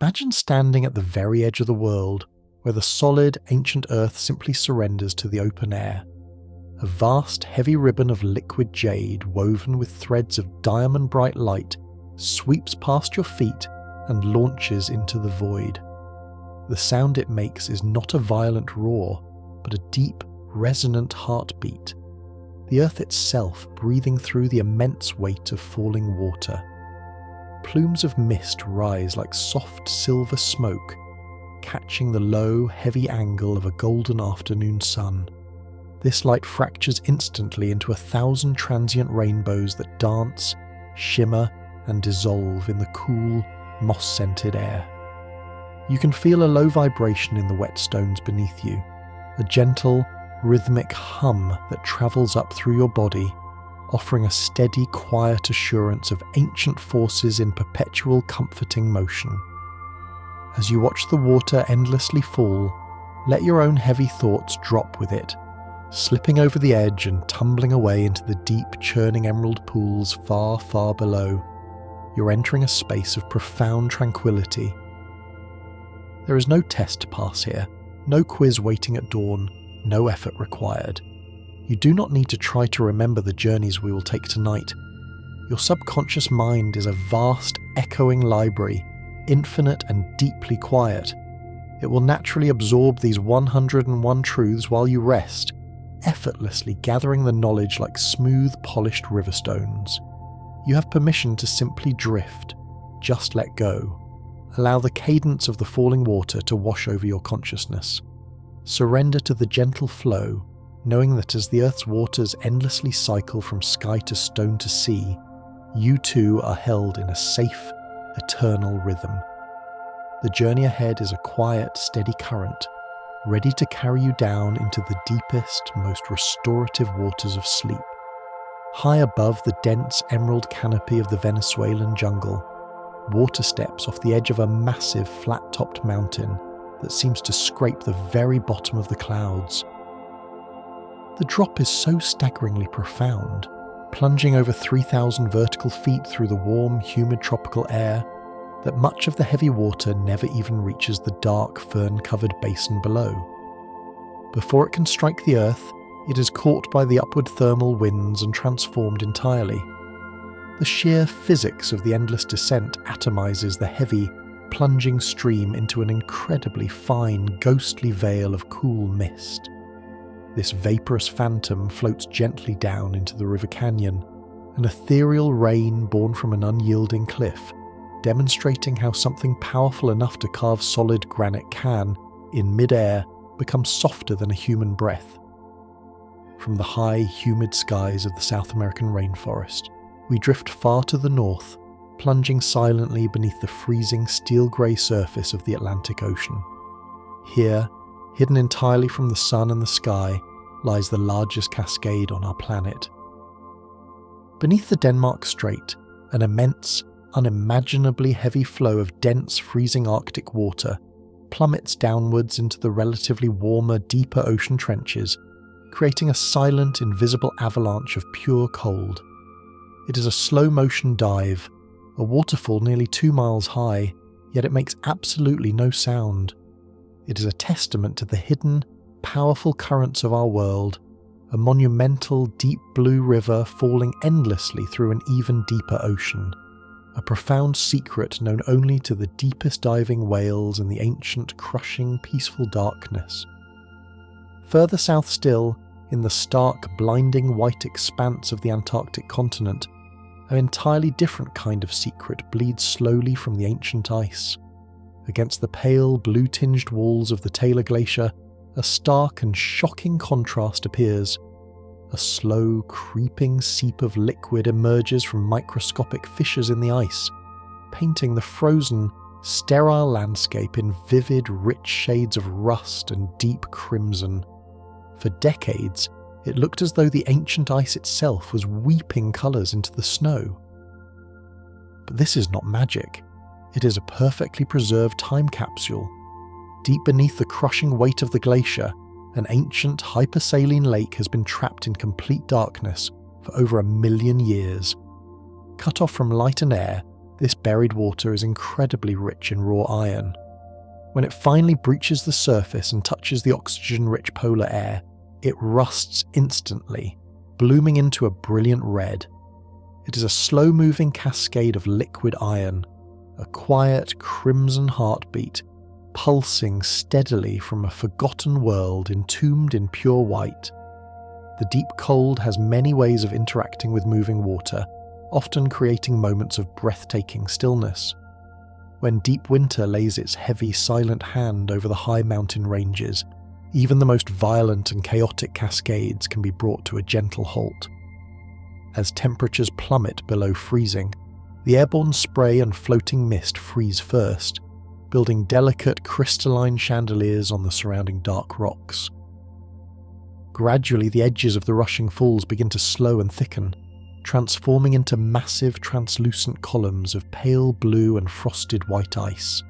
Imagine standing at the very edge of the world, where the solid, ancient Earth simply surrenders to the open air. A vast, heavy ribbon of liquid jade woven with threads of diamond-bright light sweeps past your feet and launches into the void. The sound it makes is not a violent roar, but a deep, resonant heartbeat, the Earth itself breathing through the immense weight of falling water. Plumes of mist rise like soft silver smoke, catching the low, heavy angle of a golden afternoon sun. This light fractures instantly into 1,000 transient rainbows that dance, shimmer, and dissolve in the cool, moss-scented air. You can feel a low vibration in the wet stones beneath you, a gentle, rhythmic hum that travels up through your body, offering a steady, quiet assurance of ancient forces in perpetual comforting motion. As you watch the water endlessly fall, let your own heavy thoughts drop with it, slipping over the edge and tumbling away into the deep, churning emerald pools far, far below. You're entering a space of profound tranquility. There is no test to pass here, no quiz waiting at dawn, no effort required. You do not need to try to remember the journeys we will take tonight. Your subconscious mind is a vast, echoing library, infinite and deeply quiet. It will naturally absorb these 101 truths while you rest, effortlessly gathering the knowledge like smooth, polished river stones. You have permission to simply drift, just let go. Allow the cadence of the falling water to wash over your consciousness. Surrender to the gentle flow, knowing that as the Earth's waters endlessly cycle from sky to stone to sea, you too are held in a safe, eternal rhythm. The journey ahead is a quiet, steady current, ready to carry you down into the deepest, most restorative waters of sleep. High above the dense emerald canopy of the Venezuelan jungle, water steps off the edge of a massive flat-topped mountain that seems to scrape the very bottom of the clouds. The drop is so staggeringly profound, plunging over 3,000 vertical feet through the warm, humid tropical air, that much of the heavy water never even reaches the dark, fern-covered basin below. Before it can strike the Earth, it is caught by the upward thermal winds and transformed entirely. The sheer physics of the endless descent atomizes the heavy, plunging stream into an incredibly fine, ghostly veil of cool mist. This vaporous phantom floats gently down into the river canyon, an ethereal rain born from an unyielding cliff, demonstrating how something powerful enough to carve solid granite can, in mid-air, become softer than a human breath. From the high, humid skies of the South American rainforest, we drift far to the north, plunging silently beneath the freezing steel-grey surface of the Atlantic Ocean. Here, hidden entirely from the sun and the sky, lies the largest cascade on our planet. Beneath the Denmark Strait, an immense, unimaginably heavy flow of dense, freezing Arctic water plummets downwards into the relatively warmer, deeper ocean trenches, creating a silent, invisible avalanche of pure cold. It is a slow-motion dive, a waterfall nearly 2 miles high, yet it makes absolutely no sound. It is a testament to the hidden, powerful currents of our world, a monumental, deep blue river falling endlessly through an even deeper ocean, a profound secret known only to the deepest diving whales in the ancient, crushing, peaceful darkness. Further south still, in the stark, blinding white expanse of the Antarctic continent, an entirely different kind of secret bleeds slowly from the ancient ice. Against the pale, blue-tinged walls of the Taylor Glacier, a stark and shocking contrast appears. A slow, creeping seep of liquid emerges from microscopic fissures in the ice, painting the frozen, sterile landscape in vivid, rich shades of rust and deep crimson. For decades, it looked as though the ancient ice itself was weeping colours into the snow. But this is not magic. It is a perfectly preserved time capsule. Deep beneath the crushing weight of the glacier, an ancient hypersaline lake has been trapped in complete darkness for over 1 million years. Cut off from light and air, This buried water is incredibly rich in raw iron. When it finally breaches the surface and touches the oxygen-rich polar air, it rusts instantly, blooming into a brilliant red. It is a slow-moving cascade of liquid iron, a quiet crimson heartbeat, pulsing steadily from a forgotten world entombed in pure white. The deep cold has many ways of interacting with moving water, often creating moments of breathtaking stillness. When deep winter lays its heavy, silent hand over the high mountain ranges, even the most violent and chaotic cascades can be brought to a gentle halt. As temperatures plummet below freezing, the airborne spray and floating mist freeze first, building delicate crystalline chandeliers on the surrounding dark rocks. Gradually, the edges of the rushing falls begin to slow and thicken, transforming into massive translucent columns of pale blue and frosted white ice.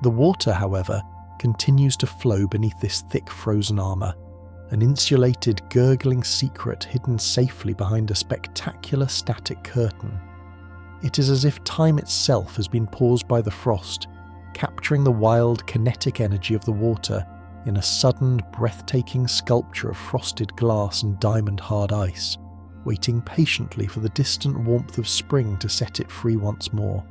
The water, however, continues to flow beneath this thick frozen armour, an insulated, gurgling secret hidden safely behind a spectacular static curtain. It is as if time itself has been paused by the frost, capturing the wild, kinetic energy of the water in a sudden, breathtaking sculpture of frosted glass and diamond-hard ice, waiting patiently for the distant warmth of spring to set it free once more.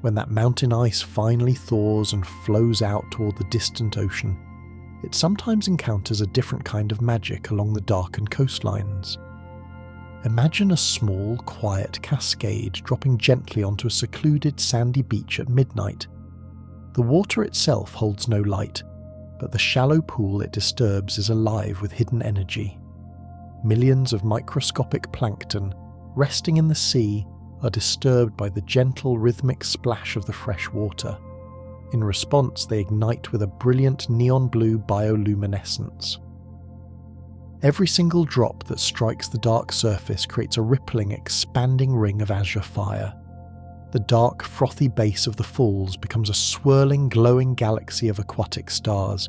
When that mountain ice finally thaws and flows out toward the distant ocean, it sometimes encounters a different kind of magic along the darkened coastlines. Imagine a small, quiet cascade dropping gently onto a secluded sandy beach at midnight. The water itself holds no light, but the shallow pool it disturbs is alive with hidden energy. Millions of microscopic plankton, resting in the sea, are disturbed by the gentle rhythmic splash of the fresh water. In response, they ignite with a brilliant neon blue bioluminescence. Every single drop that strikes the dark surface creates a rippling, expanding ring of azure fire. The dark, frothy base of the falls becomes a swirling, glowing galaxy of aquatic stars.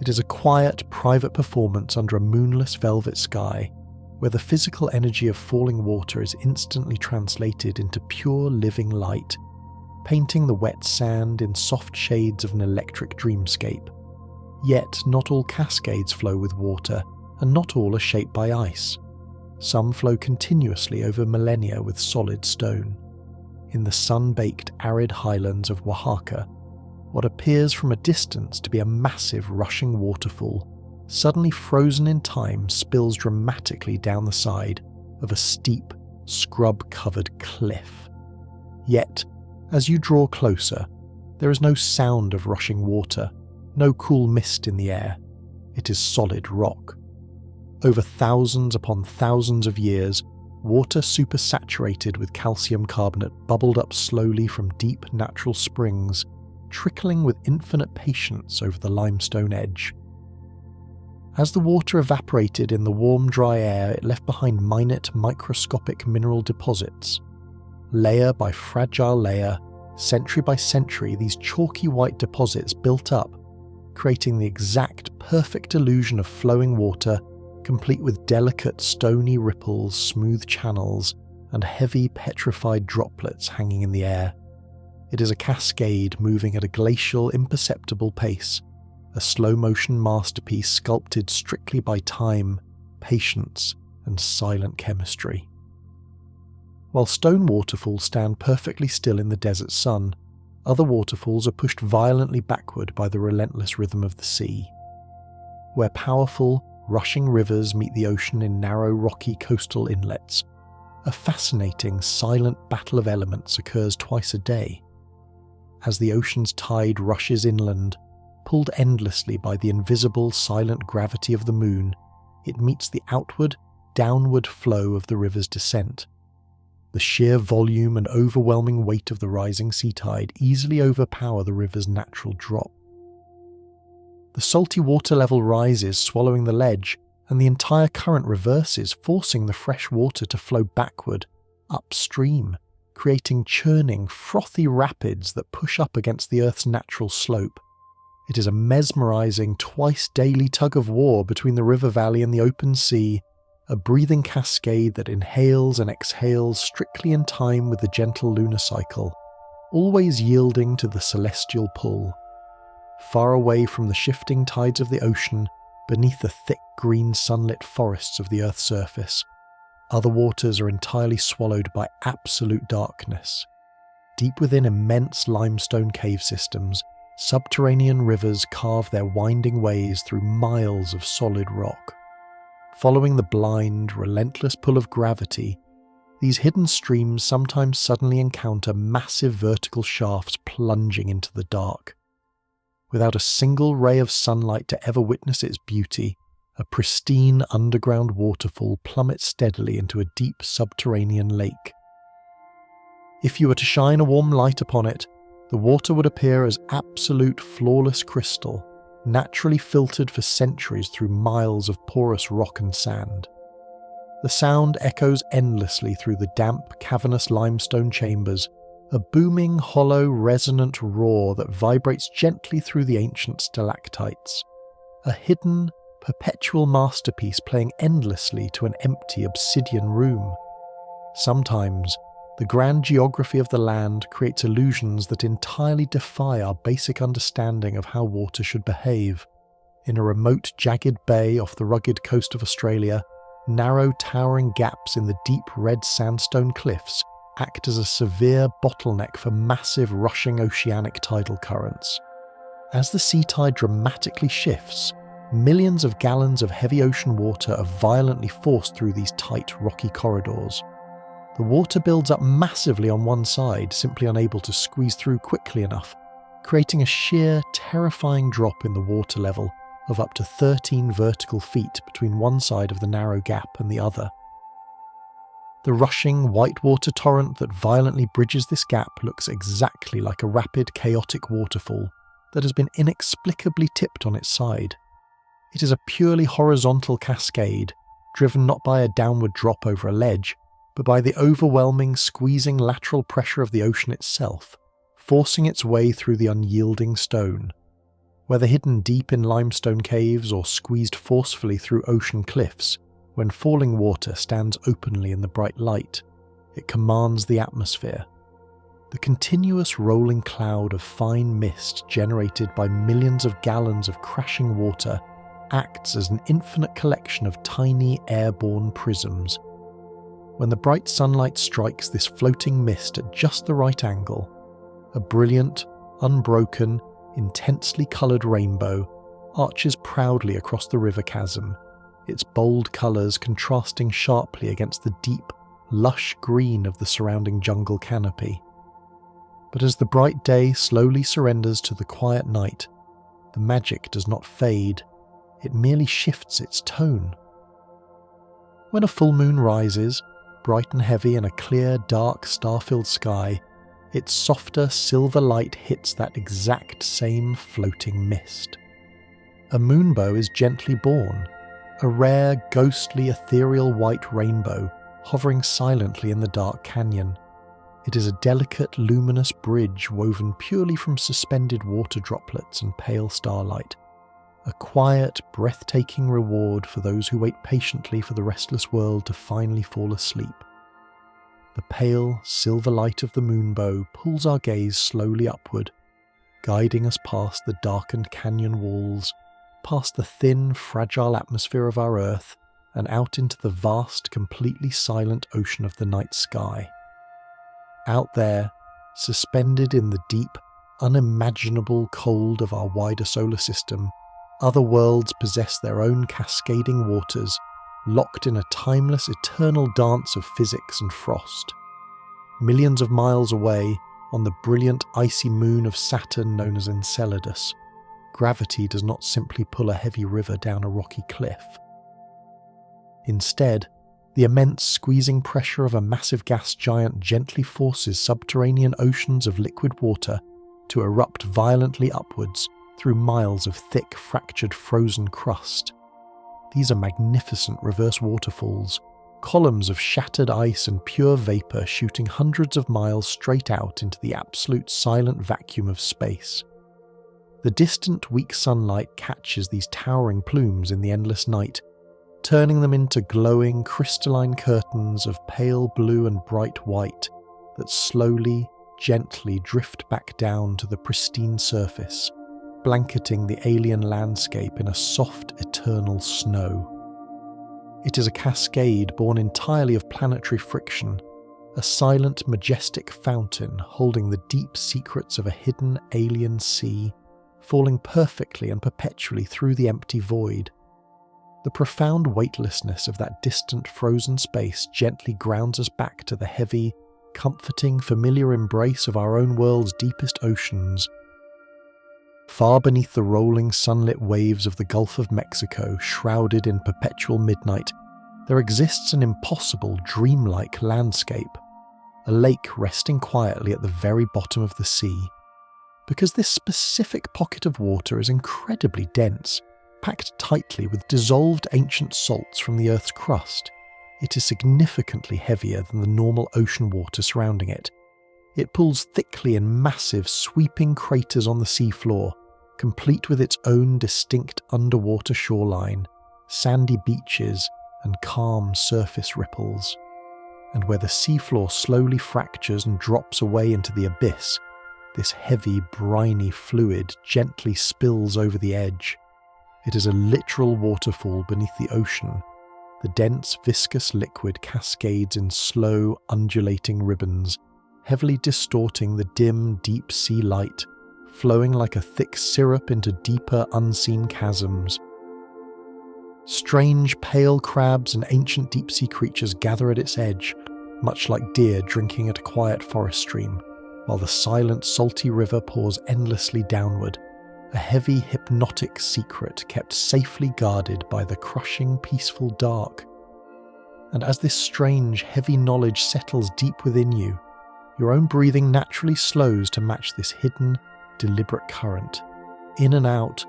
It is a quiet, private performance under a moonless velvet sky, where the physical energy of falling water is instantly translated into pure living light, painting the wet sand in soft shades of an electric dreamscape. Yet not all cascades flow with water, and not all are shaped by ice. Some flow continuously over millennia with solid stone. In the sun-baked arid highlands of Oaxaca, what appears from a distance to be a massive rushing waterfall, suddenly frozen in time, spills dramatically down the side of a steep, scrub-covered cliff. Yet, as you draw closer, there is no sound of rushing water, no cool mist in the air. It is solid rock. Over thousands upon thousands of years, water supersaturated with calcium carbonate bubbled up slowly from deep natural springs, trickling with infinite patience over the limestone edge. As the water evaporated in the warm, dry air, it left behind minute, microscopic mineral deposits. Layer by fragile layer, century by century, these chalky white deposits built up, creating the exact, perfect illusion of flowing water, complete with delicate, stony ripples, smooth channels, and heavy, petrified droplets hanging in the air. It is a cascade moving at a glacial, imperceptible pace, a slow-motion masterpiece sculpted strictly by time, patience, and silent chemistry. While stone waterfalls stand perfectly still in the desert sun, other waterfalls are pushed violently backward by the relentless rhythm of the sea. Where powerful, rushing rivers meet the ocean in narrow, rocky coastal inlets, a fascinating, silent battle of elements occurs twice a day. As the ocean's tide rushes inland, pulled endlessly by the invisible, silent gravity of the moon, it meets the outward, downward flow of the river's descent. The sheer volume and overwhelming weight of the rising sea tide easily overpower the river's natural drop. The salty water level rises, swallowing the ledge, and the entire current reverses, forcing the fresh water to flow backward, upstream, creating churning, frothy rapids that push up against the Earth's natural slope. It is a mesmerizing, twice-daily tug-of-war between the river valley and the open sea, a breathing cascade that inhales and exhales strictly in time with the gentle lunar cycle, always yielding to the celestial pull. Far away from the shifting tides of the ocean, beneath the thick green sunlit forests of the Earth's surface, other waters are entirely swallowed by absolute darkness. Deep within immense limestone cave systems, subterranean rivers carve their winding ways through miles of solid rock. Following the blind, relentless pull of gravity, these hidden streams sometimes suddenly encounter massive vertical shafts plunging into the dark. Without a single ray of sunlight to ever witness its beauty, a pristine underground waterfall plummets steadily into a deep subterranean lake. If you were to shine a warm light upon it, the water would appear as absolute flawless crystal, naturally filtered for centuries through miles of porous rock and sand. The sound echoes endlessly through the damp, cavernous limestone chambers, a booming, hollow, resonant roar that vibrates gently through the ancient stalactites, a hidden, perpetual masterpiece playing endlessly to an empty obsidian room. Sometimes, the grand geography of the land creates illusions that entirely defy our basic understanding of how water should behave. In a remote, jagged bay off the rugged coast of Australia, narrow, towering gaps in the deep red sandstone cliffs act as a severe bottleneck for massive, rushing oceanic tidal currents. As the sea tide dramatically shifts, millions of gallons of heavy ocean water are violently forced through these tight, rocky corridors. The water builds up massively on one side, simply unable to squeeze through quickly enough, creating a sheer, terrifying drop in the water level of up to 13 vertical feet between one side of the narrow gap and the other. The rushing, whitewater torrent that violently bridges this gap looks exactly like a rapid, chaotic waterfall that has been inexplicably tipped on its side. It is a purely horizontal cascade, driven not by a downward drop over a ledge, but by the overwhelming, squeezing lateral pressure of the ocean itself, forcing its way through the unyielding stone. Whether hidden deep in limestone caves or squeezed forcefully through ocean cliffs, when falling water stands openly in the bright light, it commands the atmosphere. The continuous rolling cloud of fine mist generated by millions of gallons of crashing water acts as an infinite collection of tiny airborne prisms. When the bright sunlight strikes this floating mist at just the right angle, a brilliant, unbroken, intensely coloured rainbow arches proudly across the river chasm, its bold colours contrasting sharply against the deep, lush green of the surrounding jungle canopy. But as the bright day slowly surrenders to the quiet night, the magic does not fade, it merely shifts its tone. When a full moon rises, bright and heavy in a clear, dark, star-filled sky, its softer silver light hits that exact same floating mist. A moonbow is gently born, a rare, ghostly, ethereal white rainbow hovering silently in the dark canyon. It is a delicate, luminous bridge woven purely from suspended water droplets and pale starlight, a quiet, breathtaking reward for those who wait patiently for the restless world to finally fall asleep. The pale, silver light of the moonbow pulls our gaze slowly upward, guiding us past the darkened canyon walls, past the thin, fragile atmosphere of our Earth, and out into the vast, completely silent ocean of the night sky. Out there, suspended in the deep, unimaginable cold of our wider solar system, other worlds possess their own cascading waters, locked in a timeless, eternal dance of physics and frost. Millions of miles away, on the brilliant icy moon of Saturn known as Enceladus, gravity does not simply pull a heavy river down a rocky cliff. Instead, the immense squeezing pressure of a massive gas giant gently forces subterranean oceans of liquid water to erupt violently upwards through miles of thick, fractured, frozen crust. These are magnificent reverse waterfalls, columns of shattered ice and pure vapour shooting hundreds of miles straight out into the absolute silent vacuum of space. The distant, weak sunlight catches these towering plumes in the endless night, turning them into glowing crystalline curtains of pale blue and bright white that slowly, gently drift back down to the pristine surface, blanketing the alien landscape in a soft, eternal snow. It is a cascade born entirely of planetary friction, a silent, majestic fountain holding the deep secrets of a hidden alien sea, falling perfectly and perpetually through the empty void. The profound weightlessness of that distant frozen space gently grounds us back to the heavy, comforting, familiar embrace of our own world's deepest oceans. Far beneath the rolling sunlit waves of the Gulf of Mexico, shrouded in perpetual midnight, there exists an impossible, dreamlike landscape, a lake resting quietly at the very bottom of the sea. Because this specific pocket of water is incredibly dense, packed tightly with dissolved ancient salts from the Earth's crust, it is significantly heavier than the normal ocean water surrounding it. It pools thickly in massive, sweeping craters on the seafloor, complete with its own distinct underwater shoreline, sandy beaches, and calm surface ripples. And where the seafloor slowly fractures and drops away into the abyss, this heavy, briny fluid gently spills over the edge. It is a literal waterfall beneath the ocean. The dense, viscous liquid cascades in slow, undulating ribbons, heavily distorting the dim, deep sea light, flowing like a thick syrup into deeper, unseen chasms. Strange, pale crabs and ancient deep-sea creatures gather at its edge, much like deer drinking at a quiet forest stream, while the silent, salty river pours endlessly downward, a heavy, hypnotic secret kept safely guarded by the crushing, peaceful dark. And as this strange, heavy knowledge settles deep within you, your own breathing naturally slows to match this hidden, deliberate current. In and out,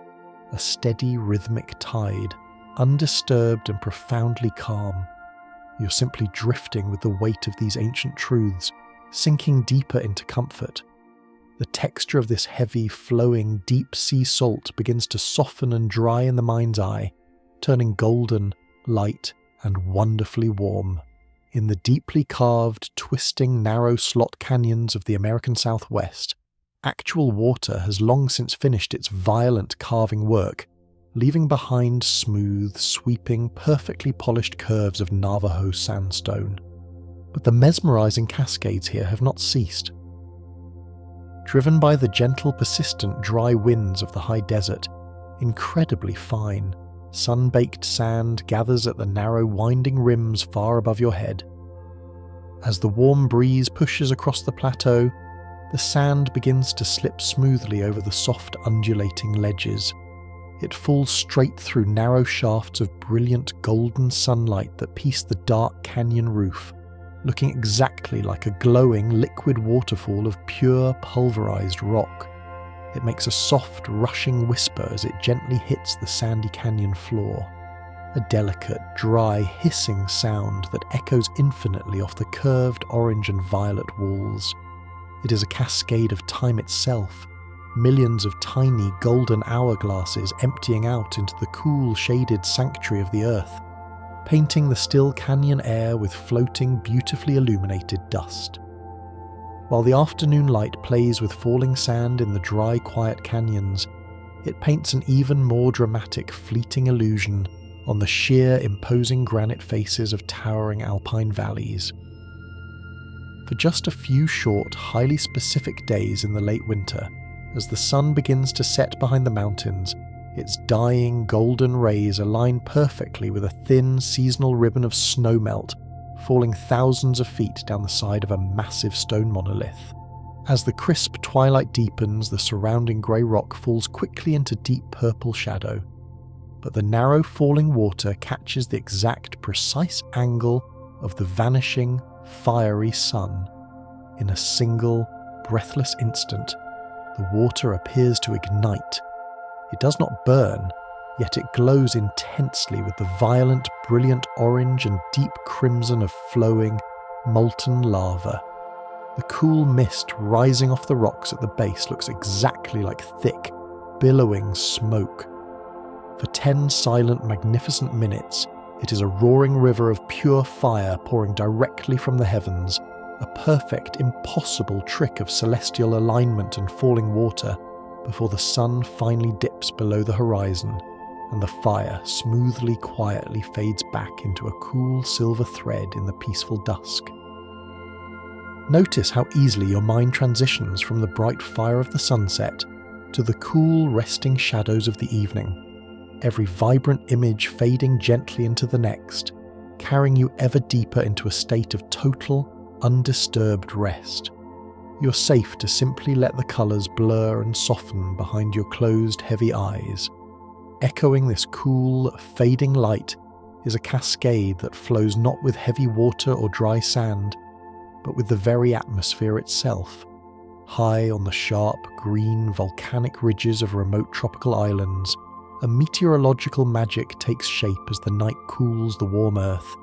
a steady, rhythmic tide, undisturbed and profoundly calm. You're simply drifting with the weight of these ancient truths, sinking deeper into comfort. The texture of this heavy, flowing, deep sea salt begins to soften and dry in the mind's eye, turning golden, light, and wonderfully warm. In the deeply carved, twisting, narrow slot canyons of the American Southwest, actual water has long since finished its violent carving work, leaving behind smooth, sweeping, perfectly polished curves of Navajo sandstone. But the mesmerizing cascades here have not ceased. Driven by the gentle, persistent, dry winds of the high desert, incredibly fine, sun-baked sand gathers at the narrow, winding rims far above your head. As the warm breeze pushes across the plateau, the sand begins to slip smoothly over the soft, undulating ledges. It falls straight through narrow shafts of brilliant golden sunlight that piece the dark canyon roof, looking exactly like a glowing liquid waterfall of pure pulverized rock. It makes a soft, rushing whisper as it gently hits the sandy canyon floor, a delicate, dry, hissing sound that echoes infinitely off the curved orange and violet walls. It is a cascade of time itself, millions of tiny golden hourglasses emptying out into the cool, shaded sanctuary of the earth, painting the still canyon air with floating, beautifully illuminated dust. While the afternoon light plays with falling sand in the dry, quiet canyons, it paints an even more dramatic, fleeting illusion on the sheer, imposing granite faces of towering alpine valleys. For just a few short, highly specific days in the late winter, as the sun begins to set behind the mountains, its dying golden rays align perfectly with a thin seasonal ribbon of snowmelt falling thousands of feet down the side of a massive stone monolith. As the crisp twilight deepens, the surrounding grey rock falls quickly into deep purple shadow, but the narrow falling water catches the exact precise angle of the vanishing, fiery sun. In a single, breathless instant, the water appears to ignite. It does not burn, yet it glows intensely with the violent, brilliant orange and deep crimson of flowing, molten lava. The cool mist rising off the rocks at the base looks exactly like thick, billowing smoke. For 10 silent, magnificent minutes, It is a roaring river of pure fire pouring directly from the heavens, a perfect, impossible trick of celestial alignment and falling water before the sun finally dips below the horizon and the fire smoothly, quietly fades back into a cool silver thread in the peaceful dusk. Notice how easily your mind transitions from the bright fire of the sunset to the cool, resting shadows of the evening, every vibrant image fading gently into the next, carrying you ever deeper into a state of total, undisturbed rest. You're safe to simply let the colours blur and soften behind your closed, heavy eyes. Echoing this cool, fading light is a cascade that flows not with heavy water or dry sand, but with the very atmosphere itself. High on the sharp, green, volcanic ridges of remote tropical islands, a meteorological magic takes shape as the night cools the warm earth.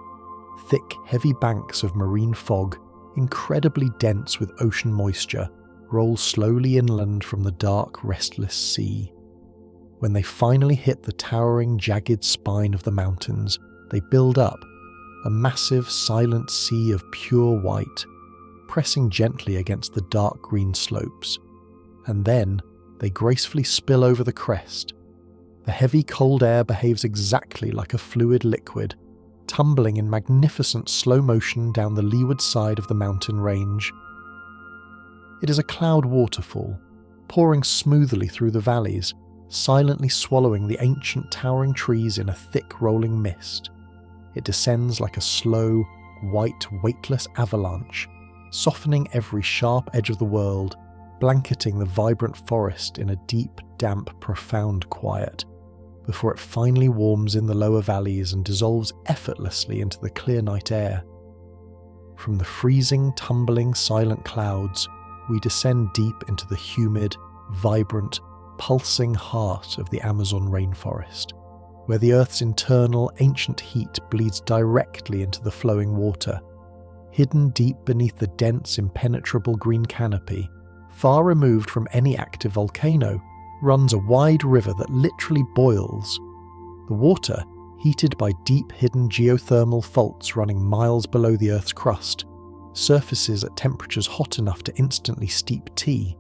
Thick, heavy banks of marine fog, incredibly dense with ocean moisture, roll slowly inland from the dark, restless sea. When they finally hit the towering, jagged spine of the mountains, they build up, a massive, silent sea of pure white, pressing gently against the dark green slopes. And then they gracefully spill over the crest. The heavy, cold air behaves exactly like a fluid liquid, tumbling in magnificent slow motion down the leeward side of the mountain range. It is a cloud waterfall, pouring smoothly through the valleys, silently swallowing the ancient towering trees in a thick rolling mist. It descends like a slow, white, weightless avalanche, softening every sharp edge of the world, blanketing the vibrant forest in a deep, damp, profound quiet, before it finally warms in the lower valleys and dissolves effortlessly into the clear night air. From the freezing, tumbling, silent clouds, we descend deep into the humid, vibrant, pulsing heart of the Amazon rainforest, where the Earth's internal, ancient heat bleeds directly into the flowing water. Hidden deep beneath the dense, impenetrable green canopy, far removed from any active volcano, runs a wide river that literally boils. The water, heated by deep hidden geothermal faults running miles below the Earth's crust, surfaces at temperatures hot enough to instantly steep tea.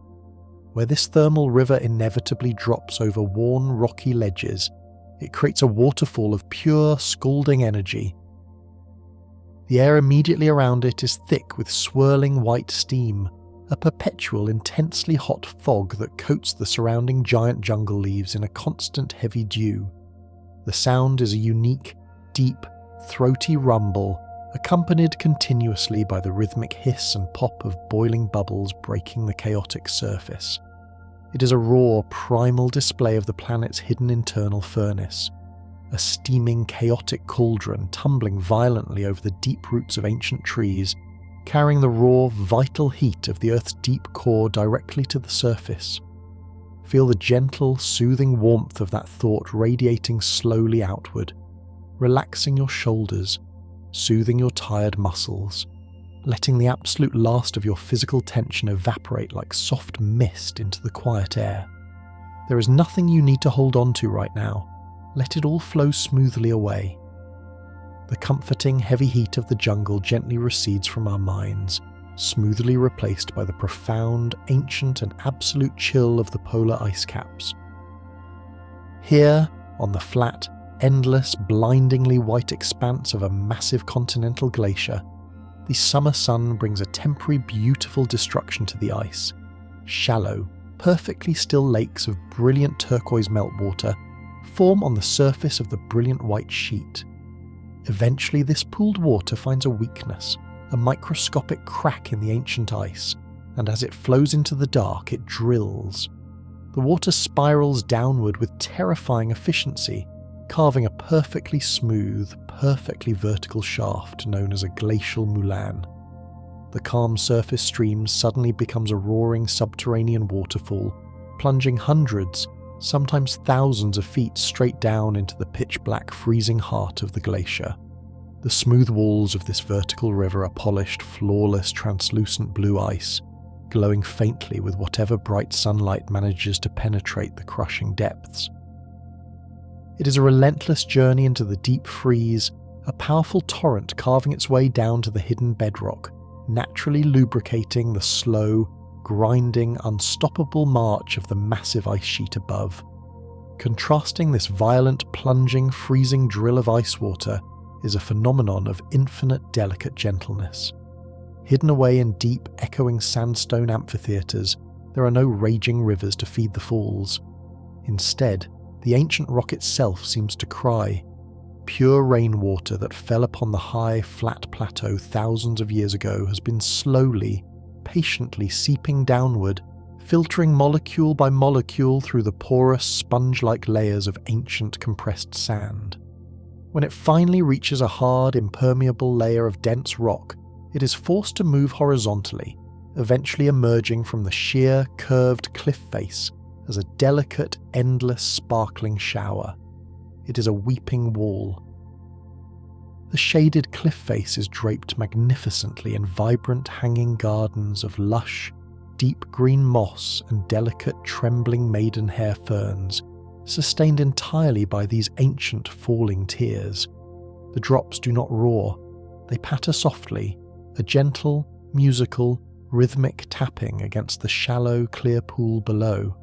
Where this thermal river inevitably drops over worn, rocky ledges, it creates a waterfall of pure, scalding energy. The air immediately around it is thick with swirling white steam, a perpetual, intensely hot fog that coats the surrounding giant jungle leaves in a constant heavy dew. The sound is a unique, deep, throaty rumble, accompanied continuously by the rhythmic hiss and pop of boiling bubbles breaking the chaotic surface. It is a raw, primal display of the planet's hidden internal furnace, a steaming, chaotic cauldron tumbling violently over the deep roots of ancient trees, carrying the raw, vital heat of the Earth's deep core directly to the surface. Feel the gentle, soothing warmth of that thought radiating slowly outward, relaxing your shoulders, soothing your tired muscles, letting the absolute last of your physical tension evaporate like soft mist into the quiet air. There is nothing you need to hold on to right now. Let it all flow smoothly away. The comforting, heavy heat of the jungle gently recedes from our minds, smoothly replaced by the profound, ancient and absolute chill of the polar ice caps. Here, on the flat, endless, blindingly white expanse of a massive continental glacier, the summer sun brings a temporary beautiful destruction to the ice. Shallow, perfectly still lakes of brilliant turquoise meltwater form on the surface of the brilliant white sheet. Eventually this pooled water finds a weakness, a microscopic crack in the ancient ice, and as it flows into the dark it drills. The water spirals downward with terrifying efficiency, carving a perfectly smooth, perfectly vertical shaft known as a glacial moulin. The calm surface stream suddenly becomes a roaring subterranean waterfall, plunging hundreds, sometimes thousands of feet straight down into the pitch-black freezing heart of the glacier. The smooth walls of this vertical river are polished, flawless, translucent blue ice, glowing faintly with whatever bright sunlight manages to penetrate the crushing depths. It is a relentless journey into the deep freeze, a powerful torrent carving its way down to the hidden bedrock, naturally lubricating the slow, grinding, unstoppable march of the massive ice sheet above. Contrasting this violent, plunging, freezing drill of ice water is a phenomenon of infinite delicate gentleness. Hidden away in deep, echoing sandstone amphitheatres, there are no raging rivers to feed the falls. Instead, the ancient rock itself seems to cry. Pure rainwater that fell upon the high, flat plateau thousands of years ago has been slowly, patiently seeping downward, filtering molecule by molecule through the porous, sponge-like layers of ancient compressed sand. When it finally reaches a hard, impermeable layer of dense rock, it is forced to move horizontally, eventually emerging from the sheer, curved cliff face as a delicate, endless, sparkling shower. It is a weeping wall. The shaded cliff face is draped magnificently in vibrant hanging gardens of lush, deep green moss and delicate, trembling maidenhair ferns, sustained entirely by these ancient falling tears. The drops do not roar, they patter softly, a gentle, musical, rhythmic tapping against the shallow, clear pool below.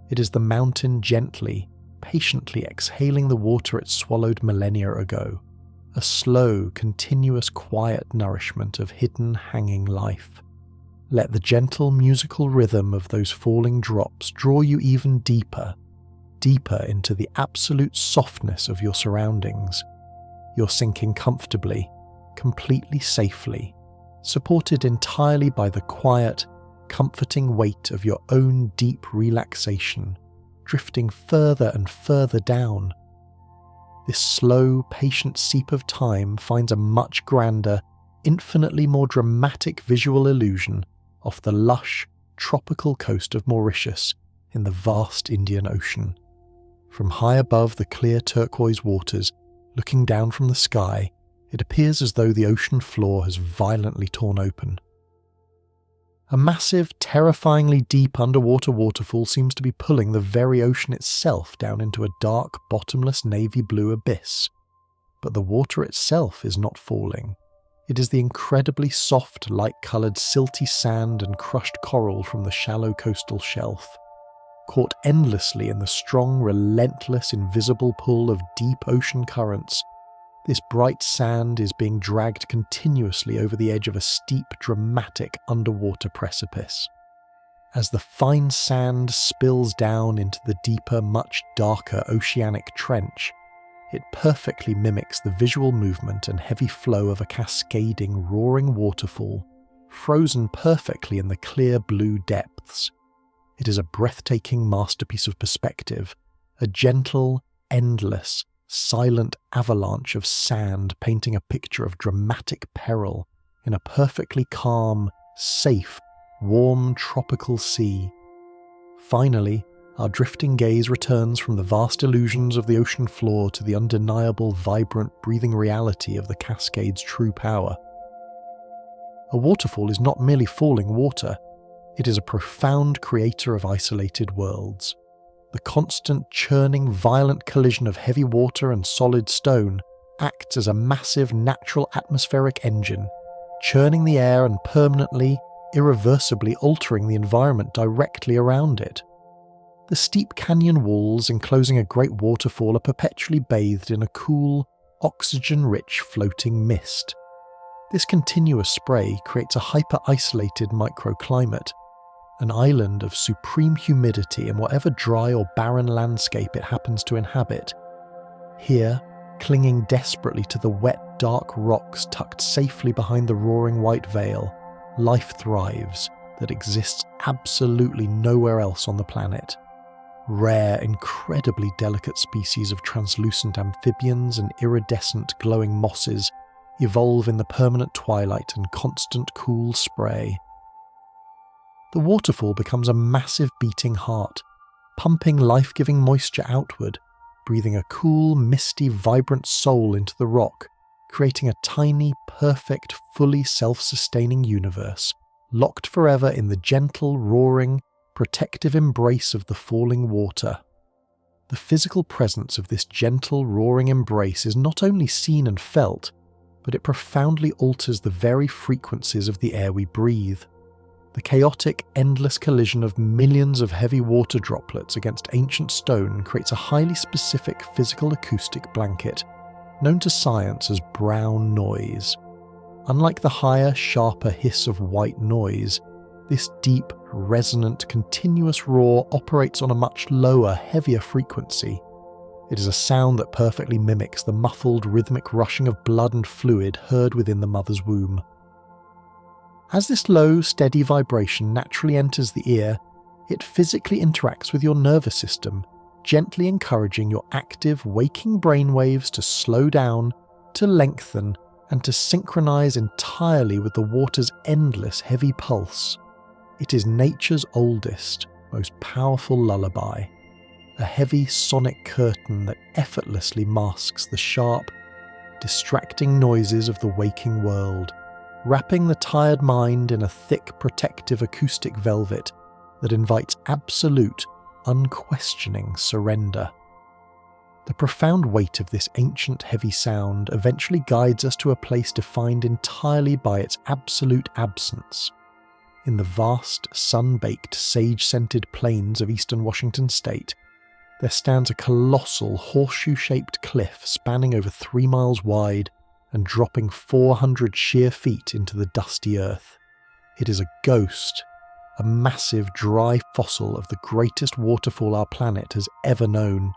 It is the mountain gently, patiently exhaling the water it swallowed millennia ago, a slow, continuous, quiet nourishment of hidden, hanging life. Let the gentle, musical rhythm of those falling drops draw you even deeper, deeper into the absolute softness of your surroundings. You're sinking comfortably, completely safely, supported entirely by the quiet, comforting weight of your own deep relaxation, drifting further and further down. This slow, patient seep of time finds a much grander, infinitely more dramatic visual illusion off the lush, tropical coast of Mauritius in the vast Indian Ocean. From high above the clear turquoise waters, looking down from the sky, it appears as though the ocean floor has violently torn open. A massive, terrifyingly deep underwater waterfall seems to be pulling the very ocean itself down into a dark, bottomless navy blue abyss. But the water itself is not falling. It is the incredibly soft, light-coloured, silty sand and crushed coral from the shallow coastal shelf. Caught endlessly in the strong, relentless, invisible pull of deep ocean currents, this bright sand is being dragged continuously over the edge of a steep, dramatic underwater precipice. As the fine sand spills down into the deeper, much darker oceanic trench, it perfectly mimics the visual movement and heavy flow of a cascading, roaring waterfall, frozen perfectly in the clear blue depths. It is a breathtaking masterpiece of perspective, a gentle, endless, silent avalanche of sand painting a picture of dramatic peril in a perfectly calm, safe, warm tropical sea. Finally, our drifting gaze returns from the vast illusions of the ocean floor to the undeniable, vibrant, breathing reality of the cascade's true power. A waterfall is not merely falling water, it is a profound creator of isolated worlds. The constant churning, violent collision of heavy water and solid stone acts as a massive natural atmospheric engine, churning the air and permanently, irreversibly altering the environment directly around it. The steep canyon walls enclosing a great waterfall are perpetually bathed in a cool, oxygen-rich floating mist. This continuous spray creates a hyper-isolated microclimate, an island of supreme humidity in whatever dry or barren landscape it happens to inhabit. Here, clinging desperately to the wet, dark rocks tucked safely behind the roaring white veil, life thrives that exists absolutely nowhere else on the planet. Rare, incredibly delicate species of translucent amphibians and iridescent glowing mosses evolve in the permanent twilight and constant cool spray. The waterfall becomes a massive beating heart, pumping life-giving moisture outward, breathing a cool, misty, vibrant soul into the rock, creating a tiny, perfect, fully self-sustaining universe, locked forever in the gentle, roaring, protective embrace of the falling water. the physical presence of this gentle, roaring embrace is not only seen and felt, but it profoundly alters the very frequencies of the air we breathe. The chaotic, endless collision of millions of heavy water droplets against ancient stone creates a highly specific physical acoustic blanket, known to science as brown noise. Unlike the higher, sharper hiss of white noise, this deep, resonant, continuous roar operates on a much lower, heavier frequency. It is a sound that perfectly mimics the muffled, rhythmic rushing of blood and fluid heard within the mother's womb. As this low, steady vibration naturally enters the ear, it physically interacts with your nervous system, gently encouraging your active, waking brainwaves to slow down, to lengthen, and to synchronize entirely with the water's endless, heavy pulse. It is nature's oldest, most powerful lullaby, a heavy sonic curtain that effortlessly masks the sharp, distracting noises of the waking world, wrapping the tired mind in a thick, protective acoustic velvet that invites absolute, unquestioning surrender. The profound weight of this ancient heavy sound eventually guides us to a place defined entirely by its absolute absence. In the vast, sun-baked, sage-scented plains of eastern Washington state, there stands a colossal horseshoe-shaped cliff spanning over 3 miles wide and dropping 400 sheer feet into the dusty earth. It is a ghost, a massive dry fossil of the greatest waterfall our planet has ever known.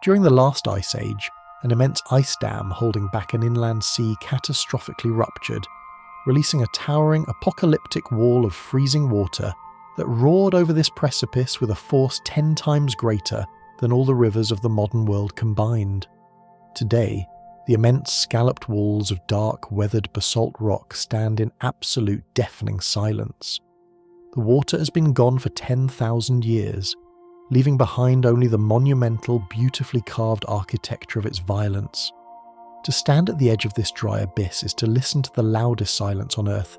During the last ice age, an immense ice dam holding back an inland sea catastrophically ruptured, releasing a towering apocalyptic wall of freezing water that roared over this precipice with a force 10 times greater than all the rivers of the modern world combined. Today, the immense scalloped walls of dark, weathered basalt rock stand in absolute deafening silence. The water has been gone for 10,000 years, leaving behind only the monumental, beautifully carved architecture of its violence. To stand at the edge of this dry abyss is to listen to the loudest silence on Earth,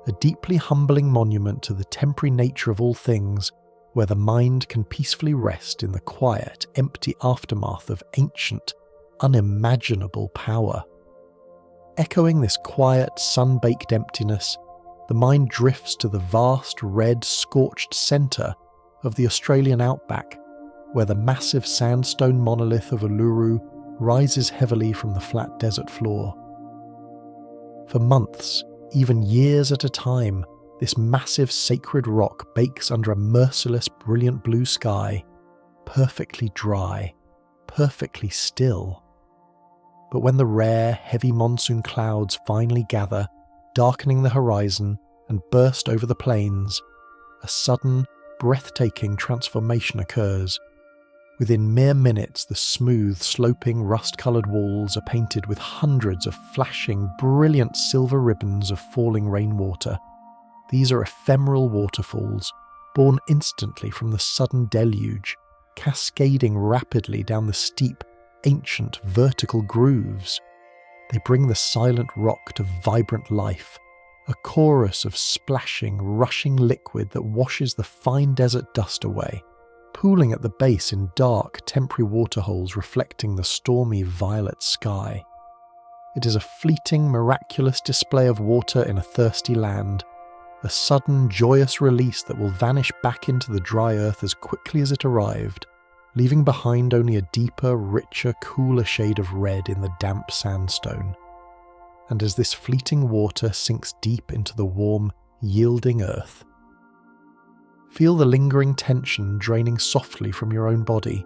a deeply humbling monument to the temporary nature of all things, where the mind can peacefully rest in the quiet, empty aftermath of ancient, unimaginable power. Echoing this quiet, sun-baked emptiness, the mind drifts to the vast, red, scorched centre of the Australian outback, where the massive sandstone monolith of Uluru rises heavily from the flat desert floor. For months, even years at a time, this massive sacred rock bakes under a merciless, brilliant blue sky, perfectly dry, perfectly still. But when the rare, heavy monsoon clouds finally gather, darkening the horizon, and burst over the plains, a sudden, breathtaking transformation occurs. Within mere minutes, the smooth, sloping, rust-coloured walls are painted with hundreds of flashing, brilliant silver ribbons of falling rainwater. These are ephemeral waterfalls, born instantly from the sudden deluge, cascading rapidly down the steep, ancient, vertical grooves. They bring the silent rock to vibrant life, a chorus of splashing, rushing liquid that washes the fine desert dust away, pooling at the base in dark, temporary waterholes reflecting the stormy violet sky. It is a fleeting, miraculous display of water in a thirsty land, a sudden, joyous release that will vanish back into the dry earth as quickly as it arrived, leaving behind only a deeper, richer, cooler shade of red in the damp sandstone. And as this fleeting water sinks deep into the warm, yielding earth, feel the lingering tension draining softly from your own body,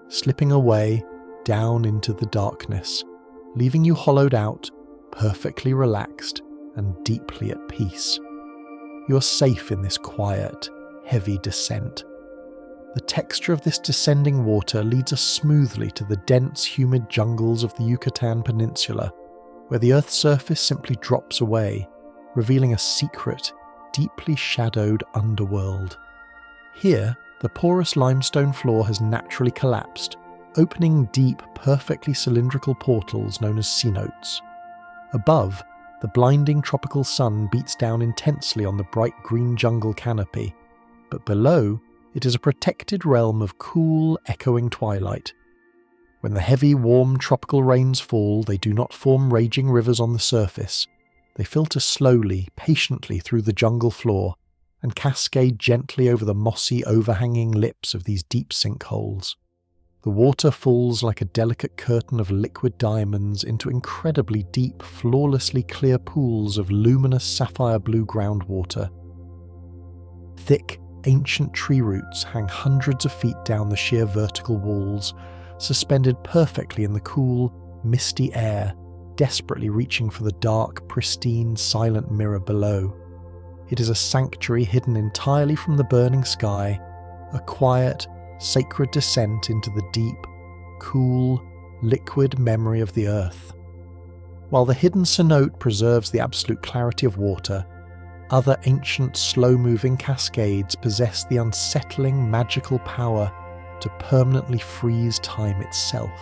slipping away, down into the darkness, leaving you hollowed out, perfectly relaxed, and deeply at peace. You are safe in this quiet, heavy descent. The texture of this descending water leads us smoothly to the dense, humid jungles of the Yucatan Peninsula, where the Earth's surface simply drops away, revealing a secret, deeply shadowed underworld. Here, the porous limestone floor has naturally collapsed, opening deep, perfectly cylindrical portals known as cenotes. Above, the blinding tropical sun beats down intensely on the bright green jungle canopy, but below, It is a protected realm of cool, echoing twilight. When the heavy, warm tropical rains fall, they do not form raging rivers on the surface. They filter slowly, patiently through the jungle floor, and cascade gently over the mossy, overhanging lips of these deep sinkholes. The water falls like a delicate curtain of liquid diamonds into incredibly deep, flawlessly clear pools of luminous sapphire blue groundwater. Thick, ancient tree roots hang hundreds of feet down the sheer vertical walls, suspended perfectly in the cool, misty air, desperately reaching for the dark, pristine, silent mirror below. It is a sanctuary hidden entirely from the burning sky, a quiet, sacred descent into the deep, cool, liquid memory of the earth. While the hidden cenote preserves the absolute clarity of water, other ancient, slow-moving cascades possess the unsettling, magical power to permanently freeze time itself.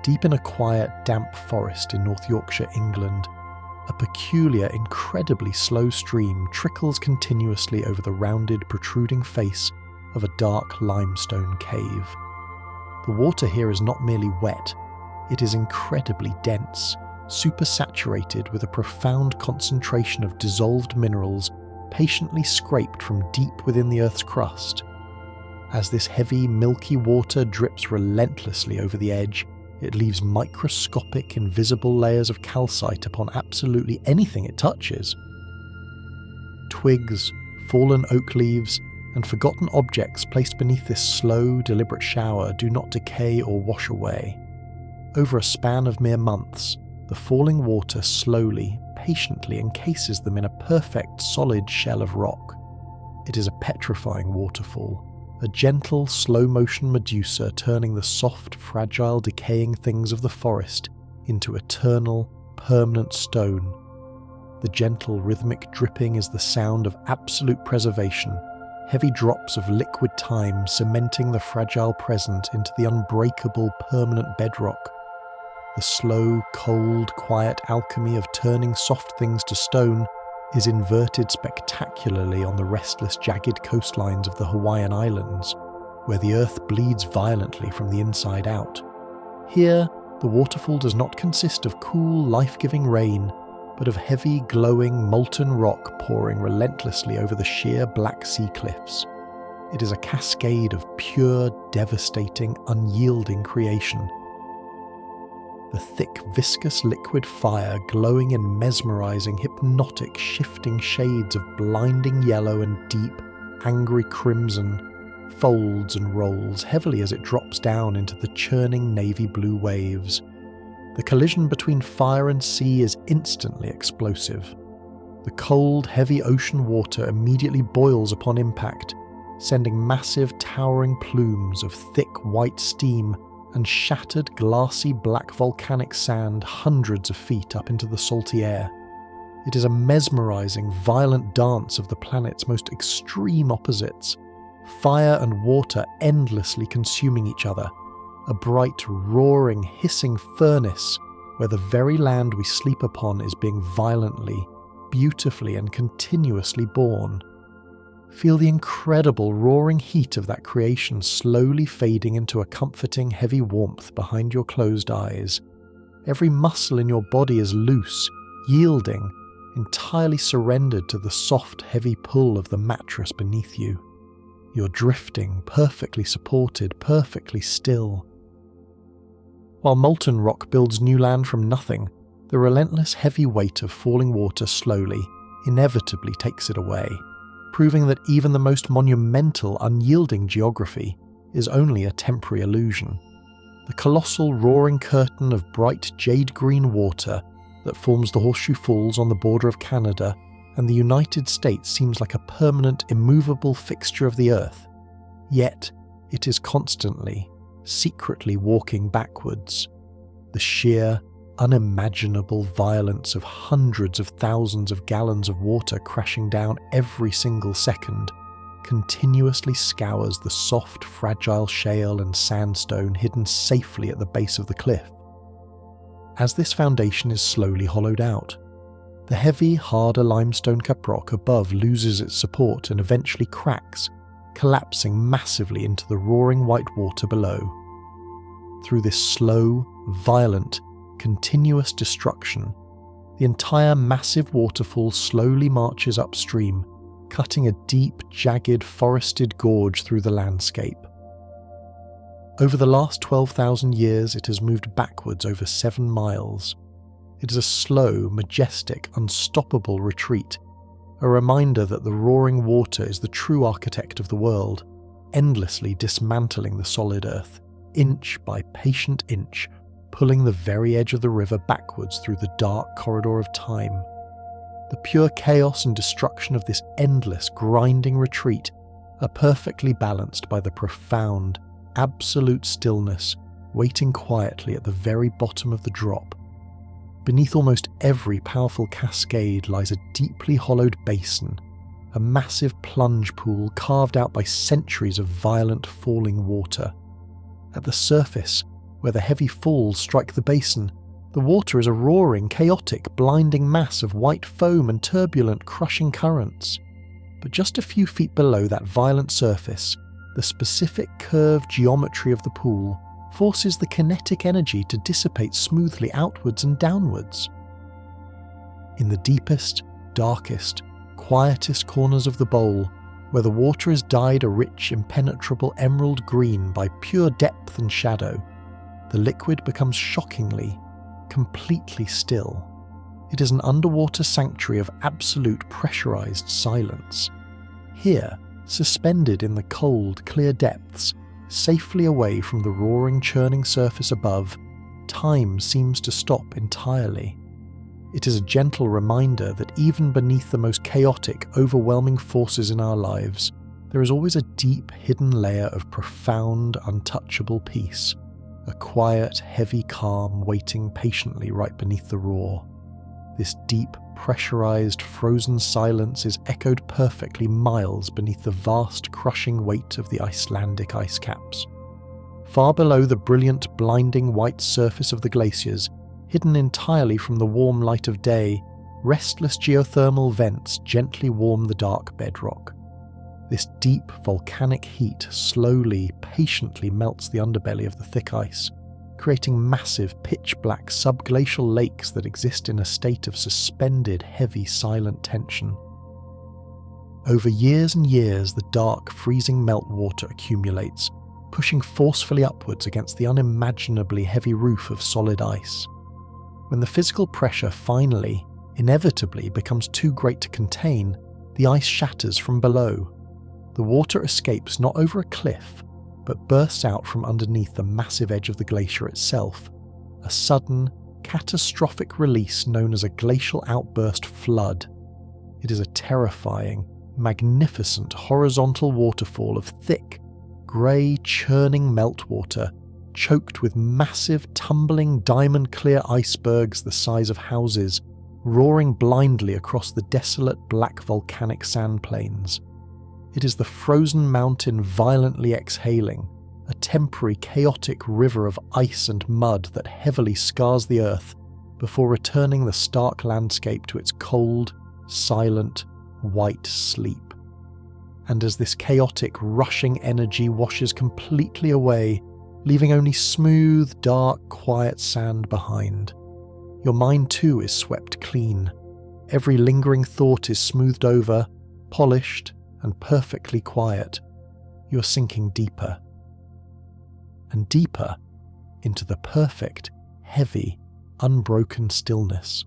Deep in a quiet, damp forest in North Yorkshire, England, a peculiar, incredibly slow stream trickles continuously over the rounded, protruding face of a dark limestone cave. The water here is not merely wet, it is incredibly dense, supersaturated with a profound concentration of dissolved minerals patiently scraped from deep within the Earth's crust. As this heavy, milky water drips relentlessly over the edge, it leaves microscopic, invisible layers of calcite upon absolutely anything it touches. Twigs, fallen oak leaves, and forgotten objects placed beneath this slow, deliberate shower do not decay or wash away. Over a span of mere months, the falling water slowly, patiently encases them in a perfect, solid shell of rock. It is a petrifying waterfall, a gentle, slow-motion Medusa turning the soft, fragile, decaying things of the forest into eternal, permanent stone. The gentle, rhythmic dripping is the sound of absolute preservation, heavy drops of liquid time cementing the fragile present into the unbreakable, permanent bedrock. The slow, cold, quiet alchemy of turning soft things to stone is inverted spectacularly on the restless, jagged coastlines of the Hawaiian Islands, where the earth bleeds violently from the inside out. Here, the waterfall does not consist of cool, life-giving rain, but of heavy, glowing, molten rock pouring relentlessly over the sheer Black Sea cliffs. It is a cascade of pure, devastating, unyielding creation. The thick, viscous liquid fire glowing in mesmerizing, hypnotic, shifting shades of blinding yellow and deep, angry crimson, folds and rolls heavily as it drops down into the churning navy blue waves. The collision between fire and sea is instantly explosive. The cold, heavy ocean water immediately boils upon impact, sending massive, towering plumes of thick white steam and shattered, glassy black volcanic sand hundreds of feet up into the salty air. It is a mesmerizing, violent dance of the planet's most extreme opposites, fire and water endlessly consuming each other, a bright, roaring, hissing furnace where the very land we sleep upon is being violently, beautifully and continuously born. Feel the incredible roaring heat of that creation slowly fading into a comforting, heavy warmth behind your closed eyes. Every muscle in your body is loose, yielding, entirely surrendered to the soft, heavy pull of the mattress beneath you. You're drifting, perfectly supported, perfectly still. While molten rock builds new land from nothing, the relentless heavy weight of falling water slowly, inevitably takes it away, proving that even the most monumental, unyielding geography is only a temporary illusion. The colossal roaring curtain of bright jade-green water that forms the Horseshoe Falls on the border of Canada and the United States seems like a permanent, immovable fixture of the earth. Yet, it is constantly, secretly walking backwards. The sheer, unimaginable violence of hundreds of thousands of gallons of water crashing down every single second continuously scours the soft, fragile shale and sandstone hidden safely at the base of the cliff. As this foundation is slowly hollowed out, the heavy, harder limestone caprock above loses its support and eventually cracks, collapsing massively into the roaring white water below. Through this slow, violent, continuous destruction, the entire massive waterfall slowly marches upstream, cutting a deep, jagged, forested gorge through the landscape. Over the last 12,000 years, it has moved backwards over 7 miles. It is a slow, majestic, unstoppable retreat, a reminder that the roaring water is the true architect of the world, endlessly dismantling the solid earth, inch by patient inch, pulling the very edge of the river backwards through the dark corridor of time. The pure chaos and destruction of this endless, grinding retreat are perfectly balanced by the profound, absolute stillness waiting quietly at the very bottom of the drop. Beneath almost every powerful cascade lies a deeply hollowed basin, a massive plunge pool carved out by centuries of violent falling water. At the surface, where the heavy falls strike the basin, the water is a roaring, chaotic, blinding mass of white foam and turbulent, crushing currents. But just a few feet below that violent surface, the specific curved geometry of the pool forces the kinetic energy to dissipate smoothly outwards and downwards. In the deepest, darkest, quietest corners of the bowl, where the water is dyed a rich, impenetrable emerald green by pure depth and shadow, the liquid becomes shockingly, completely still. It is an underwater sanctuary of absolute pressurized silence. Here, suspended in the cold, clear depths, safely away from the roaring, churning surface above, time seems to stop entirely. It is a gentle reminder that even beneath the most chaotic, overwhelming forces in our lives, there is always a deep, hidden layer of profound, untouchable peace, a quiet, heavy calm waiting patiently right beneath the roar. This deep, pressurized, frozen silence is echoed perfectly miles beneath the vast, crushing weight of the Icelandic ice caps. Far below the brilliant, blinding white surface of the glaciers, hidden entirely from the warm light of day, restless geothermal vents gently warm the dark bedrock. This deep, volcanic heat slowly, patiently melts the underbelly of the thick ice, creating massive, pitch-black subglacial lakes that exist in a state of suspended, heavy, silent tension. Over years and years, the dark, freezing meltwater accumulates, pushing forcefully upwards against the unimaginably heavy roof of solid ice. When the physical pressure finally, inevitably, becomes too great to contain, the ice shatters from below. The water escapes not over a cliff, but bursts out from underneath the massive edge of the glacier itself, a sudden, catastrophic release known as a glacial outburst flood. It is a terrifying, magnificent horizontal waterfall of thick, grey, churning meltwater, choked with massive, tumbling, diamond-clear icebergs the size of houses, roaring blindly across the desolate black volcanic sand plains. It is the frozen mountain violently exhaling, a temporary chaotic river of ice and mud that heavily scars the earth before returning the stark landscape to its cold, silent, white sleep. And as this chaotic, rushing energy washes completely away, leaving only smooth, dark, quiet sand behind, your mind too is swept clean. Every lingering thought is smoothed over, polished, and perfectly quiet. You're sinking deeper and deeper into the perfect, heavy, unbroken stillness.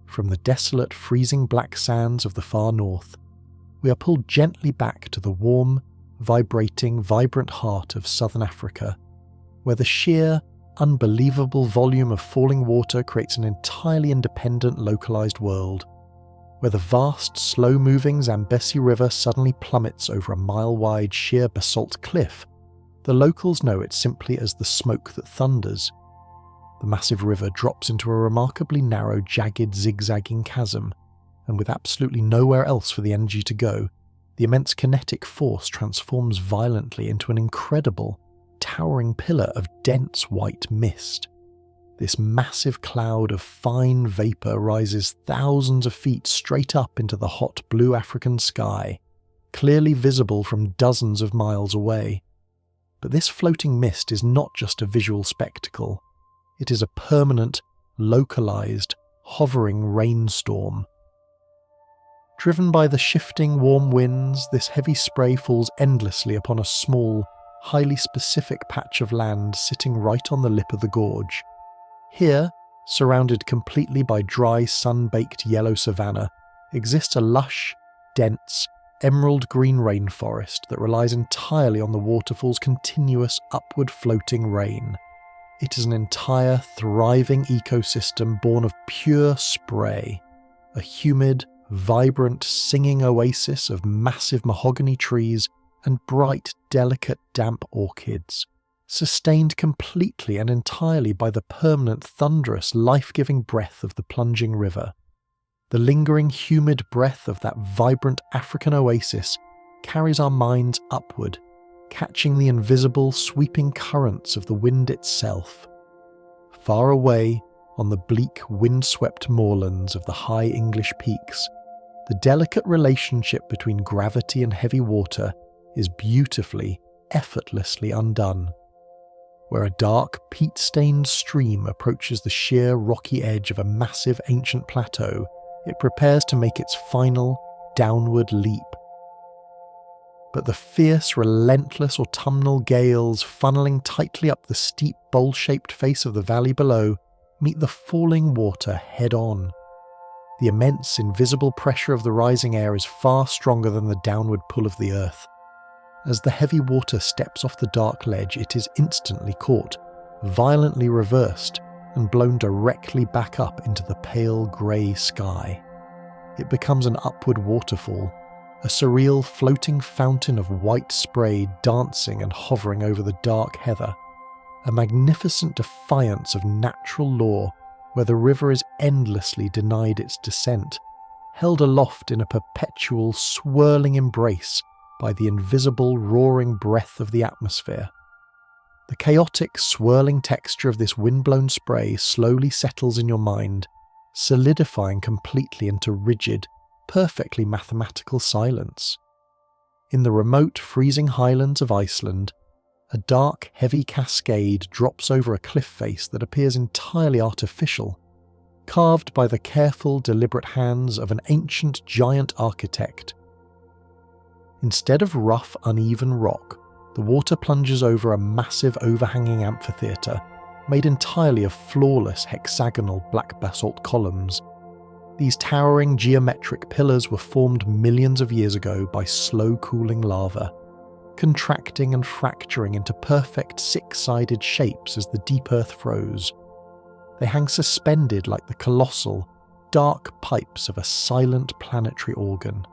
From the desolate, freezing black sands of the far north, we are pulled gently back to the warm, vibrating, vibrant heart of southern Africa, where the sheer, unbelievable volume of falling water creates an entirely independent, localized world. Where the vast, slow-moving Zambesi River suddenly plummets over a mile-wide sheer basalt cliff, the locals know it simply as the smoke that thunders. The massive river drops into a remarkably narrow, jagged, zigzagging chasm, and with absolutely nowhere else for the energy to go, the immense kinetic force transforms violently into an incredible, towering pillar of dense white mist. This massive cloud of fine vapour rises thousands of feet straight up into the hot blue African sky, clearly visible from dozens of miles away. But this floating mist is not just a visual spectacle. It is a permanent, localized, hovering rainstorm. Driven by the shifting warm winds, this heavy spray falls endlessly upon a small, highly specific patch of land sitting right on the lip of the gorge. Here, surrounded completely by dry, sun-baked yellow savanna, exists a lush, dense, emerald green rainforest that relies entirely on the waterfall's continuous upward floating rain. It is an entire, thriving ecosystem born of pure spray, a humid, vibrant, singing oasis of massive mahogany trees and bright, delicate, damp orchids, sustained completely and entirely by the permanent, thunderous, life-giving breath of the plunging river. The lingering, humid breath of that vibrant African oasis carries our minds upward, catching the invisible, sweeping currents of the wind itself. Far away, on the bleak, wind-swept moorlands of the high English peaks, the delicate relationship between gravity and heavy water is beautifully, effortlessly undone. Where a dark, peat-stained stream approaches the sheer, rocky edge of a massive ancient plateau, it prepares to make its final, downward leap. But the fierce, relentless autumnal gales funneling tightly up the steep, bowl-shaped face of the valley below meet the falling water head-on. The immense, invisible pressure of the rising air is far stronger than the downward pull of the earth. As the heavy water steps off the dark ledge, it is instantly caught, violently reversed, and blown directly back up into the pale grey sky. It becomes an upward waterfall, a surreal floating fountain of white spray dancing and hovering over the dark heather, a magnificent defiance of natural law where the river is endlessly denied its descent, held aloft in a perpetual swirling embrace by the invisible roaring breath of the atmosphere. The chaotic, swirling texture of this wind-blown spray slowly settles in your mind, solidifying completely into rigid, perfectly mathematical silence. In the remote, freezing highlands of Iceland, a dark, heavy cascade drops over a cliff face that appears entirely artificial, carved by the careful, deliberate hands of an ancient giant architect. Instead of rough, uneven rock, the water plunges over a massive overhanging amphitheatre, made entirely of flawless hexagonal black basalt columns. These towering geometric pillars were formed millions of years ago by slow-cooling lava, contracting and fracturing into perfect six-sided shapes as the deep earth froze. They hang suspended like the colossal, dark pipes of a silent planetary organ.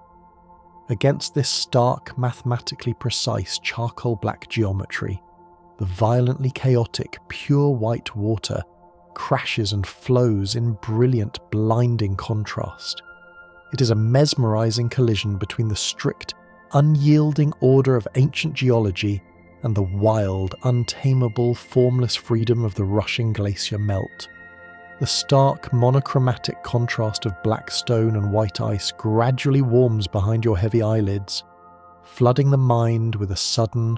Against this stark, mathematically precise charcoal black geometry, the violently chaotic, pure white water crashes and flows in brilliant, blinding contrast. It is a mesmerizing collision between the strict, unyielding order of ancient geology and the wild, untamable, formless freedom of the rushing glacier melt. The stark, monochromatic contrast of black stone and white ice gradually warms behind your heavy eyelids, flooding the mind with a sudden,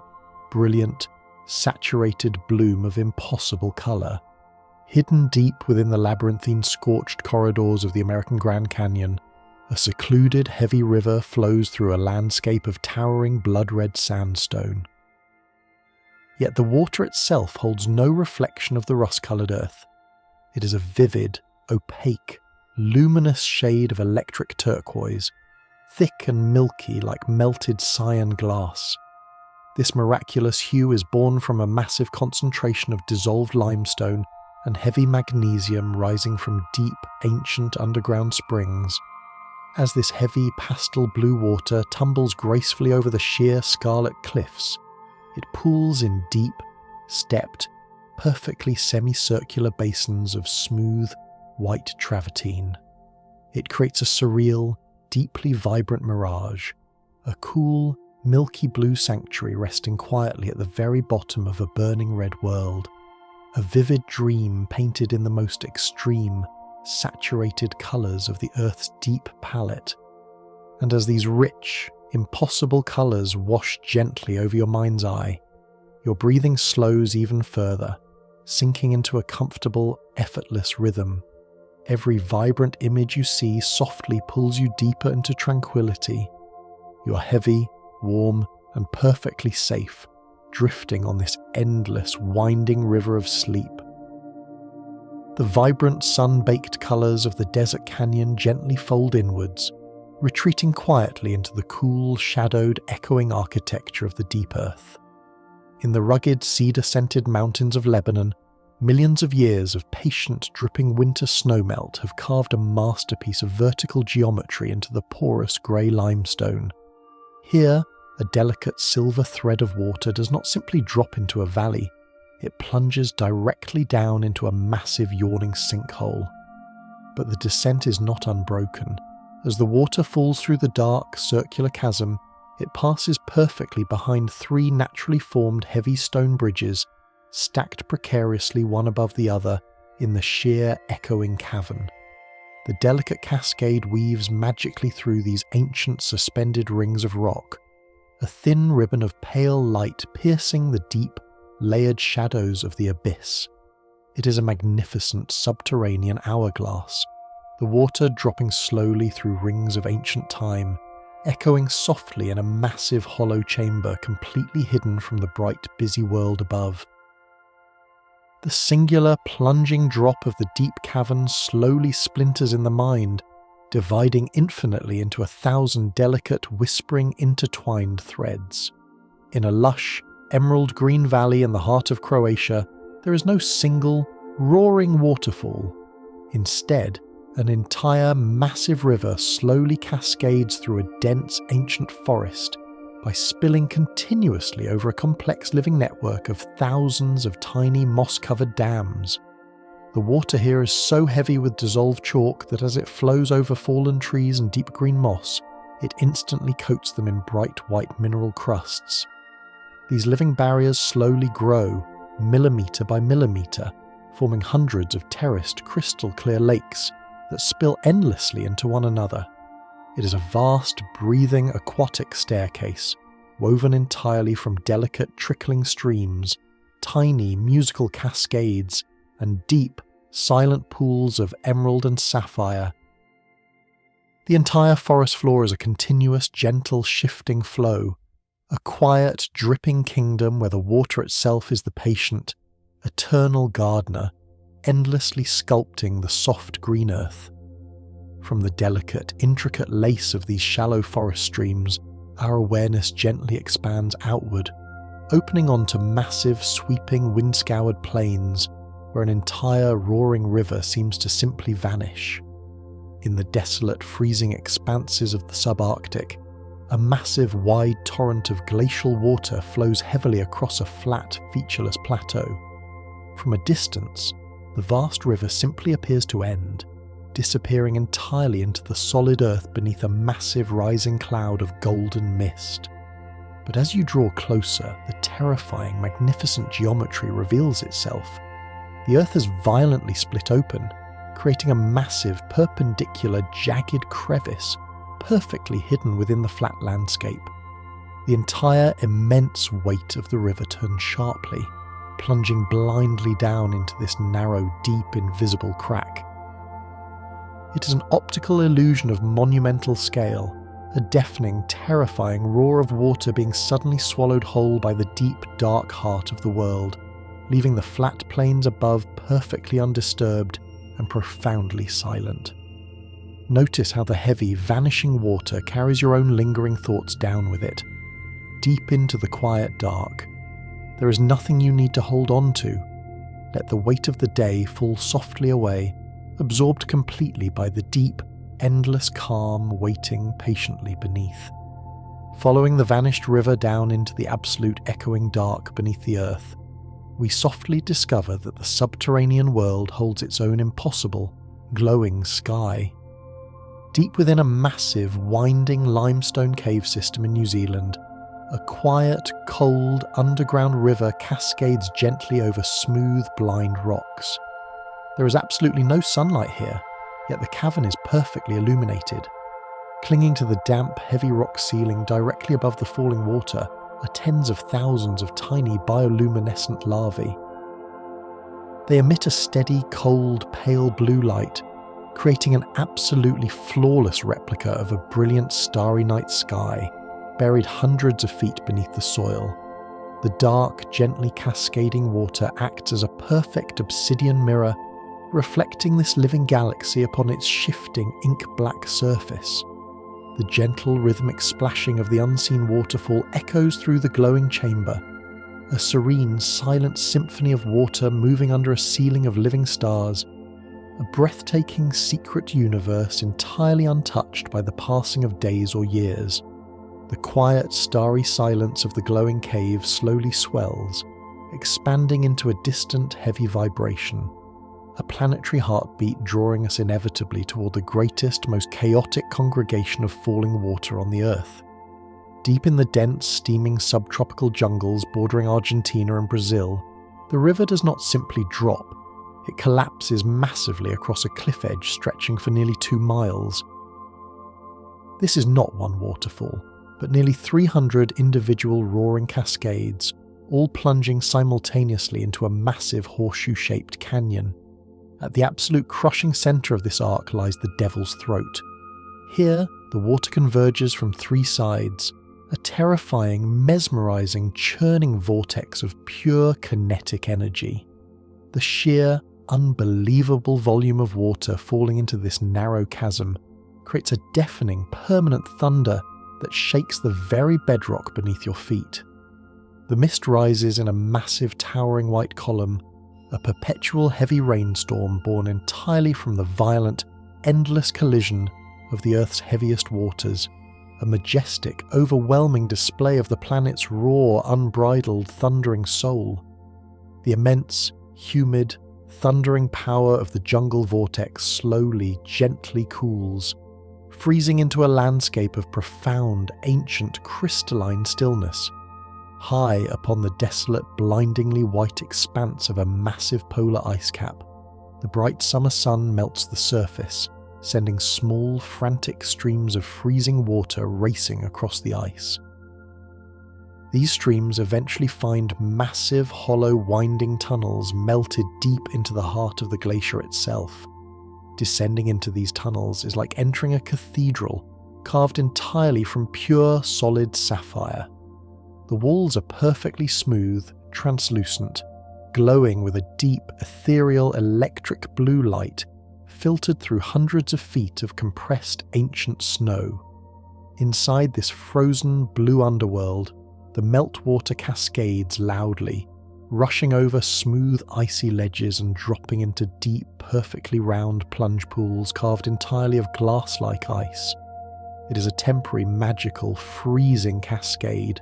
brilliant, saturated bloom of impossible colour. Hidden deep within the labyrinthine scorched corridors of the American Grand Canyon, a secluded, heavy river flows through a landscape of towering blood-red sandstone. Yet the water itself holds no reflection of the rust-coloured earth. It is a vivid, opaque, luminous shade of electric turquoise, thick and milky like melted cyan glass. This miraculous hue is born from a massive concentration of dissolved limestone and heavy magnesium rising from deep, ancient underground springs. As this heavy, pastel blue water tumbles gracefully over the sheer scarlet cliffs, it pools in deep, stepped, perfectly semicircular basins of smooth, white travertine. It creates a surreal, deeply vibrant mirage, a cool, milky blue sanctuary resting quietly at the very bottom of a burning red world, a vivid dream painted in the most extreme, saturated colours of the Earth's deep palette. And as these rich, Impossible colours wash gently over your mind's eye. Your breathing slows even further, sinking into a comfortable, effortless rhythm. Every vibrant image you see softly pulls you deeper into tranquility. You're heavy, warm, and perfectly safe, drifting on this endless, winding river of sleep. The vibrant, sun-baked colours of the desert canyon gently fold inwards, retreating quietly into the cool, shadowed, echoing architecture of the deep earth. In the rugged, cedar-scented mountains of Lebanon, millions of years of patient, dripping winter snowmelt have carved a masterpiece of vertical geometry into the porous grey limestone. Here, a delicate silver thread of water does not simply drop into a valley, it plunges directly down into a massive yawning sinkhole. But the descent is not unbroken. As the water falls through the dark, circular chasm, it passes perfectly behind three naturally formed heavy stone bridges, stacked precariously one above the other in the sheer, echoing cavern. The delicate cascade weaves magically through these ancient suspended rings of rock, a thin ribbon of pale light piercing the deep, layered shadows of the abyss. It is a magnificent subterranean hourglass, the water dropping slowly through rings of ancient time, echoing softly in a massive hollow chamber completely hidden from the bright, busy world above. The singular, plunging drop of the deep cavern slowly splinters in the mind, dividing infinitely into 1,000 delicate, whispering, intertwined threads. In a lush, emerald green valley in the heart of Croatia, there is no single, roaring waterfall. Instead, an entire massive river slowly cascades through a dense ancient forest by spilling continuously over a complex living network of thousands of tiny moss-covered dams. The water here is so heavy with dissolved chalk that as it flows over fallen trees and deep green moss, it instantly coats them in bright white mineral crusts. These living barriers slowly grow, millimetre by millimetre, forming hundreds of terraced, crystal-clear lakes that spill endlessly into one another. It is a vast, breathing, aquatic staircase, woven entirely from delicate, trickling streams, tiny, musical cascades, and deep, silent pools of emerald and sapphire. The entire forest floor is a continuous, gentle, shifting flow, a quiet, dripping kingdom where the water itself is the patient, eternal gardener, endlessly sculpting the soft green earth. From the delicate, intricate lace of these shallow forest streams, our awareness gently expands outward, opening onto massive, sweeping, wind-scoured plains where an entire roaring river seems to simply vanish. In the desolate, freezing expanses of the subarctic, a massive, wide torrent of glacial water flows heavily across a flat, featureless plateau. From a distance, the vast river simply appears to end, disappearing entirely into the solid earth beneath a massive rising cloud of golden mist. But as you draw closer, the terrifying, magnificent geometry reveals itself. The earth has violently split open, creating a massive, perpendicular, jagged crevice, perfectly hidden within the flat landscape. The entire immense weight of the river turns sharply, plunging blindly down into this narrow, deep, invisible crack. It is an optical illusion of monumental scale, a deafening, terrifying roar of water being suddenly swallowed whole by the deep, dark heart of the world, leaving the flat plains above perfectly undisturbed and profoundly silent. Notice how the heavy, vanishing water carries your own lingering thoughts down with it, deep into the quiet dark. There is nothing you need to hold on to. Let the weight of the day fall softly away, absorbed completely by the deep, endless calm waiting patiently beneath. Following the vanished river down into the absolute echoing dark beneath the earth, we softly discover that the subterranean world holds its own impossible, glowing sky. Deep within a massive, winding limestone cave system in New Zealand, a quiet, cold, underground river cascades gently over smooth, blind rocks. There is absolutely no sunlight here, yet the cavern is perfectly illuminated. Clinging to the damp, heavy rock ceiling directly above the falling water are tens of thousands of tiny bioluminescent larvae. They emit a steady, cold, pale blue light, creating an absolutely flawless replica of a brilliant starry night sky, buried hundreds of feet beneath the soil. The dark, gently cascading water acts as a perfect obsidian mirror, reflecting this living galaxy upon its shifting ink-black surface. The gentle, rhythmic splashing of the unseen waterfall echoes through the glowing chamber, a serene, silent symphony of water moving under a ceiling of living stars, a breathtaking secret universe entirely untouched by the passing of days or years. The quiet, starry silence of the glowing cave slowly swells, expanding into a distant, heavy vibration, a planetary heartbeat drawing us inevitably toward the greatest, most chaotic congregation of falling water on the Earth. Deep in the dense, steaming subtropical jungles bordering Argentina and Brazil, the river does not simply drop, it collapses massively across a cliff edge stretching for nearly 2 miles. This is not one waterfall, but nearly 300 individual roaring cascades, all plunging simultaneously into a massive horseshoe-shaped canyon. At the absolute crushing centre of this arc lies the Devil's Throat. Here, the water converges from 3 sides, a terrifying, mesmerizing, churning vortex of pure kinetic energy. The sheer, unbelievable volume of water falling into this narrow chasm creates a deafening, permanent thunder that shakes the very bedrock beneath your feet. The mist rises in a massive towering white column, a perpetual heavy rainstorm born entirely from the violent, endless collision of the Earth's heaviest waters, a majestic, overwhelming display of the planet's raw, unbridled, thundering soul. The immense, humid, thundering power of the jungle vortex slowly, gently cools, freezing into a landscape of profound, ancient, crystalline stillness. High upon the desolate, blindingly white expanse of a massive polar ice cap, the bright summer sun melts the surface, sending small, frantic streams of freezing water racing across the ice. These streams eventually find massive, hollow, winding tunnels melted deep into the heart of the glacier itself. Descending into these tunnels is like entering a cathedral, carved entirely from pure, solid sapphire. The walls are perfectly smooth, translucent, glowing with a deep, ethereal, electric blue light filtered through hundreds of feet of compressed ancient snow. Inside this frozen blue underworld, the meltwater cascades loudly, rushing over smooth icy ledges and dropping into deep, perfectly round plunge pools carved entirely of glass-like ice. It is a temporary, magical, freezing cascade,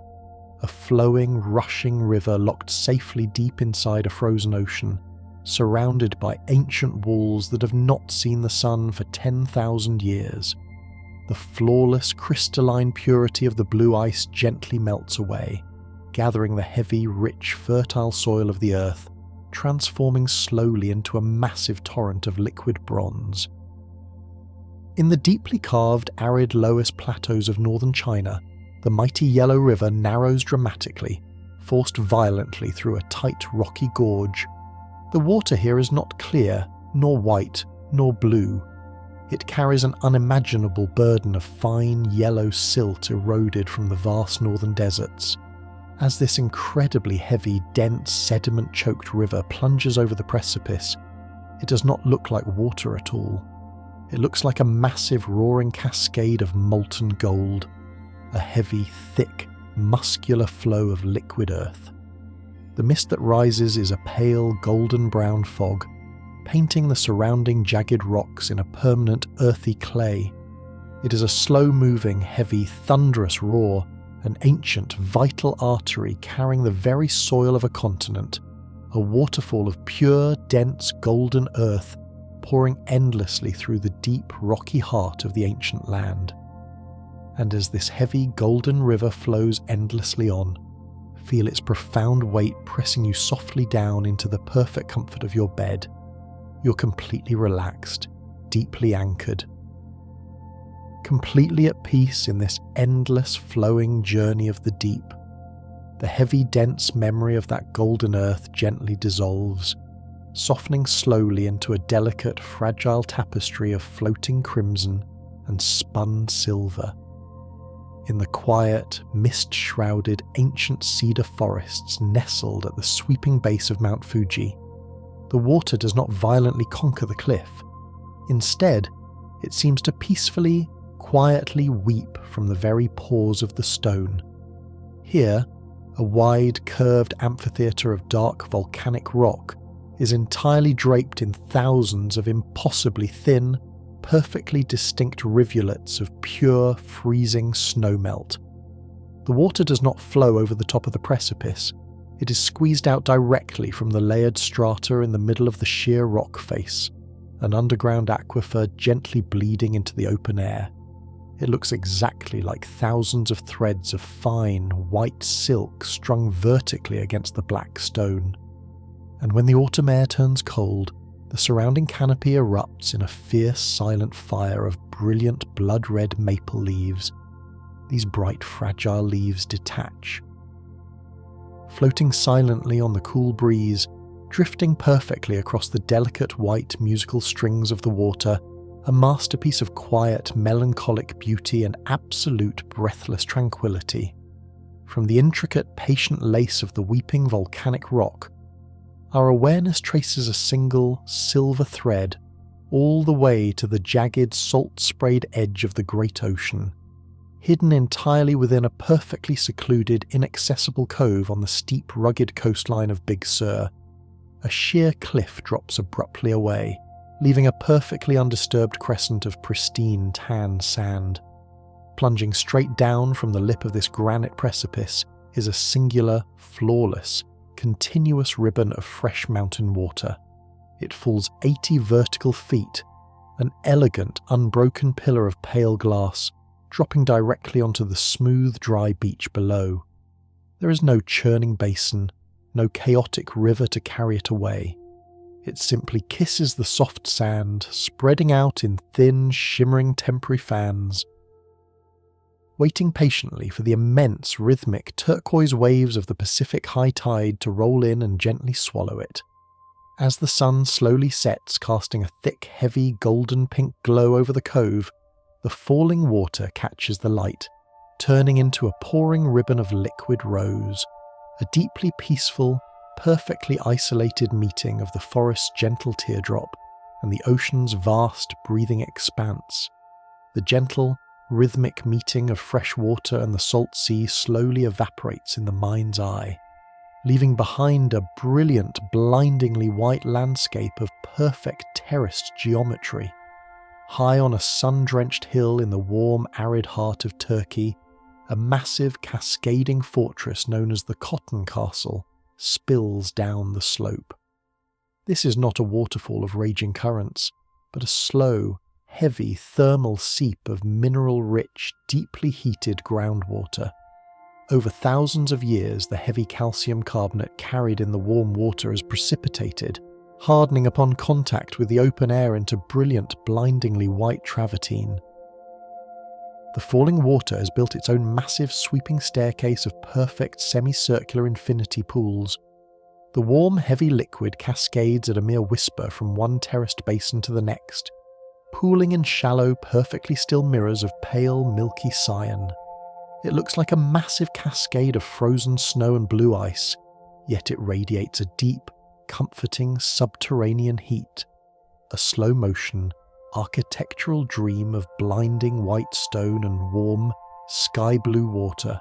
a flowing, rushing river locked safely deep inside a frozen ocean, surrounded by ancient walls that have not seen the sun for 10,000 years. The flawless, crystalline purity of the blue ice gently melts away, gathering the heavy, rich, fertile soil of the earth, transforming slowly into a massive torrent of liquid bronze. In the deeply carved, arid Loess plateaus of northern China, the mighty Yellow River narrows dramatically, forced violently through a tight, rocky gorge. The water here is not clear, nor white, nor blue. It carries an unimaginable burden of fine, yellow silt eroded from the vast northern deserts. As this incredibly heavy, dense, sediment-choked river plunges over the precipice, it does not look like water at all. It looks like a massive, roaring cascade of molten gold, a heavy, thick, muscular flow of liquid earth. The mist that rises is a pale, golden-brown fog, painting the surrounding jagged rocks in a permanent, earthy clay. It is a slow-moving, heavy, thunderous roar, an ancient, vital artery carrying the very soil of a continent, a waterfall of pure, dense, golden earth pouring endlessly through the deep, rocky heart of the ancient land. And as this heavy, golden river flows endlessly on, feel its profound weight pressing you softly down into the perfect comfort of your bed. You're completely relaxed, deeply anchored. completely at peace in this endless flowing journey of the deep. The heavy, dense memory of that golden earth gently dissolves, softening slowly into a delicate, fragile tapestry of floating crimson and spun silver. In the quiet, mist-shrouded ancient cedar forests nestled at the sweeping base of Mount Fuji, the water does not violently conquer the cliff. Instead, it seems to peacefully, quietly weep from the very pores of the stone. Here, a wide, curved amphitheatre of dark volcanic rock is entirely draped in thousands of impossibly thin, perfectly distinct rivulets of pure, freezing snowmelt. The water does not flow over the top of the precipice. It is squeezed out directly from the layered strata in the middle of the sheer rock face, an underground aquifer gently bleeding into the open air. It looks exactly like thousands of threads of fine, white silk strung vertically against the black stone. And when the autumn air turns cold, the surrounding canopy erupts in a fierce, silent fire of brilliant blood-red maple leaves. These bright, fragile leaves detach. Floating silently on the cool breeze, drifting perfectly across the delicate white musical strings of the water, a masterpiece of quiet, melancholic beauty and absolute breathless tranquility. From the intricate, patient lace of the weeping volcanic rock, our awareness traces a single, silver thread all the way to the jagged, salt-sprayed edge of the great ocean, hidden entirely within a perfectly secluded, inaccessible cove on the steep, rugged coastline of Big Sur. A sheer cliff drops abruptly away, leaving a perfectly undisturbed crescent of pristine tan sand. Plunging straight down from the lip of this granite precipice is a singular, flawless, continuous ribbon of fresh mountain water. It falls 80 vertical feet, an elegant, unbroken pillar of pale glass, dropping directly onto the smooth, dry beach below. There is no churning basin, no chaotic river to carry it away. It simply kisses the soft sand, spreading out in thin, shimmering temporary fans. Waiting patiently for the immense, rhythmic, turquoise waves of the Pacific high tide to roll in and gently swallow it. As the sun slowly sets, casting a thick, heavy, golden-pink glow over the cove, the falling water catches the light, turning into a pouring ribbon of liquid rose, a deeply peaceful, perfectly isolated meeting of the forest's gentle teardrop and the ocean's vast, breathing expanse. The gentle, rhythmic meeting of fresh water and the salt sea slowly evaporates in the mind's eye, leaving behind a brilliant, blindingly white landscape of perfect terraced geometry. High on a sun-drenched hill in the warm, arid heart of Turkey, a massive, cascading fortress known as the Cotton Castle spills down the slope. This is not a waterfall of raging currents, but a slow, heavy thermal seep of mineral-rich, deeply heated groundwater. Over thousands of years, the heavy calcium carbonate carried in the warm water has precipitated, hardening upon contact with the open air into brilliant, blindingly white travertine. The falling water has built its own massive sweeping staircase of perfect semicircular infinity pools. The warm, heavy liquid cascades at a mere whisper from one terraced basin to the next, pooling in shallow, perfectly still mirrors of pale, milky cyan. It looks like a massive cascade of frozen snow and blue ice, yet it radiates a deep, comforting subterranean heat, a slow-motion, architectural dream of blinding white stone and warm, sky-blue water.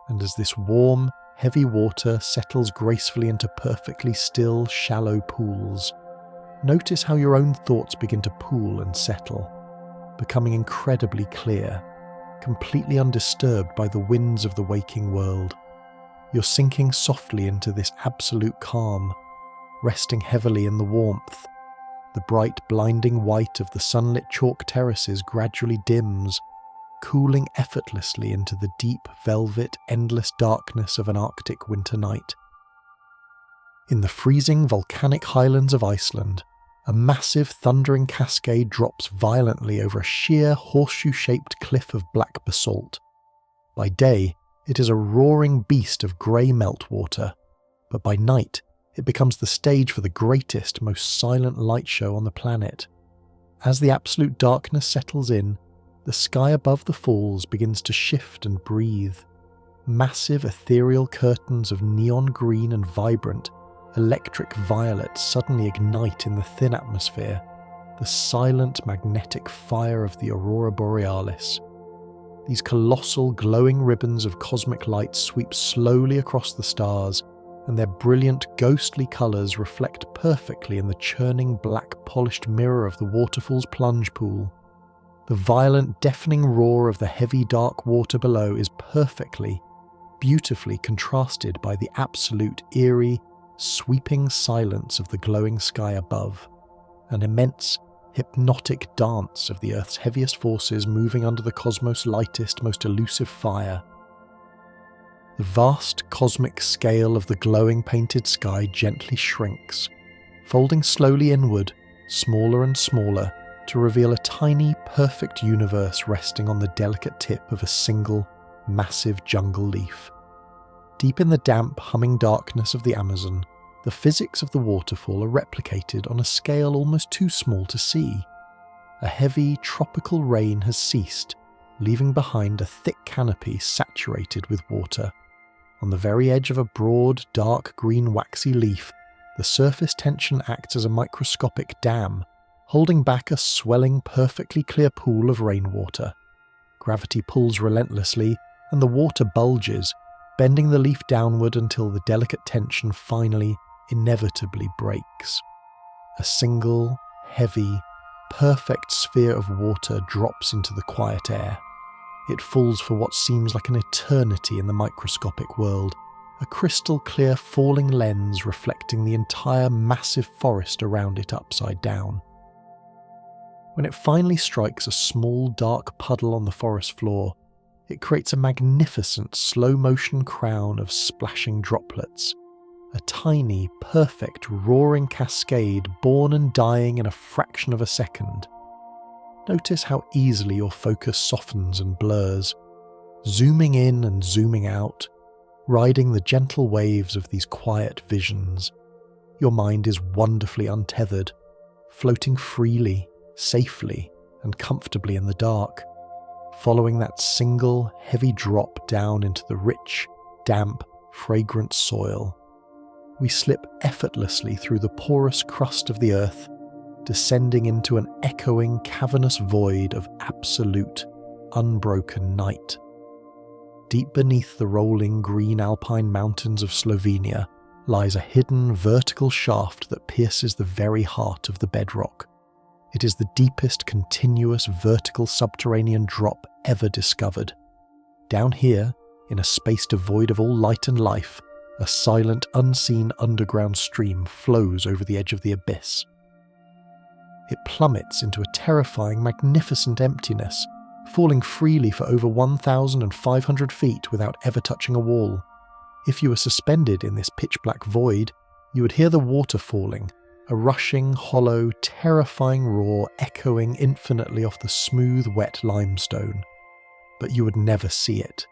And as this warm, heavy water settles gracefully into perfectly still, shallow pools, notice how your own thoughts begin to pool and settle, becoming incredibly clear, completely undisturbed by the winds of the waking world. You're sinking softly into this absolute calm, resting heavily in the warmth. The bright, blinding white of the sunlit chalk terraces gradually dims, cooling effortlessly into the deep, velvet, endless darkness of an Arctic winter night. In the freezing volcanic highlands of Iceland, A massive thundering cascade drops violently over a sheer horseshoe-shaped cliff of black basalt. By day, it is a roaring beast of grey meltwater, but by night, it becomes the stage for the greatest, most silent light show on the planet. As the absolute darkness settles in, the sky above the falls begins to shift and breathe. Massive ethereal curtains of neon green and vibrant, electric violet suddenly ignite in the thin atmosphere, the silent magnetic fire of the aurora borealis. These colossal glowing ribbons of cosmic light sweep slowly across the stars, and their brilliant ghostly colours reflect perfectly in the churning black polished mirror of the waterfall's plunge pool. The violent, deafening roar of the heavy dark water below is perfectly, beautifully contrasted by the absolute eerie, sweeping silence of the glowing sky above, an immense, hypnotic dance of the Earth's heaviest forces moving under the cosmos' lightest, most elusive fire. The vast cosmic scale of the glowing painted sky gently shrinks, folding slowly inward, smaller and smaller, to reveal a tiny, perfect universe resting on the delicate tip of a single, massive jungle leaf. Deep in the damp, humming darkness of the Amazon, the physics of the waterfall are replicated on a scale almost too small to see. A heavy, tropical rain has ceased, leaving behind a thick canopy saturated with water. On the very edge of a broad, dark green waxy leaf, the surface tension acts as a microscopic dam, holding back a swelling, perfectly clear pool of rainwater. Gravity pulls relentlessly, and the water bulges, bending the leaf downward until the delicate tension finally, inevitably breaks. A single, heavy, perfect sphere of water drops into the quiet air. It falls for what seems like an eternity in the microscopic world, a crystal clear falling lens reflecting the entire massive forest around it upside down. When it finally strikes a small dark puddle on the forest floor, it creates a magnificent slow-motion crown of splashing droplets, a tiny, perfect, roaring cascade born and dying in a fraction of a second. Notice how easily your focus softens and blurs, zooming in and zooming out, riding the gentle waves of these quiet visions. Your mind is wonderfully untethered, floating freely, safely, and comfortably in the dark, following that single, heavy drop down into the rich, damp, fragrant soil. We slip effortlessly through the porous crust of the earth, descending into an echoing, cavernous void of absolute, unbroken night. Deep beneath the rolling green alpine mountains of Slovenia lies a hidden vertical shaft that pierces the very heart of the bedrock. It is the deepest continuous vertical subterranean drop ever discovered. Down here, in a space devoid of all light and life, a silent, unseen underground stream flows over the edge of the abyss. It plummets into a terrifying, magnificent emptiness, falling freely for over 1,500 feet without ever touching a wall. If you were suspended in this pitch-black void, you would hear the water falling, a rushing, hollow, terrifying roar echoing infinitely off the smooth, wet limestone. But you would never see it.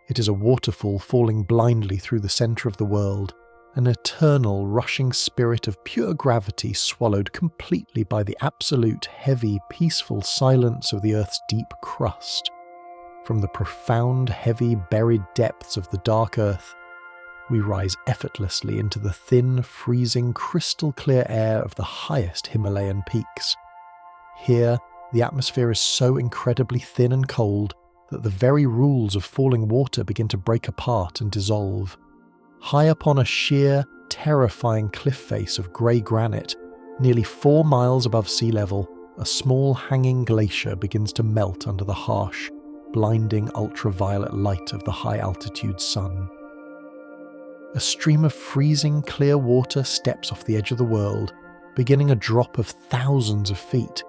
It is a waterfall falling blindly through the centre of the world, an eternal rushing spirit of pure gravity swallowed completely by the absolute, heavy, peaceful silence of the Earth's deep crust. From the profound, heavy, buried depths of the dark Earth, we rise effortlessly into the thin, freezing, crystal-clear air of the highest Himalayan peaks. Here, the atmosphere is so incredibly thin and cold that the very rules of falling water begin to break apart and dissolve. High upon a sheer, terrifying cliff face of grey granite, nearly 4 miles above sea level, a small hanging glacier begins to melt under the harsh, blinding ultraviolet light of the high-altitude sun. A stream of freezing, clear water steps off the edge of the world, beginning a drop of thousands of feet.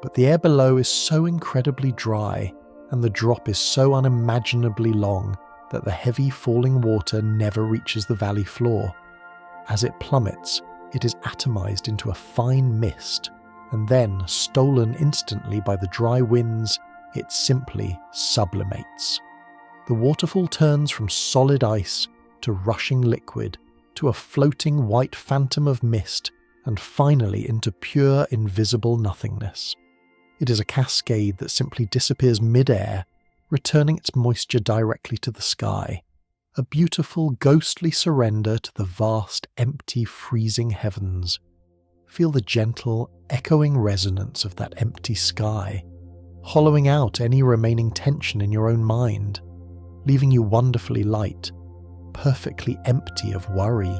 But the air below is so incredibly dry, and the drop is so unimaginably long, that the heavy falling water never reaches the valley floor. As it plummets, it is atomized into a fine mist, and then, stolen instantly by the dry winds, it simply sublimates. The waterfall turns from solid ice to rushing liquid, to a floating white phantom of mist, and finally into pure invisible nothingness. It is a cascade that simply disappears mid-air, returning its moisture directly to the sky, a beautiful ghostly surrender to the vast, empty, freezing heavens. Feel the gentle, echoing resonance of that empty sky, hollowing out any remaining tension in your own mind, leaving you wonderfully light, perfectly empty of worry,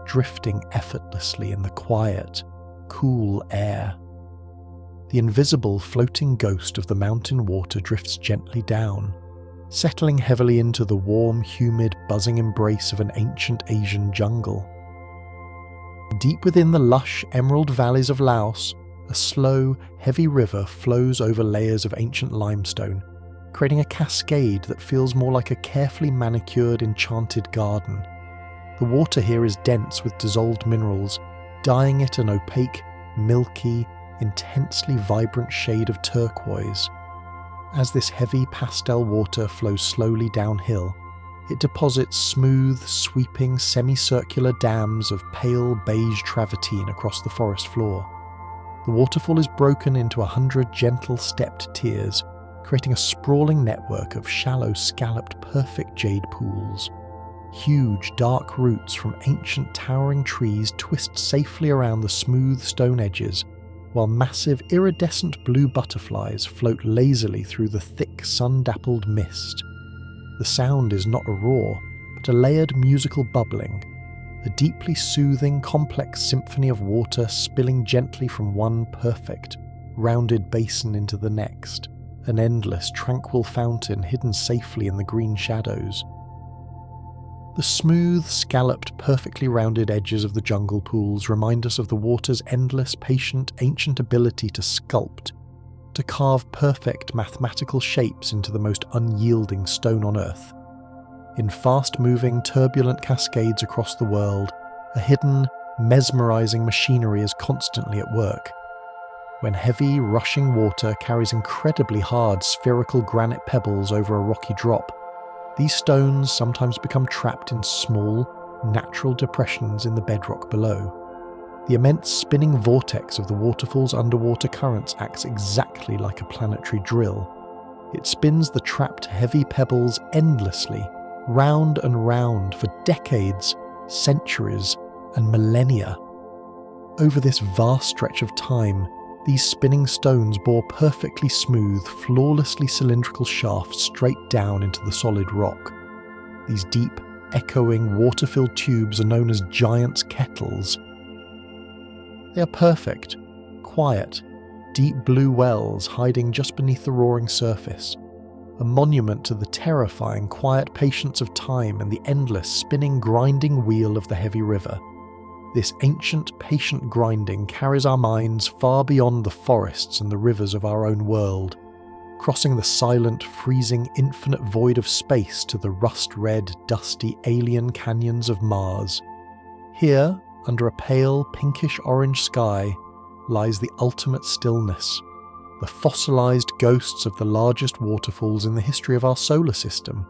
drifting effortlessly in the quiet, cool air. The invisible floating ghost of the mountain water drifts gently down, settling heavily into the warm, humid, buzzing embrace of an ancient Asian jungle. Deep within the lush emerald valleys of Laos, a slow, heavy river flows over layers of ancient limestone, creating a cascade that feels more like a carefully manicured, enchanted garden. The water here is dense with dissolved minerals, dyeing it an opaque, milky, intensely vibrant shade of turquoise. As this heavy pastel water flows slowly downhill, it deposits smooth, sweeping, semicircular dams of pale beige travertine across the forest floor. The waterfall is broken into 100 gentle stepped tiers, creating a sprawling network of shallow, scalloped, perfect jade pools. Huge, dark roots from ancient towering trees twist safely around the smooth stone edges, while massive iridescent blue butterflies float lazily through the thick, sun-dappled mist. The sound is not a roar, but a layered musical bubbling, a deeply soothing, complex symphony of water spilling gently from one perfect, rounded basin into the next, an endless, tranquil fountain hidden safely in the green shadows. The smooth, scalloped, perfectly rounded edges of the jungle pools remind us of the water's endless, patient, ancient ability to sculpt, to carve perfect mathematical shapes into the most unyielding stone on earth. In fast-moving, turbulent cascades across the world, a hidden, mesmerizing machinery is constantly at work. When heavy, rushing water carries incredibly hard, spherical granite pebbles over a rocky drop, these stones sometimes become trapped in small, natural depressions in the bedrock below. The immense spinning vortex of the waterfall's underwater currents acts exactly like a planetary drill. It spins the trapped heavy pebbles endlessly, round and round for decades, centuries, and millennia. Over this vast stretch of time, these spinning stones bore perfectly smooth, flawlessly cylindrical shafts straight down into the solid rock. These deep, echoing, water-filled tubes are known as giants' kettles. They are perfect, quiet, deep blue wells hiding just beneath the roaring surface, a monument to the terrifying, quiet patience of time and the endless, spinning, grinding wheel of the heavy river. This ancient, patient grinding carries our minds far beyond the forests and the rivers of our own world, crossing the silent, freezing, infinite void of space to the rust-red, dusty, alien canyons of Mars. Here, under a pale, pinkish-orange sky, lies the ultimate stillness, the fossilized ghosts of the largest waterfalls in the history of our solar system.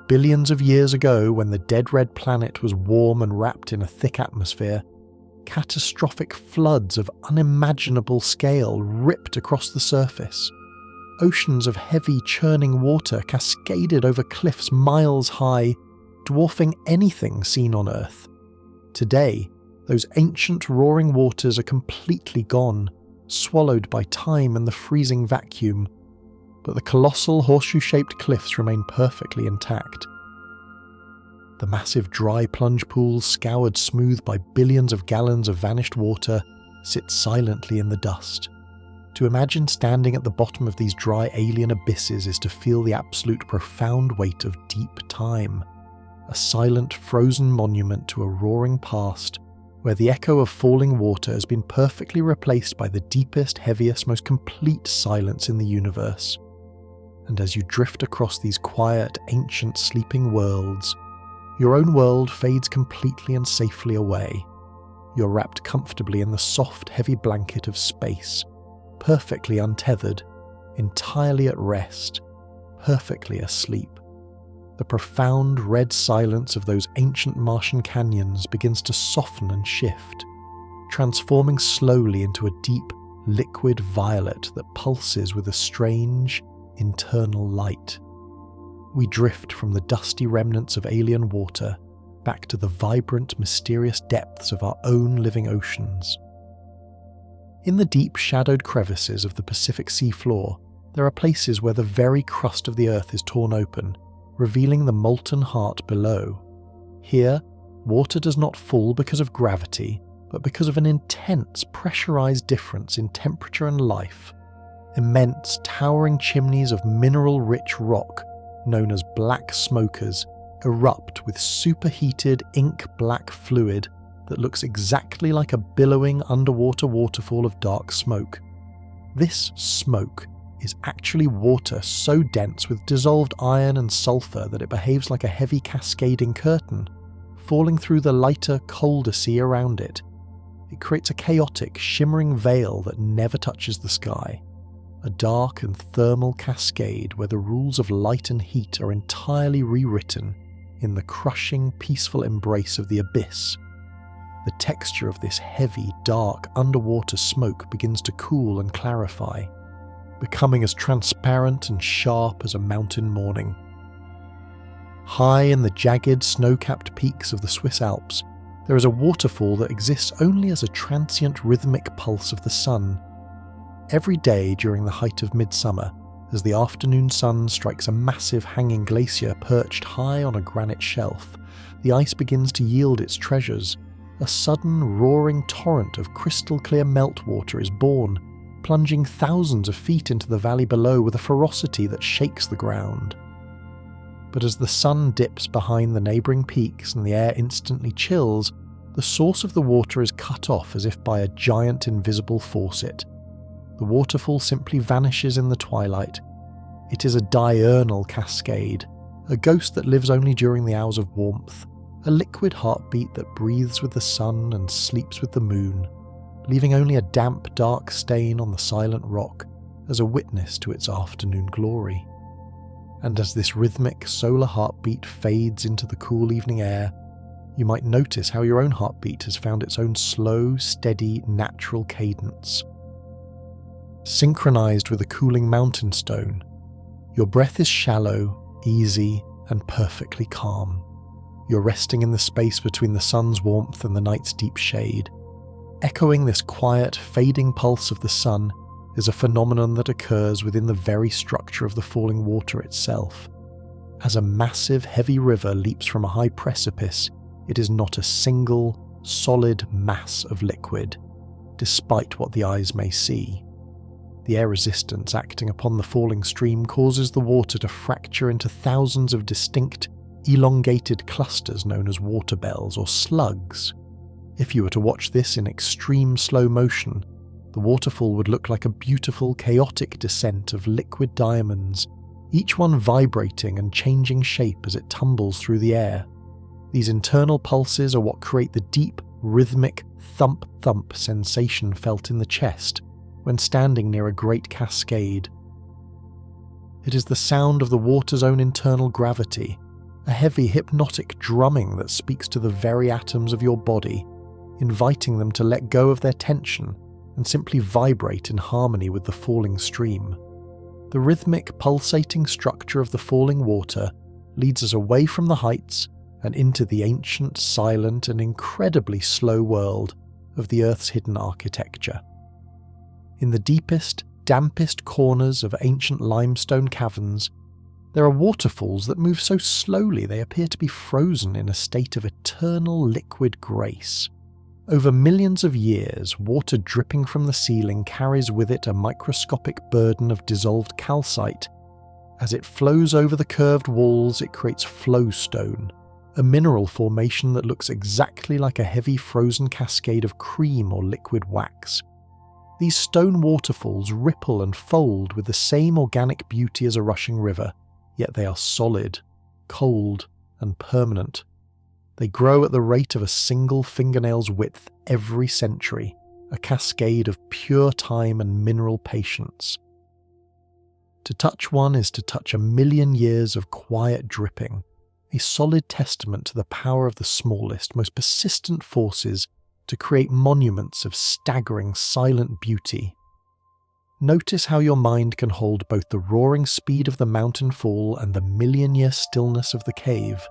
Billions of years ago, when the dead red planet was warm and wrapped in a thick atmosphere, catastrophic floods of unimaginable scale ripped across the surface. Oceans of heavy, churning water cascaded over cliffs miles high, dwarfing anything seen on Earth. Today, those ancient roaring waters are completely gone, swallowed by time and the freezing vacuum, but the colossal horseshoe-shaped cliffs remain perfectly intact. The massive dry plunge pools, scoured smooth by billions of gallons of vanished water, sit silently in the dust. To imagine standing at the bottom of these dry alien abysses is to feel the absolute profound weight of deep time, a silent, frozen monument to a roaring past, where the echo of falling water has been perfectly replaced by the deepest, heaviest, most complete silence in the universe. And as you drift across these quiet, ancient, sleeping worlds, your own world fades completely and safely away. you're wrapped comfortably in the soft, heavy blanket of space, perfectly untethered, entirely at rest, perfectly asleep. The profound red silence of those ancient Martian canyons begins to soften and shift, transforming slowly into a deep, liquid violet that pulses with a strange, internal light. We drift from the dusty remnants of alien water back to the vibrant, mysterious depths of our own living oceans. In the deep, shadowed crevices of the Pacific sea floor, there are places where the very crust of the earth is torn open, revealing the molten heart below. Here, water does not fall because of gravity, but because of an intense, pressurized difference in temperature and life. Immense, towering chimneys of mineral-rich rock, known as black smokers, erupt with superheated ink-black fluid that looks exactly like a billowing underwater waterfall of dark smoke. This smoke is actually water so dense with dissolved iron and sulfur that it behaves like a heavy cascading curtain, falling through the lighter, colder sea around it. It creates a chaotic, shimmering veil that never touches the sky, a dark and thermal cascade where the rules of light and heat are entirely rewritten in the crushing, peaceful embrace of the abyss. The texture of this heavy, dark, underwater smoke begins to cool and clarify, becoming as transparent and sharp as a mountain morning. High in the jagged, snow-capped peaks of the Swiss Alps, there is a waterfall that exists only as a transient rhythmic pulse of the sun. Every day during the height of midsummer, as the afternoon sun strikes a massive hanging glacier perched high on a granite shelf, the ice begins to yield its treasures. A sudden, roaring torrent of crystal-clear meltwater is born, plunging thousands of feet into the valley below with a ferocity that shakes the ground. But as the sun dips behind the neighbouring peaks and the air instantly chills, the source of the water is cut off as if by a giant invisible faucet. The waterfall simply vanishes in the twilight. It is a diurnal cascade, a ghost that lives only during the hours of warmth, a liquid heartbeat that breathes with the sun and sleeps with the moon, leaving only a damp, dark stain on the silent rock as a witness to its afternoon glory. And as this rhythmic solar heartbeat fades into the cool evening air, you might notice how your own heartbeat has found its own slow, steady, natural cadence. Synchronized with a cooling mountain stone, your breath is shallow, easy, and perfectly calm. You're resting in the space between the sun's warmth and the night's deep shade. Echoing this quiet, fading pulse of the sun is a phenomenon that occurs within the very structure of the falling water itself. As a massive, heavy river leaps from a high precipice, it is not a single, solid mass of liquid, despite what the eyes may see. The air resistance acting upon the falling stream causes the water to fracture into thousands of distinct, elongated clusters known as water bells or slugs. If you were to watch this in extreme slow motion, the waterfall would look like a beautiful, chaotic descent of liquid diamonds, each one vibrating and changing shape as it tumbles through the air. These internal pulses are what create the deep, rhythmic, thump-thump sensation felt in the chest when standing near a great cascade. It is the sound of the water's own internal gravity, a heavy hypnotic drumming that speaks to the very atoms of your body, inviting them to let go of their tension and simply vibrate in harmony with the falling stream. The rhythmic, pulsating structure of the falling water leads us away from the heights and into the ancient, silent, and incredibly slow world of the Earth's hidden architecture. In the deepest, dampest corners of ancient limestone caverns, there are waterfalls that move so slowly they appear to be frozen in a state of eternal liquid grace. Over millions of years, water dripping from the ceiling carries with it a microscopic burden of dissolved calcite. As it flows over the curved walls, it creates flowstone, a mineral formation that looks exactly like a heavy frozen cascade of cream or liquid wax. These stone waterfalls ripple and fold with the same organic beauty as a rushing river, yet they are solid, cold, and permanent. They grow at the rate of a single fingernail's width every century, a cascade of pure time and mineral patience. To touch one is to touch 1,000,000 years of quiet dripping, a solid testament to the power of the smallest, most persistent forces to create monuments of staggering, silent beauty. Notice how your mind can hold both the roaring speed of the mountain fall and the 1,000,000-year stillness of the cave.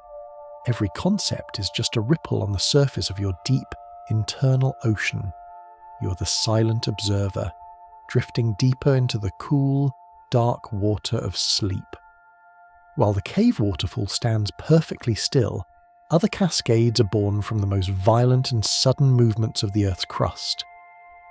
Every concept is just a ripple on the surface of your deep, internal ocean. You're the silent observer, drifting deeper into the cool, dark water of sleep. While the cave waterfall stands perfectly still, other cascades are born from the most violent and sudden movements of the Earth's crust.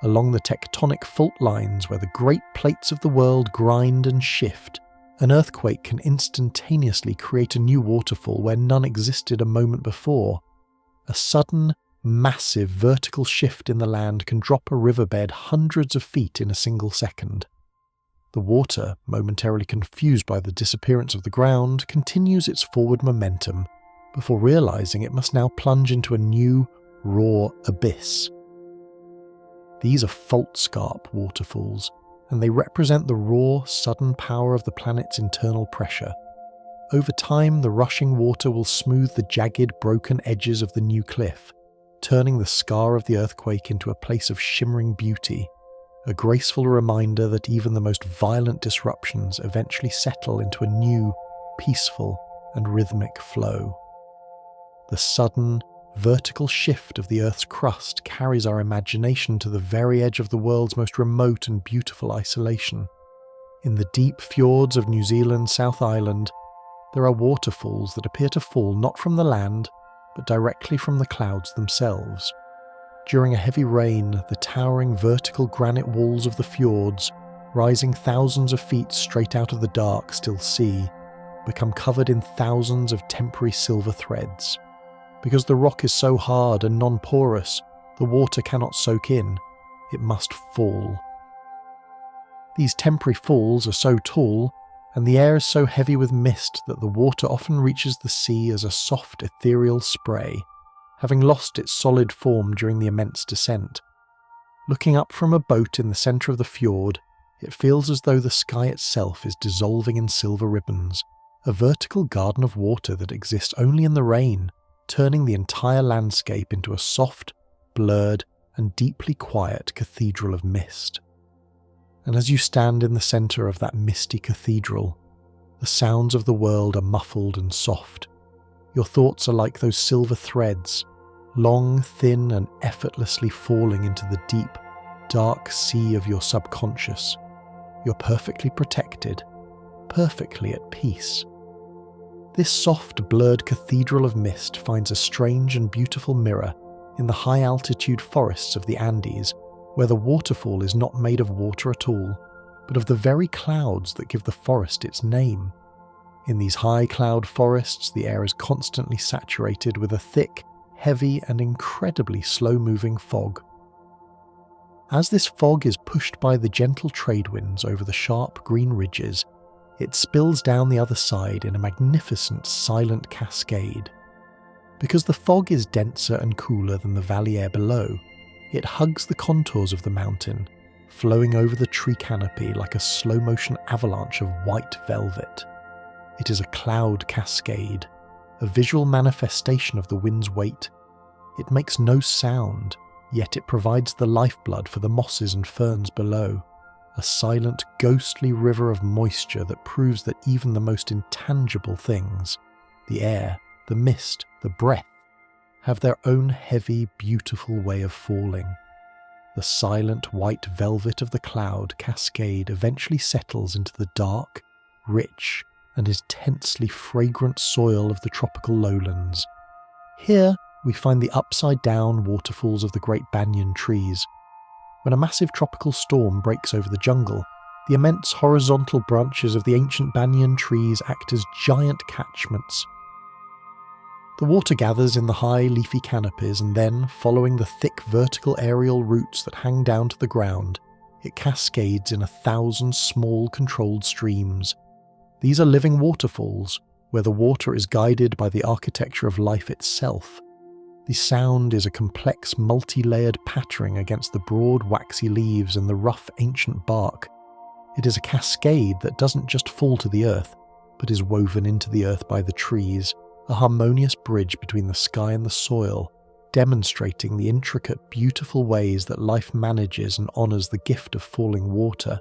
Along the tectonic fault lines where the great plates of the world grind and shift, an earthquake can instantaneously create a new waterfall where none existed a moment before. A sudden, massive vertical shift in the land can drop a riverbed hundreds of feet in a single second. The water, momentarily confused by the disappearance of the ground, continues its forward momentum before realizing it must now plunge into a new, raw abyss. These are fault-scarp waterfalls, and they represent the raw, sudden power of the planet's internal pressure. Over time, the rushing water will smooth the jagged, broken edges of the new cliff, turning the scar of the earthquake into a place of shimmering beauty, a graceful reminder that even the most violent disruptions eventually settle into a new, peaceful, and rhythmic flow. The sudden, vertical shift of the Earth's crust carries our imagination to the very edge of the world's most remote and beautiful isolation. In the deep fjords of New Zealand's South Island, there are waterfalls that appear to fall not from the land, but directly from the clouds themselves. During a heavy rain, the towering vertical granite walls of the fjords, rising thousands of feet straight out of the dark, still sea, become covered in thousands of temporary silver threads. Because the rock is so hard and non-porous, the water cannot soak in, it must fall. These temporary falls are so tall, and the air is so heavy with mist that the water often reaches the sea as a soft ethereal spray, having lost its solid form during the immense descent. Looking up from a boat in the centre of the fjord, it feels as though the sky itself is dissolving in silver ribbons, a vertical garden of water that exists only in the rain, turning the entire landscape into a soft, blurred, and deeply quiet cathedral of mist. And as you stand in the centre of that misty cathedral, the sounds of the world are muffled and soft. Your thoughts are like those silver threads, long, thin, and effortlessly falling into the deep, dark sea of your subconscious. You're perfectly protected, perfectly at peace. This soft, blurred cathedral of mist finds a strange and beautiful mirror in the high-altitude forests of the Andes, where the waterfall is not made of water at all, but of the very clouds that give the forest its name. In these high cloud forests, the air is constantly saturated with a thick, heavy, and incredibly slow-moving fog. As this fog is pushed by the gentle trade winds over the sharp green ridges, it spills down the other side in a magnificent silent cascade. Because the fog is denser and cooler than the valley air below, it hugs the contours of the mountain, flowing over the tree canopy like a slow-motion avalanche of white velvet. It is a cloud cascade, a visual manifestation of the wind's weight. It makes no sound, yet it provides the lifeblood for the mosses and ferns below. A silent, ghostly river of moisture that proves that even the most intangible things, the air, the mist, the breath, have their own heavy, beautiful way of falling. The silent white velvet of the cloud cascade eventually settles into the dark, rich, and intensely fragrant soil of the tropical lowlands. Here we find the upside-down waterfalls of the great banyan trees. When a massive tropical storm breaks over the jungle, the immense horizontal branches of the ancient banyan trees act as giant catchments. The water gathers in the high leafy canopies and then, following the thick vertical aerial roots that hang down to the ground, it cascades in 1,000 small controlled streams. These are living waterfalls, where the water is guided by the architecture of life itself. The sound is a complex multi-layered patterning against the broad waxy leaves and the rough ancient bark. It is a cascade that doesn't just fall to the earth, but is woven into the earth by the trees, a harmonious bridge between the sky and the soil, demonstrating the intricate, beautiful ways that life manages and honours the gift of falling water.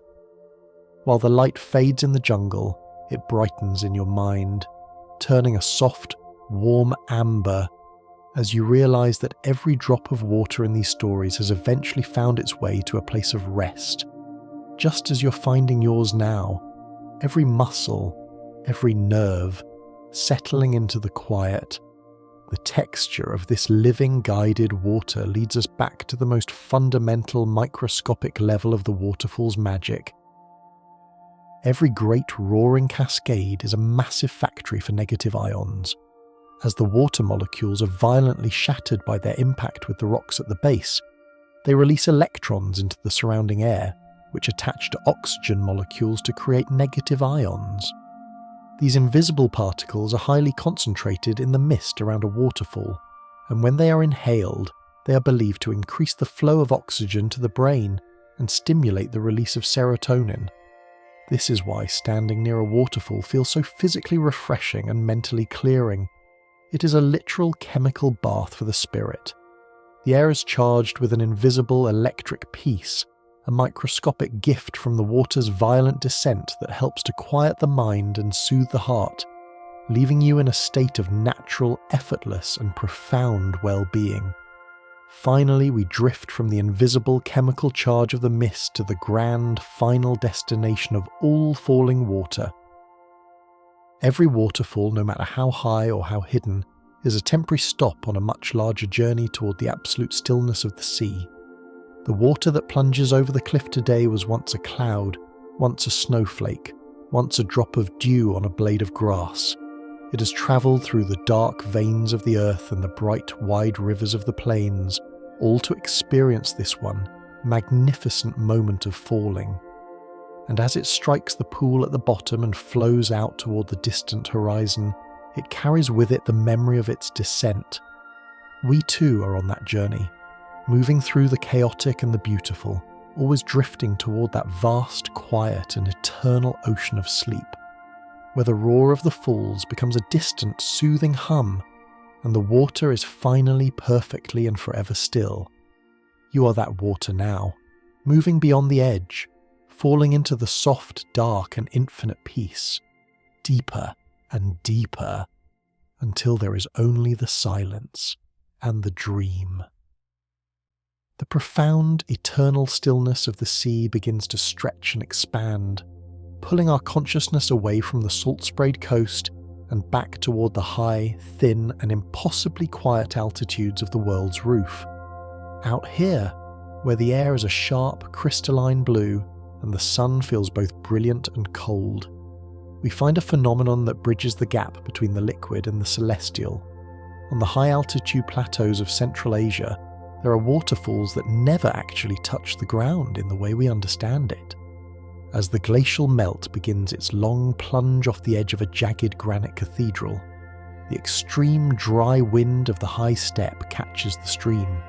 While the light fades in the jungle, it brightens in your mind, turning a soft, warm amber as you realise that every drop of water in these stories has eventually found its way to a place of rest, just as you're finding yours now, every muscle, every nerve, settling into the quiet. The texture of this living guided water leads us back to the most fundamental microscopic level of the waterfall's magic. Every great roaring cascade is a massive factory for negative ions. As the water molecules are violently shattered by their impact with the rocks at the base, they release electrons into the surrounding air, which attach to oxygen molecules to create negative ions. These invisible particles are highly concentrated in the mist around a waterfall, and when they are inhaled, they are believed to increase the flow of oxygen to the brain and stimulate the release of serotonin. This is why standing near a waterfall feels so physically refreshing and mentally clearing. It is a literal chemical bath for the spirit. The air is charged with an invisible electric peace, a microscopic gift from the water's violent descent that helps to quiet the mind and soothe the heart, leaving you in a state of natural, effortless, and profound well-being. Finally, we drift from the invisible chemical charge of the mist to the grand, final destination of all falling water. Every waterfall, no matter how high or how hidden, is a temporary stop on a much larger journey toward the absolute stillness of the sea. The water that plunges over the cliff today was once a cloud, once a snowflake, once a drop of dew on a blade of grass. It has travelled through the dark veins of the earth and the bright, wide rivers of the plains, all to experience this one magnificent moment of falling. And as it strikes the pool at the bottom and flows out toward the distant horizon, it carries with it the memory of its descent. We too are on that journey, moving through the chaotic and the beautiful, always drifting toward that vast, quiet and eternal ocean of sleep, where the roar of the falls becomes a distant, soothing hum, and the water is finally perfectly and forever still. You are that water now, moving beyond the edge, falling into the soft, dark and infinite peace, deeper and deeper, until there is only the silence and the dream. The profound, eternal stillness of the sea begins to stretch and expand, pulling our consciousness away from the salt-sprayed coast and back toward the high, thin and impossibly quiet altitudes of the world's roof. Out here, where the air is a sharp, crystalline blue and the sun feels both brilliant and cold, we find a phenomenon that bridges the gap between the liquid and the celestial. On the high-altitude plateaus of Central Asia, there are waterfalls that never actually touch the ground in the way we understand it. As the glacial melt begins its long plunge off the edge of a jagged granite cathedral, the extreme dry wind of the high steppe catches the stream.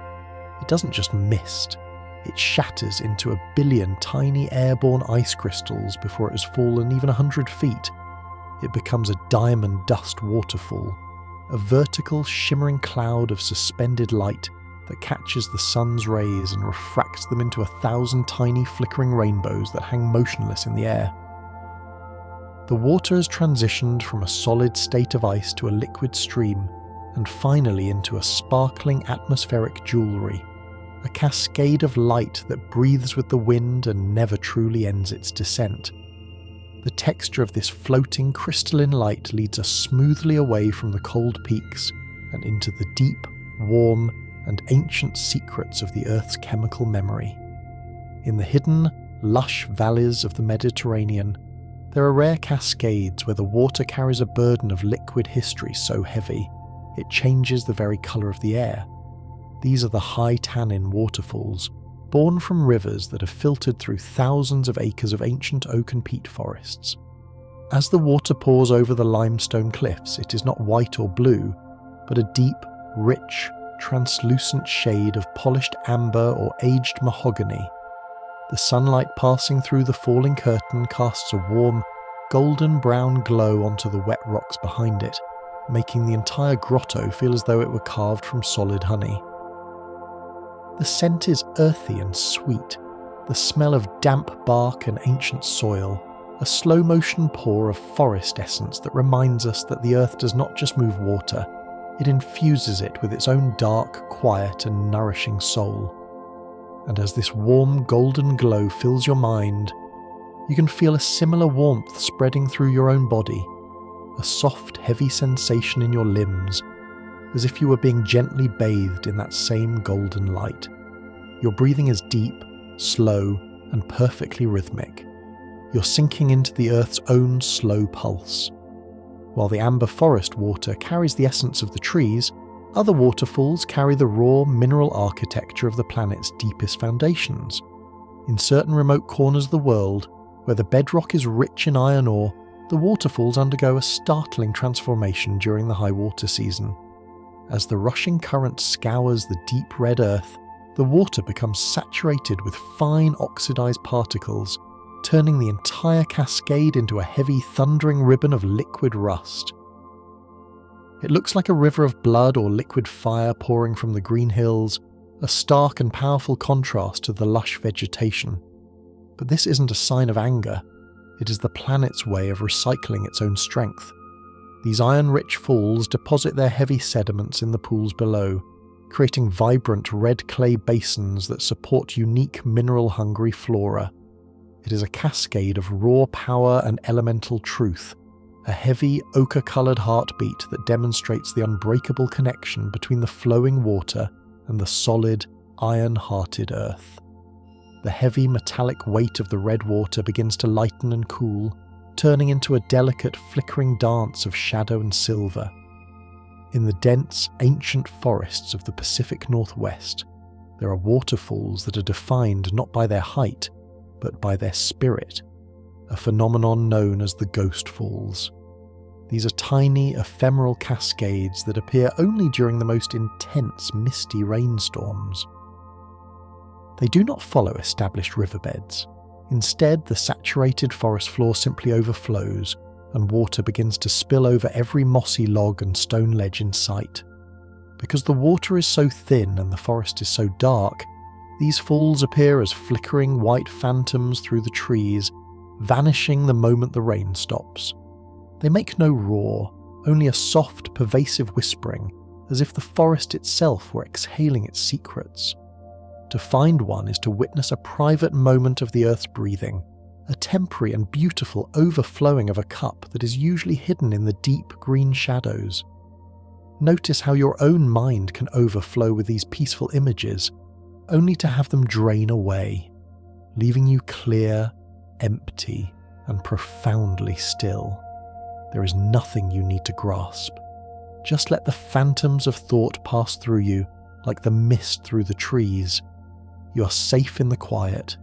It doesn't just mist, it shatters into a billion tiny airborne ice crystals before it has fallen even 100 feet. It becomes a diamond dust waterfall, a vertical shimmering cloud of suspended light that catches the sun's rays and refracts them into 1,000 tiny flickering rainbows that hang motionless in the air. The water has transitioned from a solid state of ice to a liquid stream, and finally into a sparkling atmospheric jewellery, a cascade of light that breathes with the wind and never truly ends its descent. The texture of this floating crystalline light leads us smoothly away from the cold peaks and into the deep, warm, and ancient secrets of the Earth's chemical memory. In the hidden, lush valleys of the Mediterranean, there are rare cascades where the water carries a burden of liquid history so heavy, it changes the very colour of the air. These are the high tannin waterfalls, born from rivers that have filtered through thousands of acres of ancient oak and peat forests. As the water pours over the limestone cliffs, it is not white or blue, but a deep, rich, translucent shade of polished amber or aged mahogany. The sunlight passing through the falling curtain casts a warm, golden-brown glow onto the wet rocks behind it, making the entire grotto feel as though it were carved from solid honey. The scent is earthy and sweet, the smell of damp bark and ancient soil, a slow-motion pour of forest essence that reminds us that the earth does not just move water, it infuses it with its own dark, quiet and nourishing soul. And as this warm golden glow fills your mind, you can feel a similar warmth spreading through your own body, a soft, heavy sensation in your limbs, as if you were being gently bathed in that same golden light. Your breathing is deep, slow, and perfectly rhythmic. You're sinking into the Earth's own slow pulse. While the amber forest water carries the essence of the trees, other waterfalls carry the raw mineral architecture of the planet's deepest foundations. In certain remote corners of the world, where the bedrock is rich in iron ore, the waterfalls undergo a startling transformation during the high water season. As the rushing current scours the deep red earth, the water becomes saturated with fine oxidized particles, turning the entire cascade into a heavy, thundering ribbon of liquid rust. It looks like a river of blood or liquid fire pouring from the green hills, a stark and powerful contrast to the lush vegetation. But this isn't a sign of anger. It is the planet's way of recycling its own strength. These iron-rich falls deposit their heavy sediments in the pools below, creating vibrant red clay basins that support unique mineral-hungry flora. It is a cascade of raw power and elemental truth, a heavy, ochre-coloured heartbeat that demonstrates the unbreakable connection between the flowing water and the solid, iron-hearted earth. The heavy, metallic weight of the red water begins to lighten and cool, turning into a delicate, flickering dance of shadow and silver. In the dense, ancient forests of the Pacific Northwest, there are waterfalls that are defined not by their height, but by their spirit, a phenomenon known as the Ghost Falls. These are tiny, ephemeral cascades that appear only during the most intense, misty rainstorms. They do not follow established riverbeds. Instead, the saturated forest floor simply overflows, and water begins to spill over every mossy log and stone ledge in sight. Because the water is so thin and the forest is so dark, these falls appear as flickering white phantoms through the trees, vanishing the moment the rain stops. They make no roar, only a soft, pervasive whispering, as if the forest itself were exhaling its secrets. To find one is to witness a private moment of the earth's breathing, a temporary and beautiful overflowing of a cup that is usually hidden in the deep green shadows. Notice how your own mind can overflow with these peaceful images, only to have them drain away, leaving you clear, empty, and profoundly still. There is nothing you need to grasp. Just let the phantoms of thought pass through you, like the mist through the trees. You are safe in the quiet.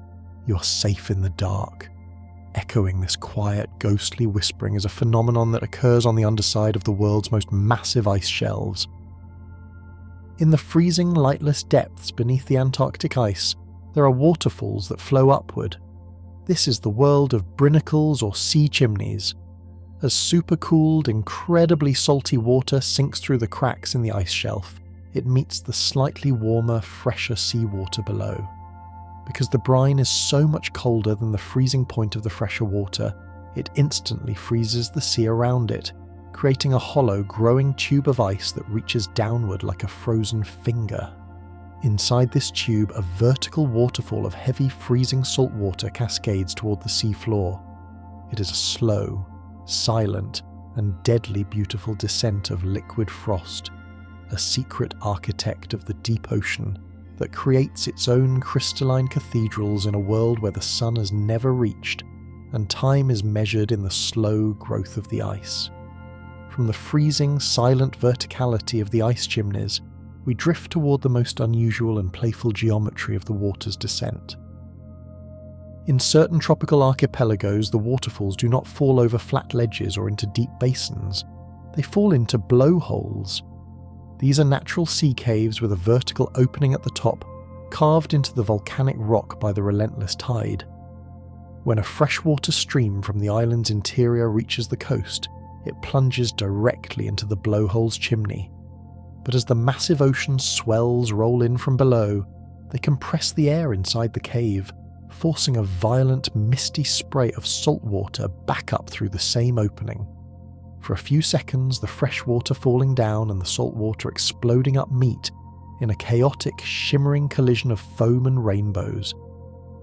You are safe in the dark. Echoing this quiet, ghostly whispering is a phenomenon that occurs on the underside of the world's most massive ice shelves. In the freezing, lightless depths beneath the Antarctic ice, there are waterfalls that flow upward. This is the world of brinicles or sea chimneys. As supercooled, incredibly salty water sinks through the cracks in the ice shelf, it meets the slightly warmer, fresher seawater below. Because the brine is so much colder than the freezing point of the fresher water, it instantly freezes the sea around it, creating a hollow, growing tube of ice that reaches downward like a frozen finger. Inside this tube, a vertical waterfall of heavy, freezing salt water cascades toward the sea floor. It is a slow, silent, and deadly beautiful descent of liquid frost, a secret architect of the deep ocean that creates its own crystalline cathedrals in a world where the sun has never reached, and time is measured in the slow growth of the ice. From the freezing, silent verticality of the ice chimneys, we drift toward the most unusual and playful geometry of the water's descent. In certain tropical archipelagos, the waterfalls do not fall over flat ledges or into deep basins. They fall into blowholes. These are natural sea caves with a vertical opening at the top, carved into the volcanic rock by the relentless tide. When a freshwater stream from the island's interior reaches the coast, it plunges directly into the blowhole's chimney. But as the massive ocean swells roll in from below, they compress the air inside the cave, forcing a violent, misty spray of salt water back up through the same opening. For a few seconds, the fresh water falling down and the salt water exploding up meet in a chaotic, shimmering collision of foam and rainbows.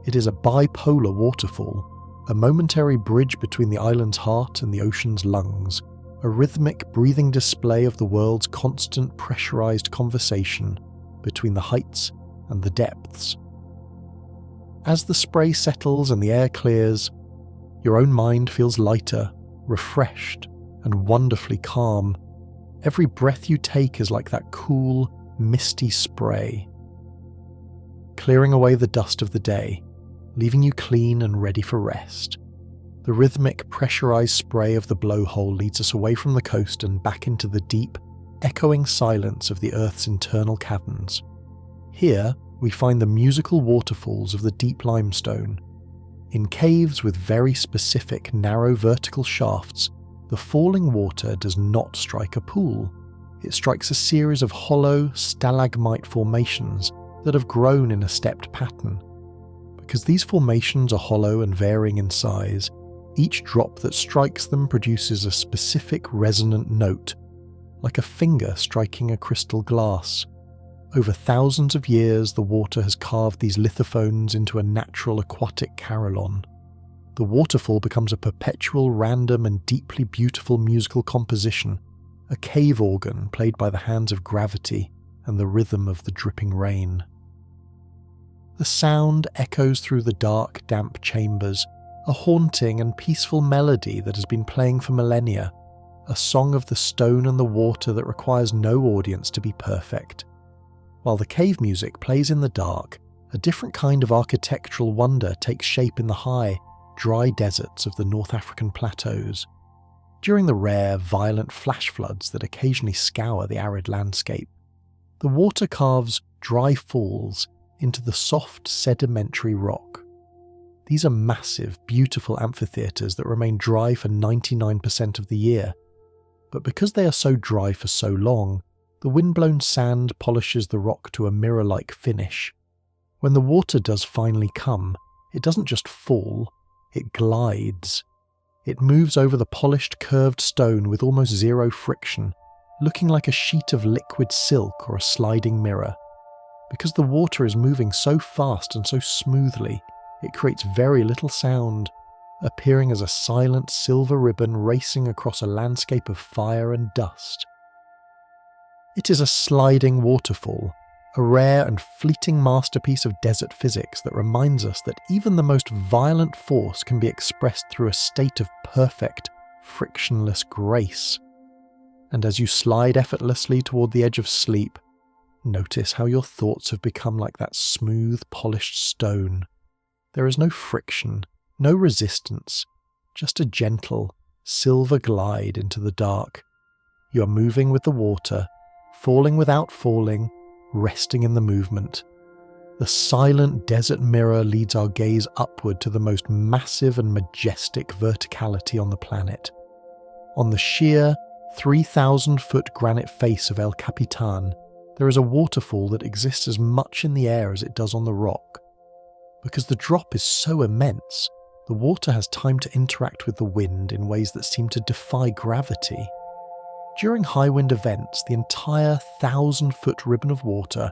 It is a bipolar waterfall, a momentary bridge between the island's heart and the ocean's lungs, a rhythmic, breathing display of the world's constant pressurized conversation between the heights and the depths. As the spray settles and the air clears, your own mind feels lighter, refreshed, and wonderfully calm. Every breath you take is like that cool, misty spray, clearing away the dust of the day, leaving you clean and ready for rest. The rhythmic, pressurized spray of the blowhole leads us away from the coast and back into the deep, echoing silence of the Earth's internal caverns. Here, we find the musical waterfalls of the deep limestone. In caves with very specific, narrow vertical shafts, the falling water does not strike a pool. It strikes a series of hollow, stalagmite formations that have grown in a stepped pattern. Because these formations are hollow and varying in size, each drop that strikes them produces a specific resonant note, like a finger striking a crystal glass. Over thousands of years, the water has carved these lithophones into a natural aquatic carillon. The waterfall becomes a perpetual, random, and deeply beautiful musical composition, a cave organ played by the hands of gravity and the rhythm of the dripping rain. The sound echoes through the dark, damp chambers, a haunting and peaceful melody that has been playing for millennia, a song of the stone and the water that requires no audience to be perfect. While the cave music plays in the dark, a different kind of architectural wonder takes shape in the high, dry deserts of the North African plateaus. During the rare, violent flash floods that occasionally scour the arid landscape, the water carves dry falls into the soft, sedimentary rock. These are massive, beautiful amphitheatres that remain dry for 99% of the year. But because they are so dry for so long, the windblown sand polishes the rock to a mirror-like finish. When the water does finally come, it doesn't just fall, it glides. It moves over the polished, curved stone with almost zero friction, looking like a sheet of liquid silk or a sliding mirror. Because the water is moving so fast and so smoothly, it creates very little sound, appearing as a silent silver ribbon racing across a landscape of fire and dust. It is a sliding waterfall, a rare and fleeting masterpiece of desert physics that reminds us that even the most violent force can be expressed through a state of perfect, frictionless grace. And as you slide effortlessly toward the edge of sleep, notice how your thoughts have become like that smooth, polished stone. There is no friction, no resistance, just a gentle, silver glide into the dark. You are moving with the water, falling without falling, resting in the movement. The silent desert mirror leads our gaze upward to the most massive and majestic verticality on the planet. On the sheer, 3,000-foot granite face of El Capitan, there is a waterfall that exists as much in the air as it does on the rock. Because the drop is so immense, the water has time to interact with the wind in ways that seem to defy gravity. During high wind events, the entire 1,000-foot ribbon of water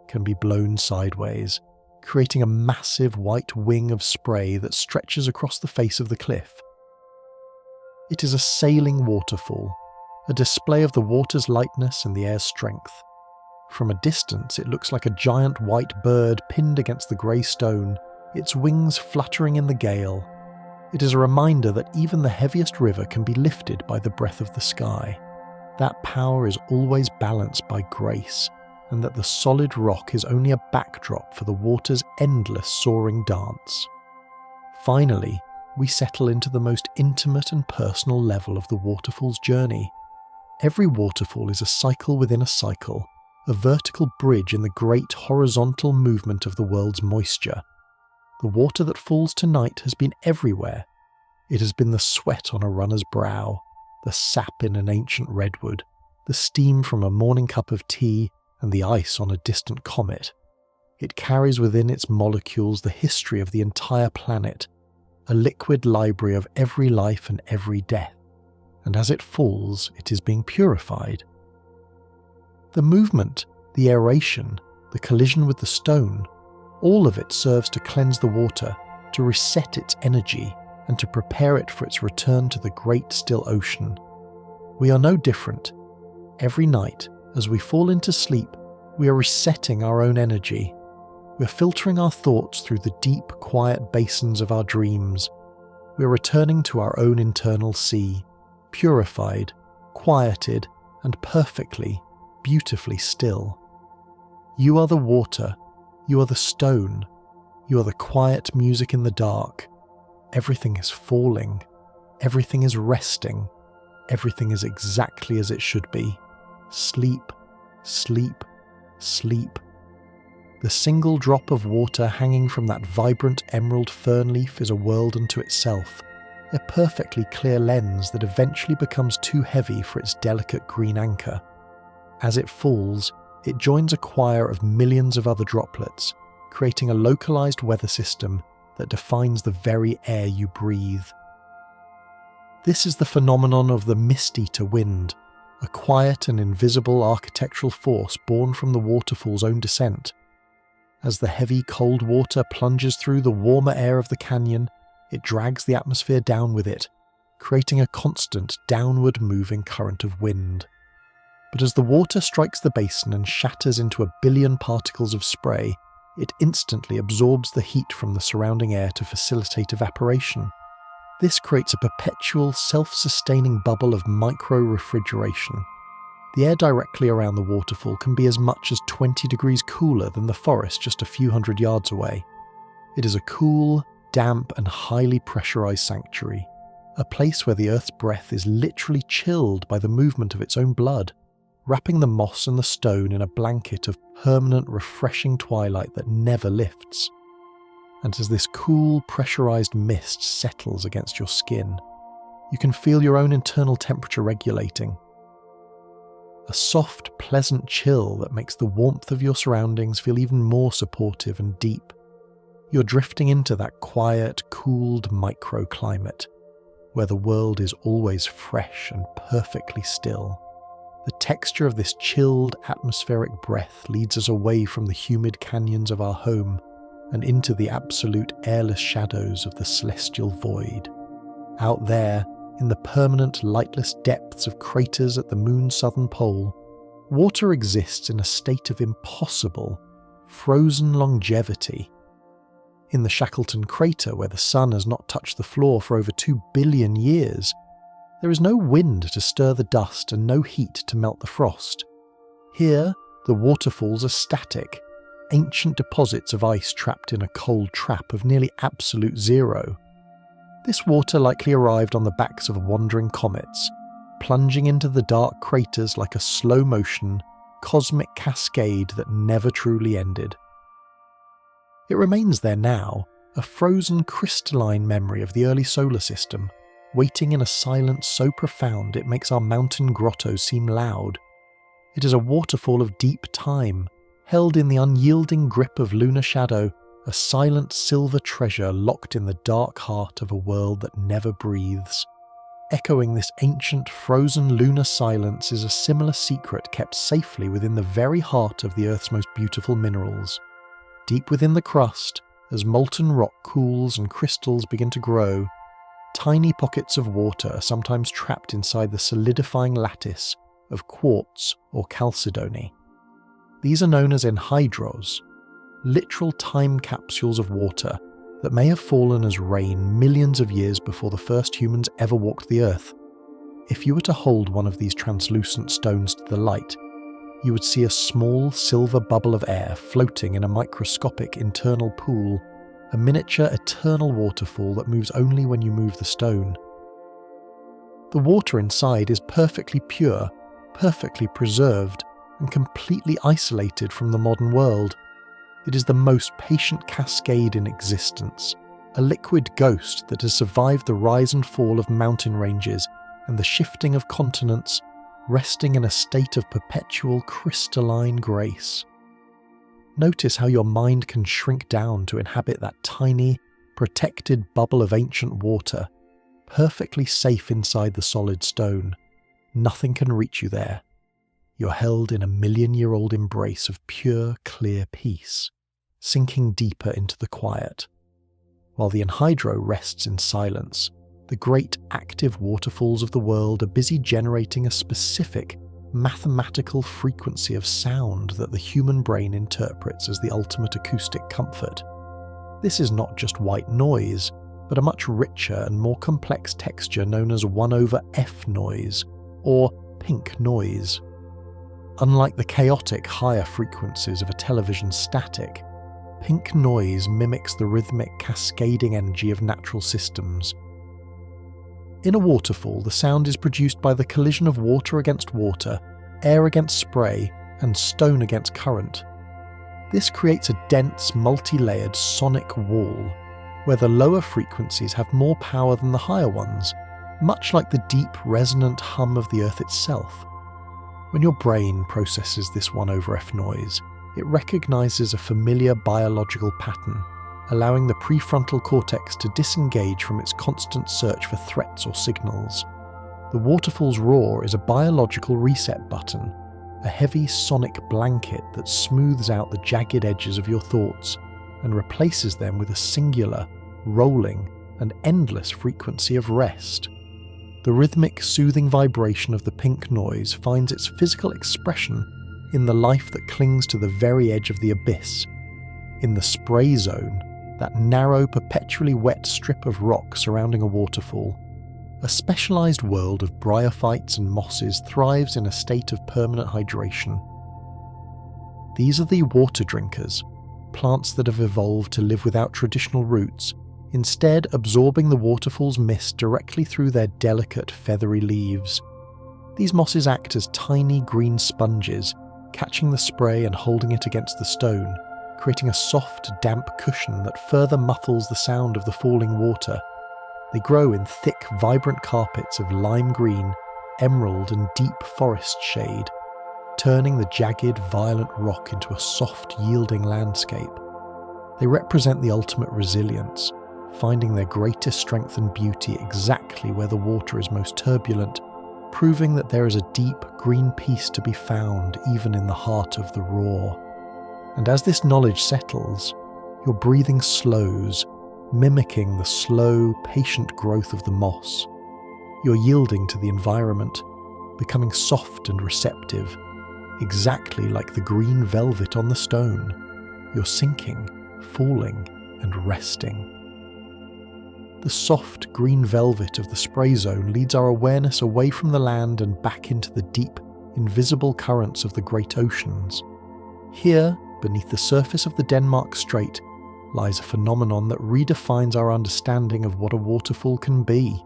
can be blown sideways, creating a massive white wing of spray that stretches across the face of the cliff. It is a sailing waterfall, a display of the water's lightness and the air's strength. From a distance, it looks like a giant white bird pinned against the grey stone, its wings fluttering in the gale. It is a reminder that even the heaviest river can be lifted by the breath of the sky. That power is always balanced by grace, and that the solid rock is only a backdrop for the water's endless soaring dance. Finally, we settle into the most intimate and personal level of the waterfall's journey. Every waterfall is a cycle within a cycle, a vertical bridge in the great horizontal movement of the world's moisture. The water that falls tonight has been everywhere. It has been the sweat on a runner's brow, the sap in an ancient redwood, the steam from a morning cup of tea, and the ice on a distant comet. It carries within its molecules the history of the entire planet, a liquid library of every life and every death, and as it falls, it is being purified. The movement, the aeration, the collision with the stone, all of it serves to cleanse the water, to reset its energy, and to prepare it for its return to the great still ocean. We are no different. Every night, as we fall into sleep, we are resetting our own energy. We're filtering our thoughts through the deep, quiet basins of our dreams. We're returning to our own internal sea, purified, quieted, and perfectly, beautifully still. You are the water, you are the stone, you are the quiet music in the dark. Everything is falling, everything is resting, everything is exactly as it should be. Sleep, sleep, sleep. The single drop of water hanging from that vibrant emerald fern leaf is a world unto itself, a perfectly clear lens that eventually becomes too heavy for its delicate green anchor. As it falls, it joins a choir of millions of other droplets, creating a localized weather system that defines the very air you breathe. This is the phenomenon of the mist-eater wind, a quiet and invisible architectural force born from the waterfall's own descent. As the heavy cold water plunges through the warmer air of the canyon, it drags the atmosphere down with it, creating a constant downward moving current of wind. But as the water strikes the basin and shatters into a billion particles of spray, it instantly absorbs the heat from the surrounding air to facilitate evaporation. This creates a perpetual, self-sustaining bubble of micro-refrigeration. The air directly around the waterfall can be as much as 20 degrees cooler than the forest just a few hundred yards away. It is a cool, damp, and highly pressurized sanctuary, a place where the Earth's breath is literally chilled by the movement of its own blood, wrapping the moss and the stone in a blanket of permanent, refreshing twilight that never lifts. And as this cool, pressurized mist settles against your skin, you can feel your own internal temperature regulating. A soft, pleasant chill that makes the warmth of your surroundings feel even more supportive and deep. You're drifting into that quiet, cooled microclimate, where the world is always fresh and perfectly still. The texture of this chilled, atmospheric breath leads us away from the humid canyons of our home and into the absolute airless shadows of the celestial void. Out there, in the permanent, lightless depths of craters at the moon's southern pole, water exists in a state of impossible, frozen longevity. In the Shackleton crater, where the sun has not touched the floor for over 2 billion years, there is no wind to stir the dust and no heat to melt the frost. Here, the waterfalls are static, ancient deposits of ice trapped in a cold trap of nearly absolute zero. This water likely arrived on the backs of wandering comets, plunging into the dark craters like a slow-motion, cosmic cascade that never truly ended. It remains there now, a frozen crystalline memory of the early solar system, waiting in a silence so profound it makes our mountain grottos seem loud. It is a waterfall of deep time, held in the unyielding grip of lunar shadow, a silent silver treasure locked in the dark heart of a world that never breathes. Echoing this ancient frozen lunar silence is a similar secret kept safely within the very heart of the Earth's most beautiful minerals. Deep within the crust, as molten rock cools and crystals begin to grow, tiny pockets of water are sometimes trapped inside the solidifying lattice of quartz or chalcedony. These are known as anhydros, literal time capsules of water that may have fallen as rain millions of years before the first humans ever walked the earth. If you were to hold one of these translucent stones to the light, you would see a small silver bubble of air floating in a microscopic internal pool, a miniature eternal waterfall that moves only when you move the stone. The water inside is perfectly pure, perfectly preserved, and completely isolated from the modern world. It is the most patient cascade in existence, a liquid ghost that has survived the rise and fall of mountain ranges and the shifting of continents, resting in a state of perpetual crystalline grace. Notice how your mind can shrink down to inhabit that tiny, protected bubble of ancient water, perfectly safe inside the solid stone. Nothing can reach you there. You're held in a million-year-old embrace of pure, clear peace, sinking deeper into the quiet. While the anhydro rests in silence, the great active waterfalls of the world are busy generating a specific, mathematical frequency of sound that the human brain interprets as the ultimate acoustic comfort. This is not just white noise, but a much richer and more complex texture known as 1/f noise, or pink noise. Unlike the chaotic higher frequencies of a television static, pink noise mimics the rhythmic cascading energy of natural systems. In a waterfall, the sound is produced by the collision of water against water, air against spray, and stone against current. This creates a dense, multi-layered sonic wall, where the lower frequencies have more power than the higher ones, much like the deep, resonant hum of the Earth itself. When your brain processes this 1/f noise, it recognizes a familiar biological pattern, allowing the prefrontal cortex to disengage from its constant search for threats or signals. The waterfall's roar is a biological reset button, a heavy sonic blanket that smooths out the jagged edges of your thoughts and replaces them with a singular, rolling, and endless frequency of rest. The rhythmic, soothing vibration of the pink noise finds its physical expression in the life that clings to the very edge of the abyss. In the spray zone, that narrow, perpetually wet strip of rock surrounding a waterfall, a specialized world of bryophytes and mosses thrives in a state of permanent hydration. These are the water drinkers, plants that have evolved to live without traditional roots, instead absorbing the waterfall's mist directly through their delicate, feathery leaves. These mosses act as tiny green sponges, catching the spray and holding it against the stone, creating a soft, damp cushion that further muffles the sound of the falling water. They grow in thick, vibrant carpets of lime green, emerald, and deep forest shade, turning the jagged, violent rock into a soft, yielding landscape. They represent the ultimate resilience, finding their greatest strength and beauty exactly where the water is most turbulent, proving that there is a deep, green peace to be found even in the heart of the roar. And as this knowledge settles, your breathing slows, mimicking the slow, patient growth of the moss. You're yielding to the environment, becoming soft and receptive, exactly like the green velvet on the stone. You're sinking, falling, and resting. The soft green velvet of the spray zone leads our awareness away from the land and back into the deep, invisible currents of the great oceans. Here, beneath the surface of the Denmark Strait, lies a phenomenon that redefines our understanding of what a waterfall can be.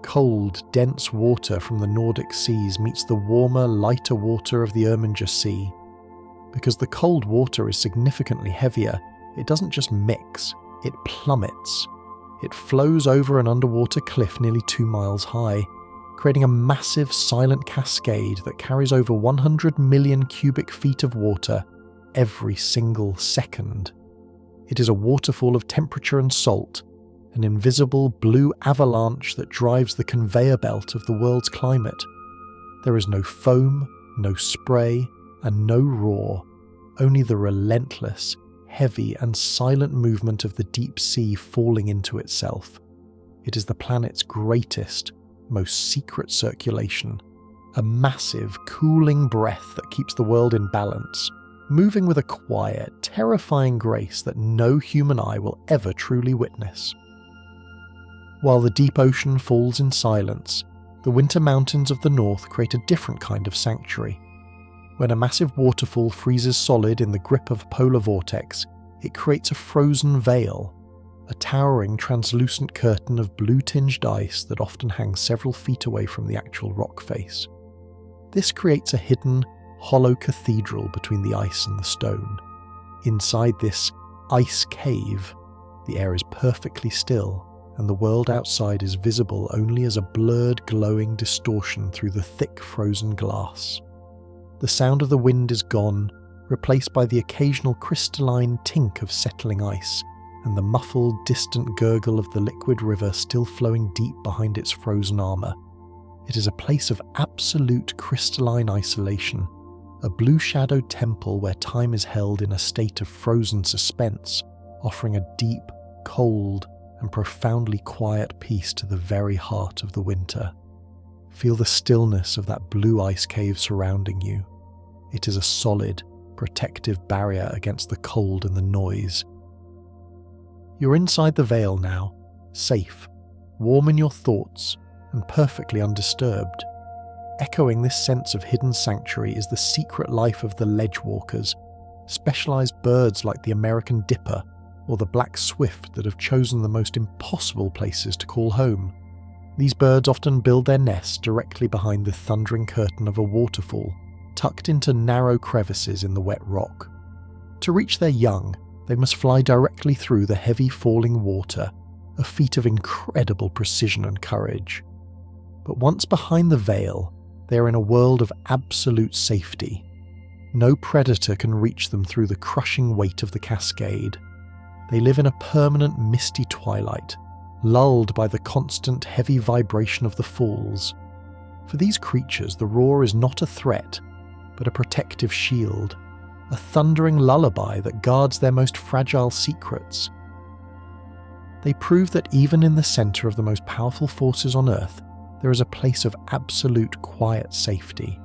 Cold, dense water from the Nordic seas meets the warmer, lighter water of the Irminger Sea. Because the cold water is significantly heavier, it doesn't just mix, it plummets. It flows over an underwater cliff nearly 2 miles high, creating a massive silent cascade that carries over 100 million cubic feet of water every single second. It is a waterfall of temperature and salt, an invisible blue avalanche that drives the conveyor belt of the world's climate. There is no foam, no spray, and no roar, only the relentless, heavy and silent movement of the deep sea falling into itself. It is the planet's greatest, most secret circulation, a massive, cooling breath that keeps the world in balance, moving with a quiet, terrifying grace that no human eye will ever truly witness. While the deep ocean falls in silence, the winter mountains of the north create a different kind of sanctuary. When a massive waterfall freezes solid in the grip of a polar vortex, it creates a frozen veil, a towering translucent curtain of blue-tinged ice that often hangs several feet away from the actual rock face. This creates a hidden, hollow cathedral between the ice and the stone. Inside this ice cave, the air is perfectly still, and the world outside is visible only as a blurred, glowing distortion through the thick frozen glass. The sound of the wind is gone, replaced by the occasional crystalline tink of settling ice, and the muffled, distant gurgle of the liquid river still flowing deep behind its frozen armour. It is a place of absolute crystalline isolation, a blue-shadowed temple where time is held in a state of frozen suspense, offering a deep, cold, and profoundly quiet peace to the very heart of the winter. Feel the stillness of that blue ice cave surrounding you. It is a solid, protective barrier against the cold and the noise. You're inside the veil now, safe, warm in your thoughts, and perfectly undisturbed. Echoing this sense of hidden sanctuary is the secret life of the ledgewalkers, specialised birds like the American dipper or the black swift that have chosen the most impossible places to call home. These birds often build their nests directly behind the thundering curtain of a waterfall, tucked into narrow crevices in the wet rock. To reach their young, they must fly directly through the heavy falling water, a feat of incredible precision and courage. But once behind the veil, they are in a world of absolute safety. No predator can reach them through the crushing weight of the cascade. They live in a permanent misty twilight, lulled by the constant heavy vibration of the falls. For these creatures, the roar is not a threat, but a protective shield, a thundering lullaby that guards their most fragile secrets. They prove that even in the centre of the most powerful forces on Earth, there is a place of absolute quiet safety,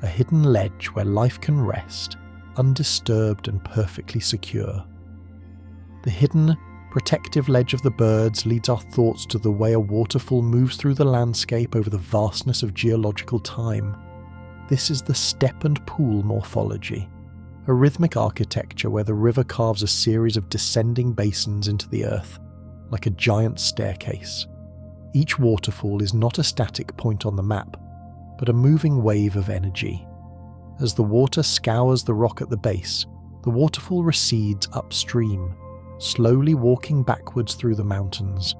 a hidden ledge where life can rest, undisturbed and perfectly secure. The hidden, protective ledge of the birds leads our thoughts to the way a waterfall moves through the landscape over the vastness of geological time. This is the step and pool morphology, a rhythmic architecture where the river carves a series of descending basins into the earth, like a giant staircase. Each waterfall is not a static point on the map, but a moving wave of energy. As the water scours the rock at the base, the waterfall recedes upstream, slowly walking backwards through the mountains.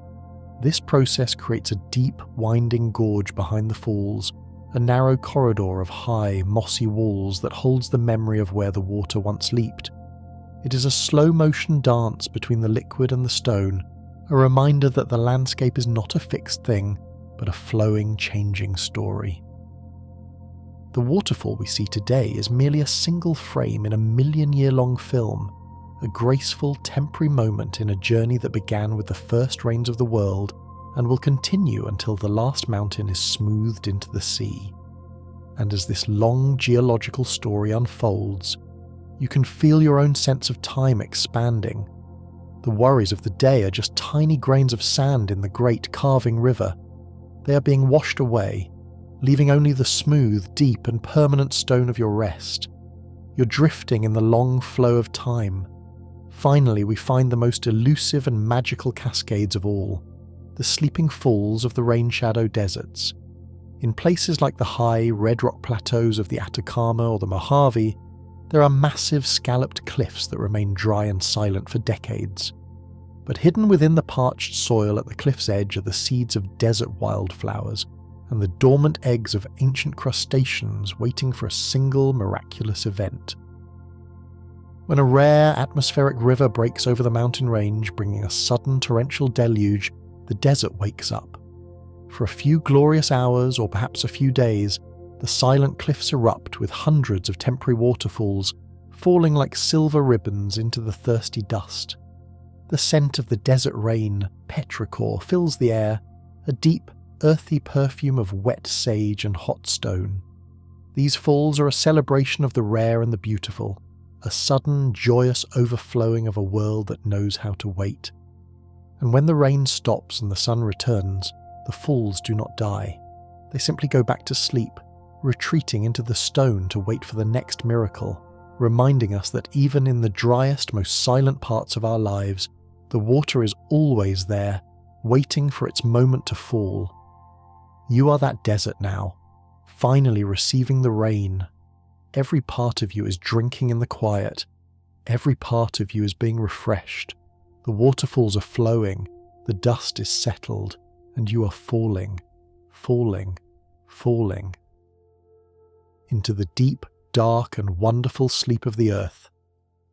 This process creates a deep, winding gorge behind the falls, a narrow corridor of high, mossy walls that holds the memory of where the water once leaped. It is a slow-motion dance between the liquid and the stone, a reminder that the landscape is not a fixed thing, but a flowing, changing story. The waterfall we see today is merely a single frame in a million-year-long film, a graceful, temporary moment in a journey that began with the first rains of the world and will continue until the last mountain is smoothed into the sea. And as this long geological story unfolds, you can feel your own sense of time expanding. The worries of the day are just tiny grains of sand in the great carving river. They are being washed away, leaving only the smooth, deep and permanent stone of your rest. You're drifting in the long flow of time. Finally, we find the most elusive and magical cascades of all, the sleeping falls of the rain-shadow deserts. In places like the high, red rock plateaus of the Atacama or the Mojave, there are massive scalloped cliffs that remain dry and silent for decades. But hidden within the parched soil at the cliff's edge are the seeds of desert wildflowers and the dormant eggs of ancient crustaceans waiting for a single miraculous event. When a rare atmospheric river breaks over the mountain range, bringing a sudden torrential deluge, the desert wakes up. For a few glorious hours, or perhaps a few days, the silent cliffs erupt with hundreds of temporary waterfalls, falling like silver ribbons into the thirsty dust. The scent of the desert rain, petrichor, fills the air, a deep, earthy perfume of wet sage and hot stone. These falls are a celebration of the rare and the beautiful, a sudden, joyous overflowing of a world that knows how to wait. And when the rain stops and the sun returns, the falls do not die. They simply go back to sleep, retreating into the stone to wait for the next miracle, reminding us that even in the driest, most silent parts of our lives, The water is always there, waiting for its moment to fall. You are that desert now, finally receiving the rain. Every part of you is drinking in the quiet. Every part of you is being refreshed. The waterfalls are flowing, the dust is settled, and you are falling, falling, falling into the deep, dark, and wonderful sleep of the earth.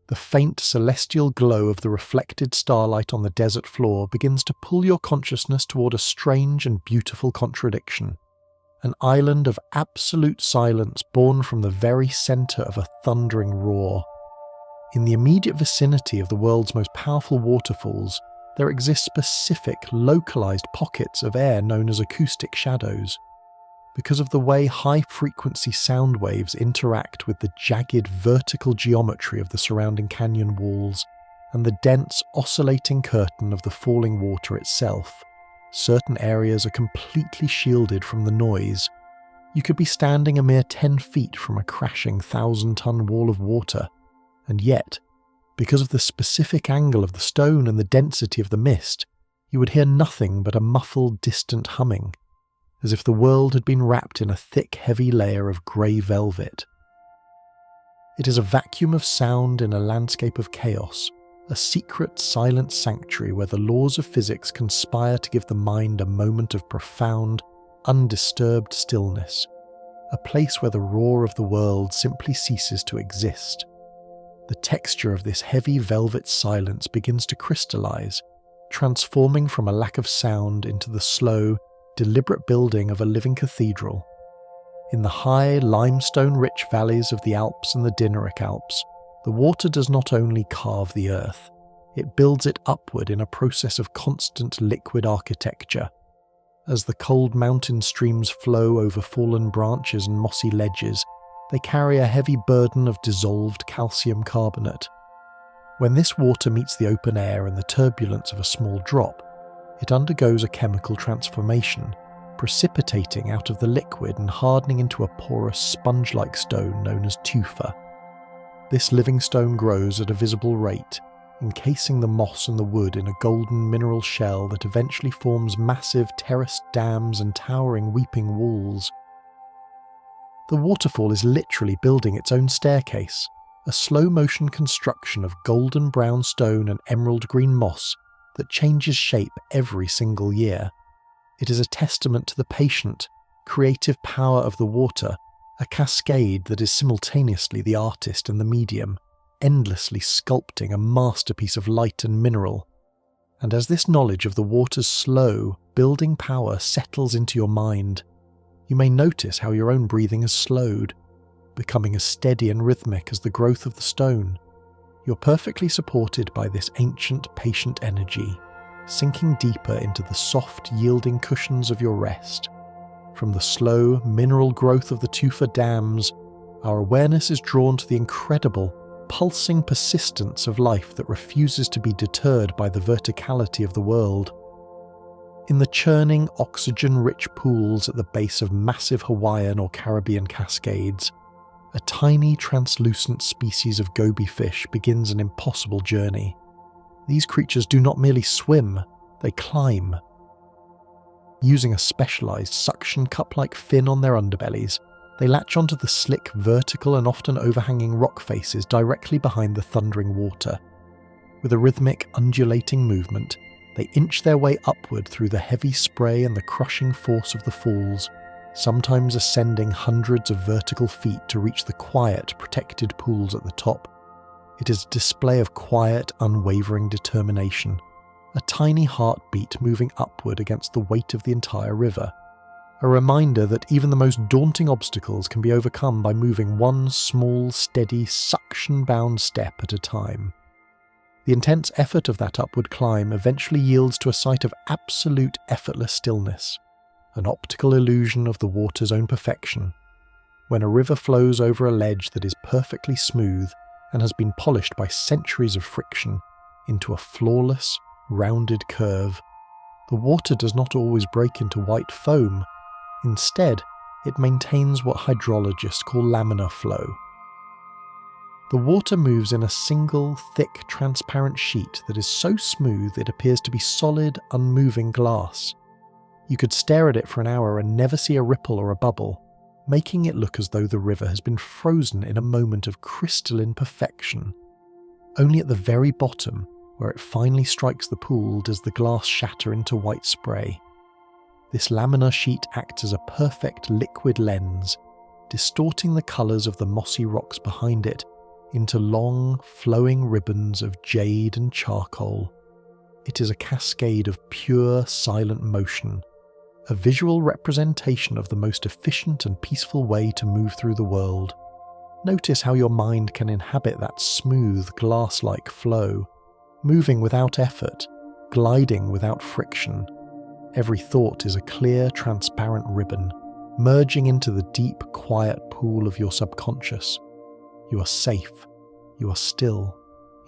The faint celestial glow of the reflected starlight on the desert floor begins to pull your consciousness toward a strange and beautiful contradiction. An island of absolute silence born from the very center of a thundering roar. In the immediate vicinity of the world's most powerful waterfalls, there exist specific, localized pockets of air known as acoustic shadows. Because of the way high-frequency sound waves interact with the jagged vertical geometry of the surrounding canyon walls and the dense, oscillating curtain of the falling water itself, certain areas are completely shielded from the noise. You could be standing a mere 10 feet from a crashing 1,000-ton wall of water, and yet, because of the specific angle of the stone and the density of the mist, you would hear nothing but a muffled, distant humming, as if the world had been wrapped in a thick, heavy layer of grey velvet. It is a vacuum of sound in a landscape of chaos, a secret, silent sanctuary where the laws of physics conspire to give the mind a moment of profound, undisturbed stillness, a place where the roar of the world simply ceases to exist. The texture of this heavy velvet silence begins to crystallize, transforming from a lack of sound into the slow, deliberate building of a living cathedral. In the high, limestone-rich valleys of the Alps and the Dinaric Alps, the water does not only carve the earth, it builds it upward in a process of constant liquid architecture. As the cold mountain streams flow over fallen branches and mossy ledges, they carry a heavy burden of dissolved calcium carbonate. When this water meets the open air and the turbulence of a small drop, it undergoes a chemical transformation, precipitating out of the liquid and hardening into a porous sponge-like stone known as tufa. This living stone grows at a visible rate, encasing the moss and the wood in a golden mineral shell that eventually forms massive terraced dams and towering weeping walls. The waterfall is literally building its own staircase, a slow-motion construction of golden brown stone and emerald green moss that changes shape every single year. It is a testament to the patient, creative power of the water, a cascade that is simultaneously the artist and the medium, endlessly sculpting a masterpiece of light and mineral. And as this knowledge of the water's slow, building power settles into your mind, you may notice how your own breathing has slowed, becoming as steady and rhythmic as the growth of the stone. You're perfectly supported by this ancient, patient energy, sinking deeper into the soft, yielding cushions of your rest. From the slow, mineral growth of the tufa dams, our awareness is drawn to the incredible, pulsing persistence of life that refuses to be deterred by the verticality of the world. In the churning, oxygen-rich pools at the base of massive Hawaiian or Caribbean cascades, a tiny translucent species of goby fish begins an impossible journey. These creatures do not merely swim, they climb. Using a specialized suction cup-like fin on their underbellies, they latch onto the slick, vertical and often overhanging rock faces directly behind the thundering water. With a rhythmic, undulating movement, they inch their way upward through the heavy spray and the crushing force of the falls, sometimes ascending hundreds of vertical feet to reach the quiet, protected pools at the top. It is a display of quiet, unwavering determination, a tiny heartbeat moving upward against the weight of the entire river, a reminder that even the most daunting obstacles can be overcome by moving one small, steady, suction-bound step at a time. The intense effort of that upward climb eventually yields to a sight of absolute effortless stillness, an optical illusion of the water's own perfection. When a river flows over a ledge that is perfectly smooth and has been polished by centuries of friction into a flawless, rounded curve, the water does not always break into white foam. Instead, it maintains what hydrologists call laminar flow. The water moves in a single, thick, transparent sheet that is so smooth it appears to be solid, unmoving glass. You could stare at it for an hour and never see a ripple or a bubble, making it look as though the river has been frozen in a moment of crystalline perfection. Only at the very bottom, where it finally strikes the pool, does the glass shatter into white spray. This laminar sheet acts as a perfect liquid lens, distorting the colours of the mossy rocks behind it into long, flowing ribbons of jade and charcoal. It is a cascade of pure, silent motion, a visual representation of the most efficient and peaceful way to move through the world. Notice how your mind can inhabit that smooth, glass-like flow, moving without effort, gliding without friction. Every thought is a clear, transparent ribbon, merging into the deep, quiet pool of your subconscious. You are safe, you are still,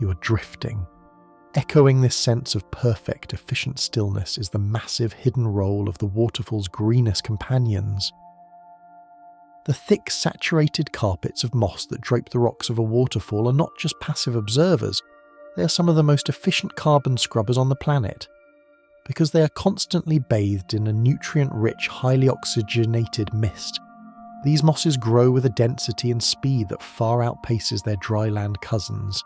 you are drifting. Echoing this sense of perfect, efficient stillness is the massive hidden role of the waterfall's greenest companions. The thick, saturated carpets of moss that drape the rocks of a waterfall are not just passive observers, they are some of the most efficient carbon scrubbers on the planet. Because they are constantly bathed in a nutrient-rich, highly oxygenated mist, these mosses grow with a density and speed that far outpaces their dryland cousins.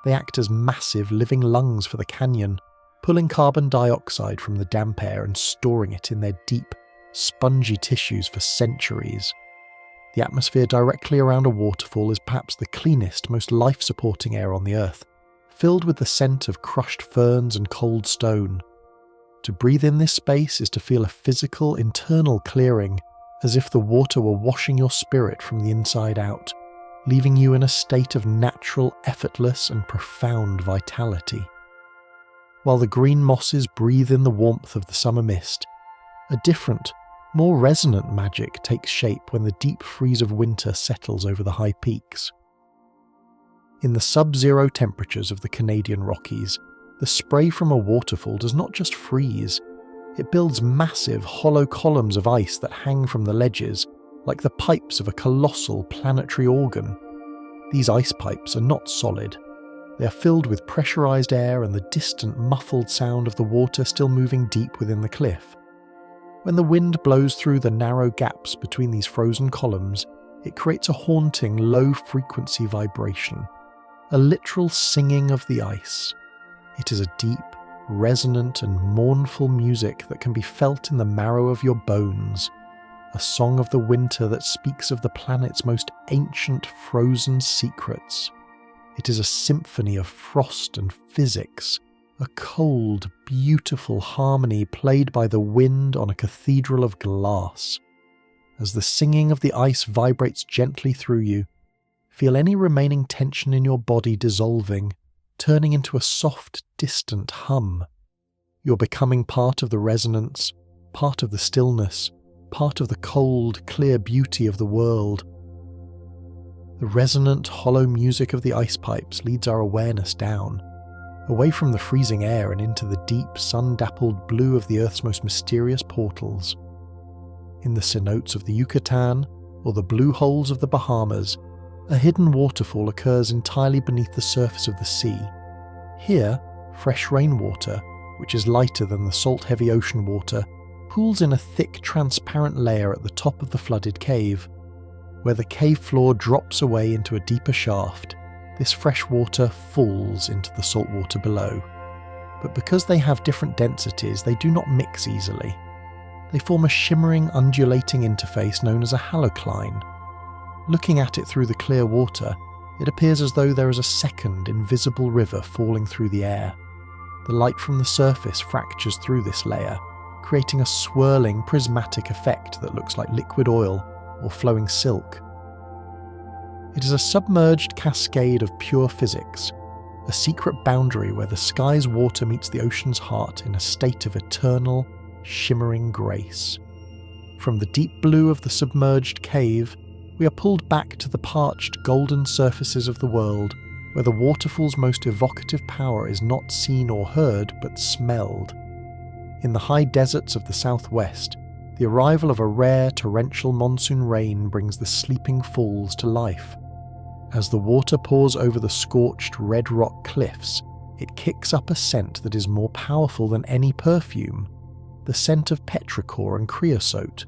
They act as massive living lungs for the canyon, pulling carbon dioxide from the damp air and storing it in their deep, spongy tissues for centuries. The atmosphere directly around a waterfall is perhaps the cleanest, most life-supporting air on the earth, filled with the scent of crushed ferns and cold stone. To breathe in this space is to feel a physical, internal clearing, as if the water were washing your spirit from the inside out, leaving you in a state of natural, effortless, and profound vitality. While the green mosses breathe in the warmth of the summer mist, a different, more resonant magic takes shape when the deep freeze of winter settles over the high peaks. In the sub-zero temperatures of the Canadian Rockies, the spray from a waterfall does not just freeze, it builds massive, hollow columns of ice that hang from the ledges, like the pipes of a colossal planetary organ. These ice pipes are not solid. They are filled with pressurized air and the distant, muffled sound of the water still moving deep within the cliff. When the wind blows through the narrow gaps between these frozen columns, it creates a haunting, low-frequency vibration, a literal singing of the ice. It is a deep, resonant and mournful music that can be felt in the marrow of your bones, a song of the winter that speaks of the planet's most ancient frozen secrets. It is a symphony of frost and physics, a cold, beautiful harmony played by the wind on a cathedral of glass. As the singing of the ice vibrates gently through you, feel any remaining tension in your body dissolving, turning into a soft, distant hum. You're becoming part of the resonance, part of the stillness, part of the cold, clear beauty of the world. The resonant, hollow music of the ice pipes leads our awareness down, away from the freezing air and into the deep, sun-dappled blue of the Earth's most mysterious portals. In the cenotes of the Yucatan or the blue holes of the Bahamas, a hidden waterfall occurs entirely beneath the surface of the sea. Here, fresh rainwater, which is lighter than the salt-heavy ocean water, pools in a thick, transparent layer at the top of the flooded cave. Where the cave floor drops away into a deeper shaft, this fresh water falls into the salt water below. But because they have different densities, they do not mix easily. They form a shimmering, undulating interface known as a halocline. Looking at it through the clear water, it appears as though there is a second, invisible river falling through the air. The light from the surface fractures through this layer, creating a swirling, prismatic effect that looks like liquid oil or flowing silk. It is a submerged cascade of pure physics, a secret boundary where the sky's water meets the ocean's heart in a state of eternal, shimmering grace. From the deep blue of the submerged cave, we are pulled back to the parched, golden surfaces of the world, where the waterfall's most evocative power is not seen or heard, but smelled. In the high deserts of the southwest, the arrival of a rare torrential monsoon rain brings the sleeping falls to life. As the water pours over the scorched red rock cliffs, it kicks up a scent that is more powerful than any perfume, the scent of petrichor and creosote.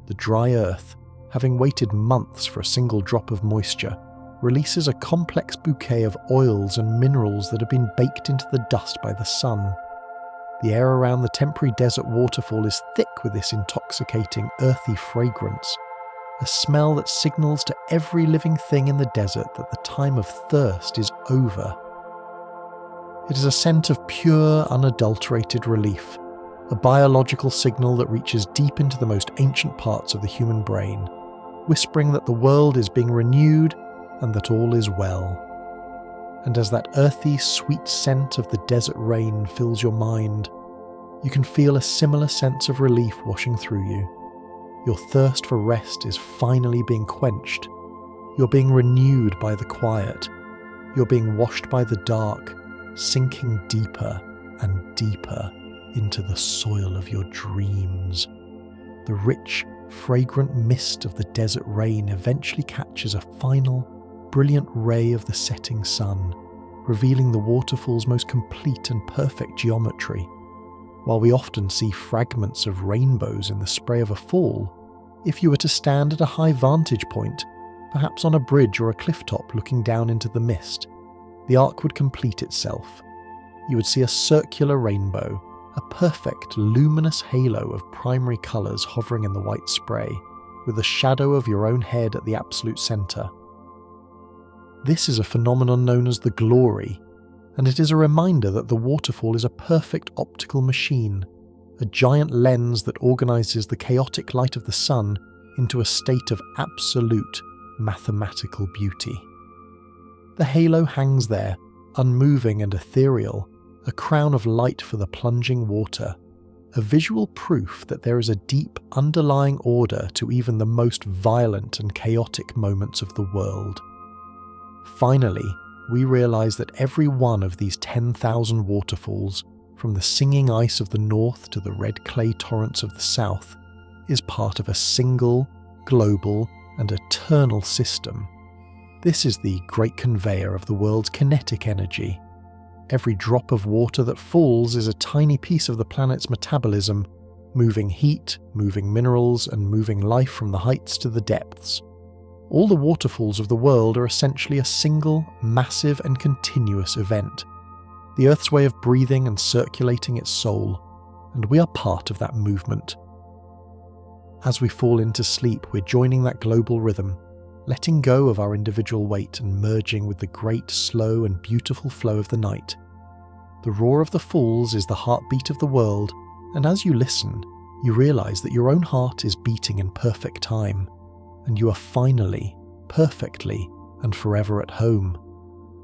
The dry earth, having waited months for a single drop of moisture, releases a complex bouquet of oils and minerals that have been baked into the dust by the sun. The air around the temporary desert waterfall is thick with this intoxicating, earthy fragrance, a smell that signals to every living thing in the desert that the time of thirst is over. It is a scent of pure, unadulterated relief, a biological signal that reaches deep into the most ancient parts of the human brain, whispering that the world is being renewed and that all is well. And as that earthy, sweet scent of the desert rain fills your mind, you can feel a similar sense of relief washing through you. Your thirst for rest is finally being quenched. You're being renewed by the quiet. You're being washed by the dark, sinking deeper and deeper into the soil of your dreams. The rich, fragrant mist of the desert rain eventually catches a final, brilliant ray of the setting sun, revealing the waterfall's most complete and perfect geometry. While we often see fragments of rainbows in the spray of a fall, if you were to stand at a high vantage point, perhaps on a bridge or a cliff top looking down into the mist, the arc would complete itself. You would see a circular rainbow, a perfect, luminous halo of primary colours hovering in the white spray, with the shadow of your own head at the absolute centre. This is a phenomenon known as the glory, and it is a reminder that the waterfall is a perfect optical machine, a giant lens that organises the chaotic light of the sun into a state of absolute mathematical beauty. The halo hangs there, unmoving and ethereal, a crown of light for the plunging water, a visual proof that there is a deep underlying order to even the most violent and chaotic moments of the world. Finally, we realise that every one of these 10,000 waterfalls, from the singing ice of the north to the red clay torrents of the south, is part of a single, global and eternal system. This is the great conveyor of the world's kinetic energy. Every drop of water that falls is a tiny piece of the planet's metabolism, moving heat, moving minerals, and moving life from the heights to the depths. All the waterfalls of the world are essentially a single, massive and continuous event, the Earth's way of breathing and circulating its soul, and we are part of that movement. As we fall into sleep, we're joining that global rhythm, letting go of our individual weight and merging with the great, slow and beautiful flow of the night. The roar of the falls is the heartbeat of the world, and as you listen, you realise that your own heart is beating in perfect time, and you are finally, perfectly, and forever at home.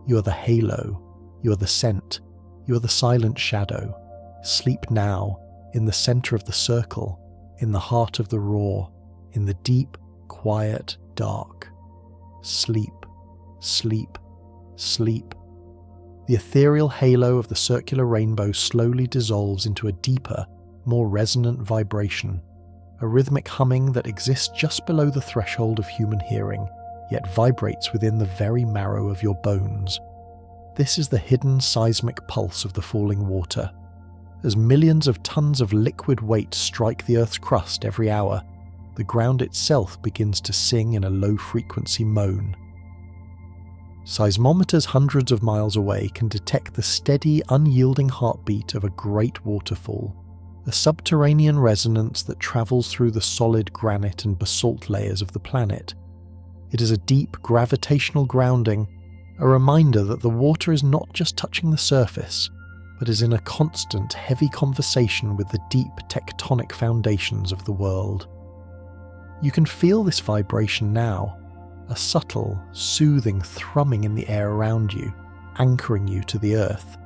You are the halo, you are the scent, you are the silent shadow. Sleep now, in the centre of the circle, in the heart of the roar, in the deep, quiet dark. Sleep, sleep, sleep. The ethereal halo of the circular rainbow slowly dissolves into a deeper, more resonant vibration, a rhythmic humming that exists just below the threshold of human hearing, yet vibrates within the very marrow of your bones. This is the hidden seismic pulse of the falling water. As millions of tons of liquid weight strike the Earth's crust every hour, the ground itself begins to sing in a low-frequency moan. Seismometers hundreds of miles away can detect the steady, unyielding heartbeat of a great waterfall, a subterranean resonance that travels through the solid granite and basalt layers of the planet. It is a deep gravitational grounding, a reminder that the water is not just touching the surface, but is in a constant, heavy conversation with the deep tectonic foundations of the world. You can feel this vibration now, a subtle, soothing thrumming in the air around you, anchoring you to the earth,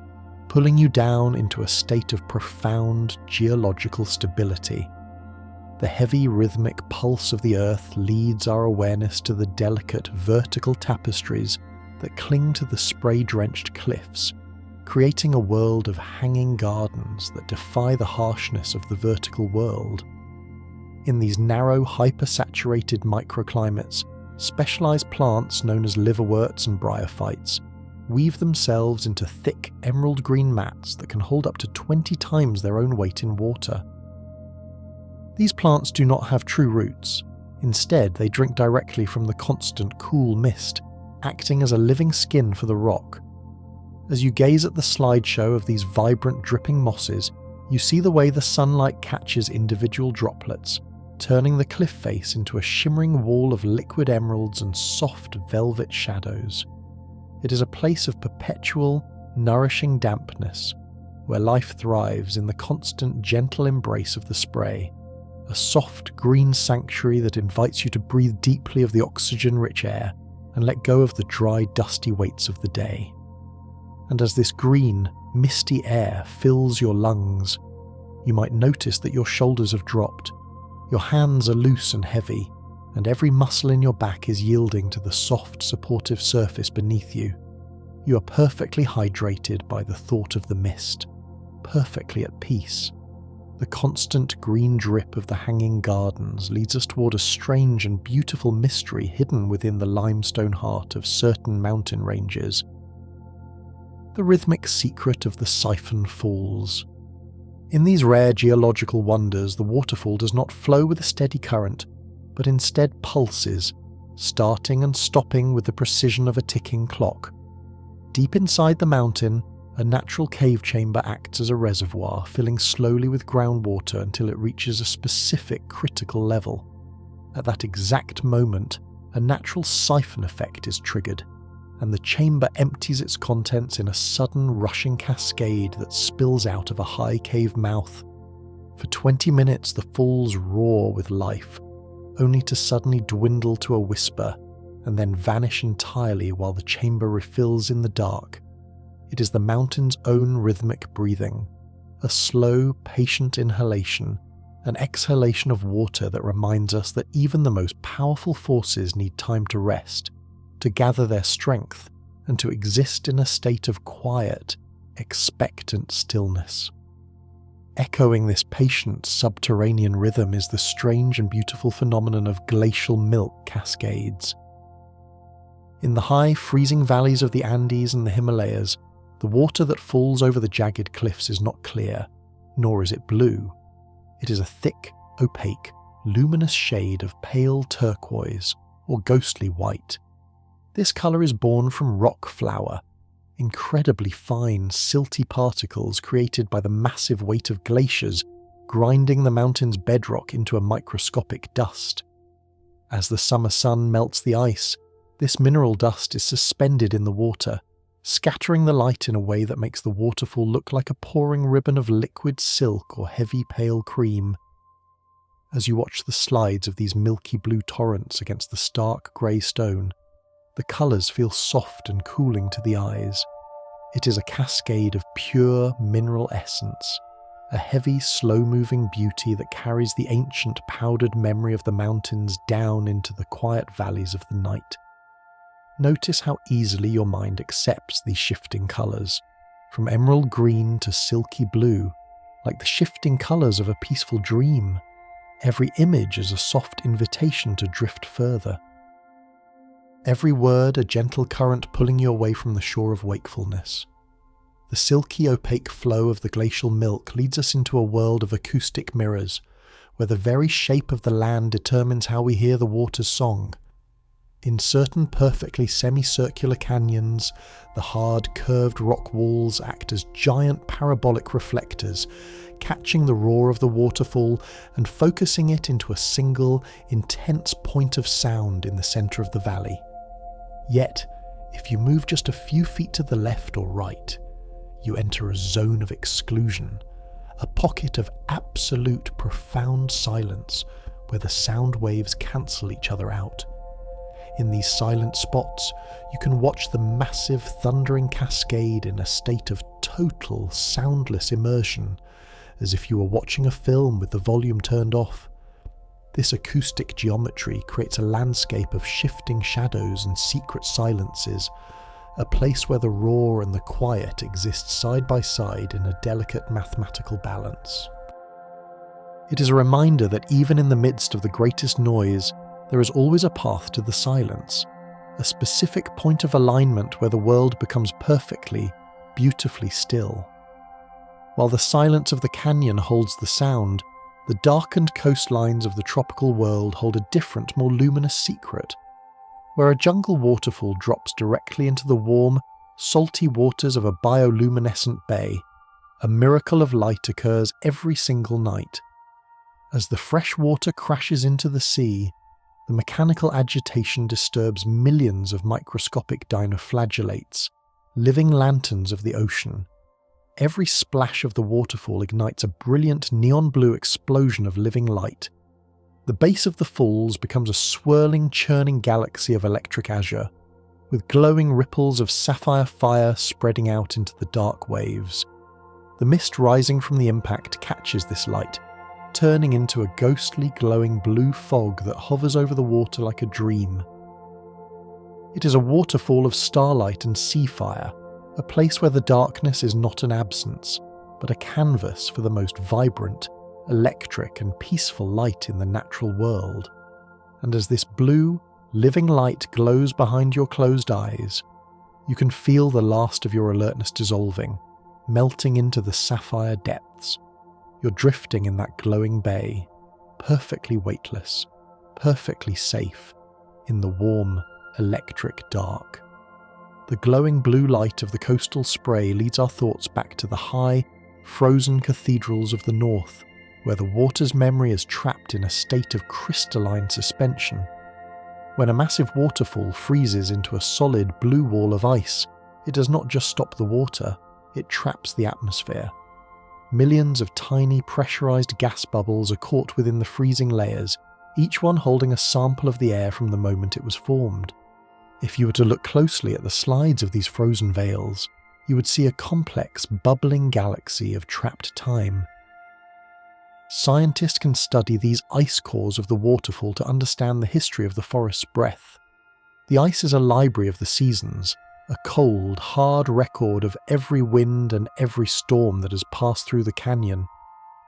pulling you down into a state of profound geological stability. The heavy rhythmic pulse of the earth leads our awareness to the delicate vertical tapestries that cling to the spray-drenched cliffs, creating a world of hanging gardens that defy the harshness of the vertical world. In these narrow, hypersaturated microclimates, specialized plants known as liverworts and bryophytes weave themselves into thick emerald green mats that can hold up to 20 times their own weight in water. These plants do not have true roots. Instead, they drink directly from the constant cool mist, acting as a living skin for the rock. As you gaze at the slideshow of these vibrant dripping mosses, you see the way the sunlight catches individual droplets, turning the cliff face into a shimmering wall of liquid emeralds and soft velvet shadows. It is a place of perpetual, nourishing dampness, where life thrives in the constant, gentle embrace of the spray, a soft, green sanctuary that invites you to breathe deeply of the oxygen-rich air and let go of the dry, dusty weights of the day. And as this green, misty air fills your lungs, you might notice that your shoulders have dropped, your hands are loose and heavy, and every muscle in your back is yielding to the soft, supportive surface beneath you. You are perfectly hydrated by the thought of the mist, perfectly at peace. The constant green drip of the hanging gardens leads us toward a strange and beautiful mystery hidden within the limestone heart of certain mountain ranges. The rhythmic secret of the Siphon Falls. In these rare geological wonders, the waterfall does not flow with a steady current, but instead pulses, starting and stopping with the precision of a ticking clock. Deep inside the mountain, a natural cave chamber acts as a reservoir, filling slowly with groundwater until it reaches a specific critical level. At that exact moment, a natural siphon effect is triggered, and the chamber empties its contents in a sudden rushing cascade that spills out of a high cave mouth. For 20 minutes the falls roar with life, only to suddenly dwindle to a whisper, and then vanish entirely while the chamber refills in the dark. It is the mountain's own rhythmic breathing, a slow, patient inhalation, an exhalation of water that reminds us that even the most powerful forces need time to rest, to gather their strength, and to exist in a state of quiet, expectant stillness. Echoing this patient subterranean rhythm is the strange and beautiful phenomenon of glacial milk cascades. In the high, freezing valleys of the Andes and the Himalayas, the water that falls over the jagged cliffs is not clear, nor is it blue. It is a thick, opaque, luminous shade of pale turquoise or ghostly white. This colour is born from rock flour, incredibly fine, silty particles created by the massive weight of glaciers grinding the mountain's bedrock into a microscopic dust. As the summer sun melts the ice, this mineral dust is suspended in the water, scattering the light in a way that makes the waterfall look like a pouring ribbon of liquid silk or heavy pale cream. As you watch the slides of these milky blue torrents against the stark grey stone, the colours feel soft and cooling to the eyes. It is a cascade of pure mineral essence, a heavy, slow-moving beauty that carries the ancient powdered memory of the mountains down into the quiet valleys of the night. Notice how easily your mind accepts these shifting colours, from emerald green to silky blue, like the shifting colours of a peaceful dream. Every image is a soft invitation to drift further. Every word a gentle current pulling you away from the shore of wakefulness. The silky, opaque flow of the glacial milk leads us into a world of acoustic mirrors, where the very shape of the land determines how we hear the water's song. In certain perfectly semicircular canyons, the hard, curved rock walls act as giant parabolic reflectors, catching the roar of the waterfall and focusing it into a single, intense point of sound in the centre of the valley. Yet, if you move just a few feet to the left or right, you enter a zone of exclusion, a pocket of absolute profound silence where the sound waves cancel each other out. In these silent spots, you can watch the massive thundering cascade in a state of total soundless immersion, as if you were watching a film with the volume turned off. This acoustic geometry creates a landscape of shifting shadows and secret silences, a place where the roar and the quiet exist side by side in a delicate mathematical balance. It is a reminder that even in the midst of the greatest noise, there is always a path to the silence, a specific point of alignment where the world becomes perfectly, beautifully still. While the silence of the canyon holds the sound, the darkened coastlines of the tropical world hold a different, more luminous secret. Where a jungle waterfall drops directly into the warm, salty waters of a bioluminescent bay, a miracle of light occurs every single night. As the fresh water crashes into the sea, the mechanical agitation disturbs millions of microscopic dinoflagellates, living lanterns of the ocean. Every splash of the waterfall ignites a brilliant neon blue explosion of living light. The base of the falls becomes a swirling, churning galaxy of electric azure, with glowing ripples of sapphire fire spreading out into the dark waves. The mist rising from the impact catches this light, turning into a ghostly, glowing blue fog that hovers over the water like a dream. It is a waterfall of starlight and sea fire, a place where the darkness is not an absence, but a canvas for the most vibrant, electric and peaceful light in the natural world. And as this blue, living light glows behind your closed eyes, you can feel the last of your alertness dissolving, melting into the sapphire depths. You're drifting in that glowing bay, perfectly weightless, perfectly safe, in the warm, electric dark. The glowing blue light of the coastal spray leads our thoughts back to the high, frozen cathedrals of the north, where the water's memory is trapped in a state of crystalline suspension. When a massive waterfall freezes into a solid blue wall of ice, it does not just stop the water, it traps the atmosphere. Millions of tiny pressurized gas bubbles are caught within the freezing layers, each one holding a sample of the air from the moment it was formed. If you were to look closely at the slides of these frozen veils, you would see a complex, bubbling galaxy of trapped time. Scientists can study these ice cores of the waterfall to understand the history of the forest's breath. The ice is a library of the seasons, a cold, hard record of every wind and every storm that has passed through the canyon.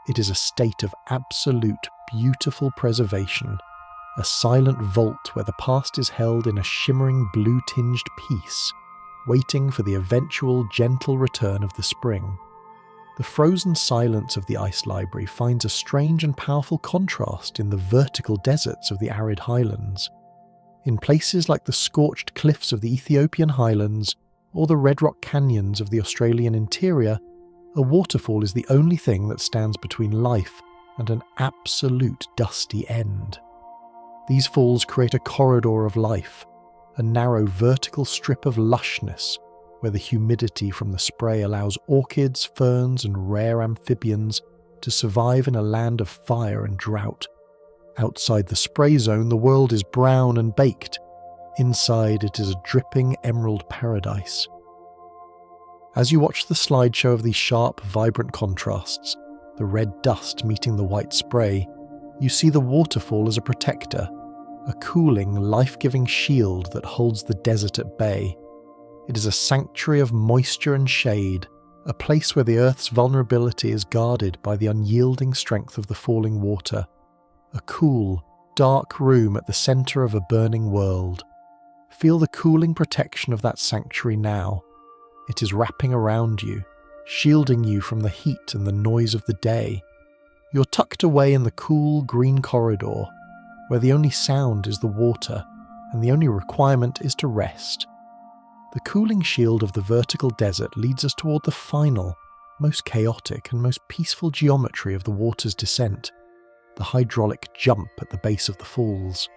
It is a state of absolute, beautiful preservation, a silent vault where the past is held in a shimmering blue-tinged peace, waiting for the eventual gentle return of the spring. The frozen silence of the ice library finds a strange and powerful contrast in the vertical deserts of the arid highlands. In places like the scorched cliffs of the Ethiopian highlands or the red rock canyons of the Australian interior, a waterfall is the only thing that stands between life and an absolute dusty end. These falls create a corridor of life, a narrow vertical strip of lushness where the humidity from the spray allows orchids, ferns and rare amphibians to survive in a land of fire and drought. Outside the spray zone, the world is brown and baked. Inside, it is a dripping emerald paradise. As you watch the slideshow of these sharp, vibrant contrasts, the red dust meeting the white spray, you see the waterfall as a protector, a cooling, life-giving shield that holds the desert at bay. It is a sanctuary of moisture and shade, a place where the Earth's vulnerability is guarded by the unyielding strength of the falling water. A cool, dark room at the centre of a burning world. Feel the cooling protection of that sanctuary now. It is wrapping around you, shielding you from the heat and the noise of the day. You're tucked away in the cool green corridor, where the only sound is the water, and the only requirement is to rest. The cooling shield of the vertical desert leads us toward the final, most chaotic and most peaceful geometry of the water's descent, the hydraulic jump at the base of the falls.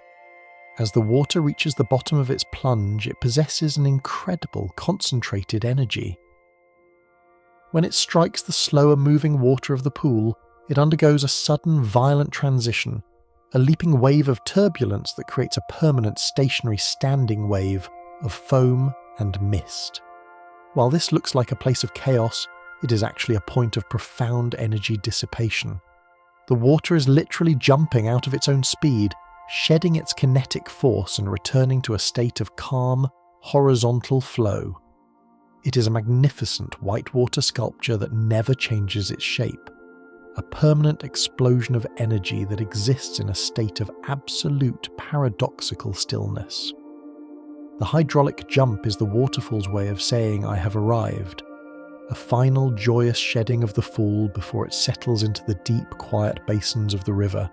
As the water reaches the bottom of its plunge, it possesses an incredible concentrated energy. When it strikes the slower moving water of the pool, it undergoes a sudden violent transition, a leaping wave of turbulence that creates a permanent stationary standing wave of foam and mist. While this looks like a place of chaos, it is actually a point of profound energy dissipation. The water is literally jumping out of its own speed, shedding its kinetic force and returning to a state of calm, horizontal flow. It is a magnificent whitewater sculpture that never changes its shape. a permanent explosion of energy that exists in a state of absolute paradoxical stillness. The hydraulic jump is the waterfall's way of saying I have arrived, a final joyous shedding of the fall before it settles into the deep, quiet basins of the river.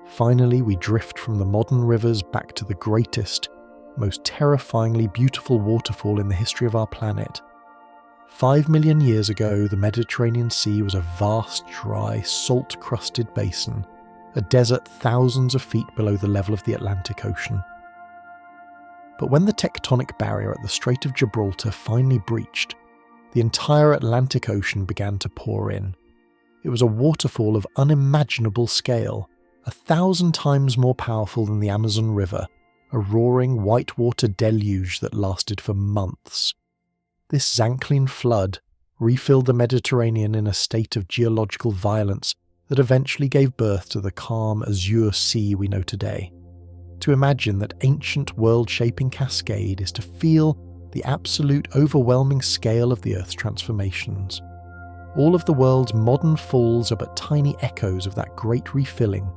Finally, we drift from the modern rivers back to the greatest, most terrifyingly beautiful waterfall in the history of our planet. 5 million years ago, the Mediterranean Sea was a vast, dry, salt-crusted basin, a desert thousands of feet below the level of the Atlantic Ocean. But when the tectonic barrier at the Strait of Gibraltar finally breached, the entire Atlantic Ocean began to pour in. It was a waterfall of unimaginable scale, 1,000 times more powerful than the Amazon River, a roaring whitewater deluge that lasted for months. This Zanclean flood refilled the Mediterranean in a state of geological violence that eventually gave birth to the calm azure sea we know today. To imagine that ancient world-shaping cascade is to feel the absolute overwhelming scale of the Earth's transformations. All of the world's modern falls are but tiny echoes of that great refilling,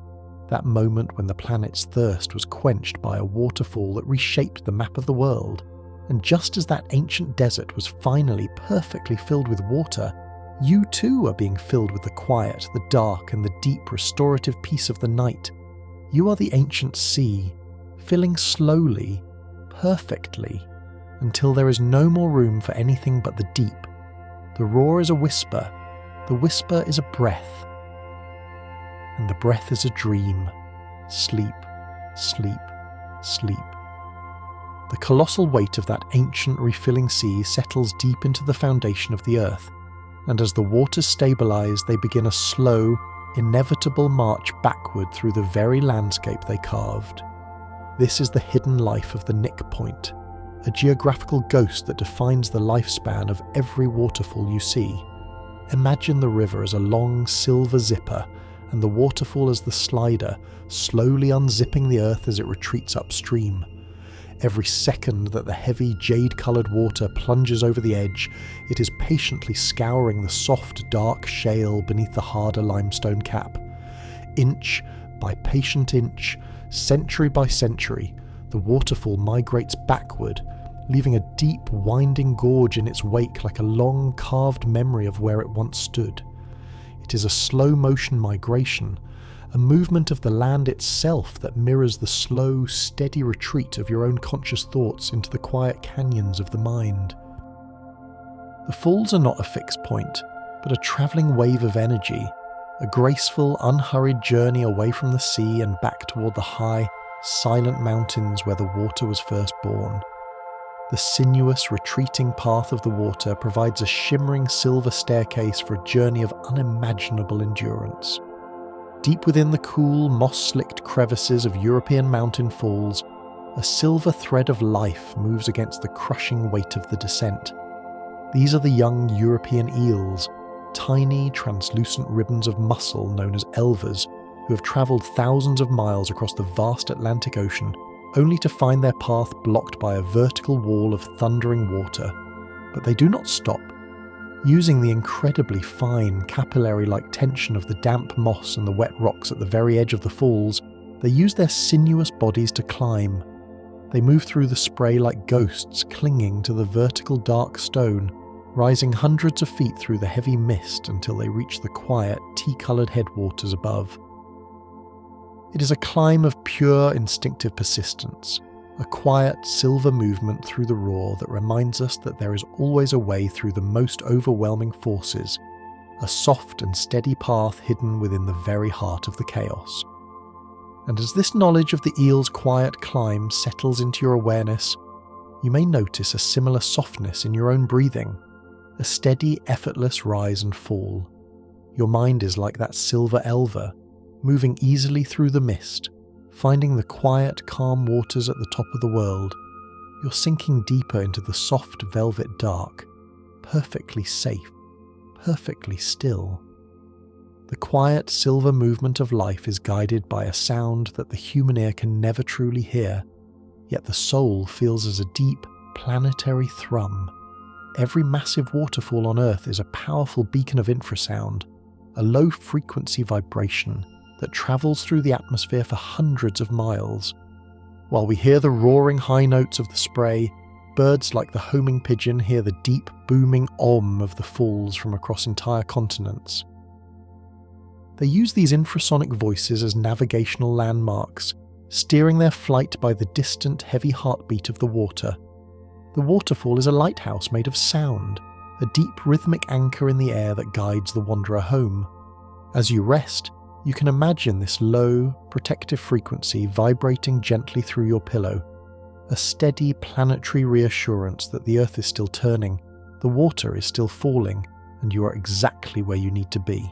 that moment when the planet's thirst was quenched by a waterfall that reshaped the map of the world. And just as that ancient desert was finally perfectly filled with water, you too are being filled with the quiet, the dark, and the deep restorative peace of the night. You are the ancient sea, filling slowly, perfectly, until there is no more room for anything but the deep. The roar is a whisper, the whisper is a breath, and the breath is a dream. Sleep, sleep, sleep. The colossal weight of that ancient refilling sea settles deep into the foundation of the earth, and as the waters stabilize, they begin a slow, inevitable march backward through the very landscape they carved. This is the hidden life of the Nick Point, a geographical ghost that defines the lifespan of every waterfall you see. Imagine the river as a long silver zipper, and the waterfall as the slider, slowly unzipping the earth as it retreats upstream. Every second that the heavy jade-coloured water plunges over the edge, it is patiently scouring the soft, dark shale beneath the harder limestone cap. Inch by patient inch, century by century, the waterfall migrates backward, leaving a deep, winding gorge in its wake like a long, carved memory of where it once stood. It is a slow-motion migration, a movement of the land itself that mirrors the slow, steady retreat of your own conscious thoughts into the quiet canyons of the mind. The falls are not a fixed point, but a travelling wave of energy, a graceful, unhurried journey away from the sea and back toward the high, silent mountains where the water was first born. The sinuous, retreating path of the water provides a shimmering silver staircase for a journey of unimaginable endurance. Deep within the cool, moss-slicked crevices of European mountain falls, a silver thread of life moves against the crushing weight of the descent. These are the young European eels, tiny, translucent ribbons of muscle known as elvers, who have travelled thousands of miles across the vast Atlantic Ocean, only to find their path blocked by a vertical wall of thundering water. But they do not stop. Using the incredibly fine, capillary-like tension of the damp moss and the wet rocks at the very edge of the falls, they use their sinuous bodies to climb. They move through the spray like ghosts clinging to the vertical dark stone, rising hundreds of feet through the heavy mist until they reach the quiet, tea-coloured headwaters above. It is a climb of pure instinctive persistence, a quiet, silver movement through the roar that reminds us that there is always a way through the most overwhelming forces, a soft and steady path hidden within the very heart of the chaos. And as this knowledge of the eel's quiet climb settles into your awareness, you may notice a similar softness in your own breathing, a steady, effortless rise and fall. Your mind is like that silver elver, moving easily through the mist, finding the quiet, calm waters at the top of the world. You're sinking deeper into the soft velvet dark, perfectly safe, perfectly still. The quiet, silver movement of life is guided by a sound that the human ear can never truly hear, yet the soul feels as a deep, planetary thrum. Every massive waterfall on Earth is a powerful beacon of infrasound, a low-frequency vibration that travels through the atmosphere for hundreds of miles. While we hear the roaring high notes of the spray, birds like the homing pigeon hear the deep, booming om of the falls from across entire continents. They use these infrasonic voices as navigational landmarks, steering their flight by the distant, heavy heartbeat of the water. The waterfall is a lighthouse made of sound, a deep rhythmic anchor in the air that guides the wanderer home. As you rest, you can imagine this low, protective frequency vibrating gently through your pillow, a steady planetary reassurance that the Earth is still turning, the water is still falling, and you are exactly where you need to be.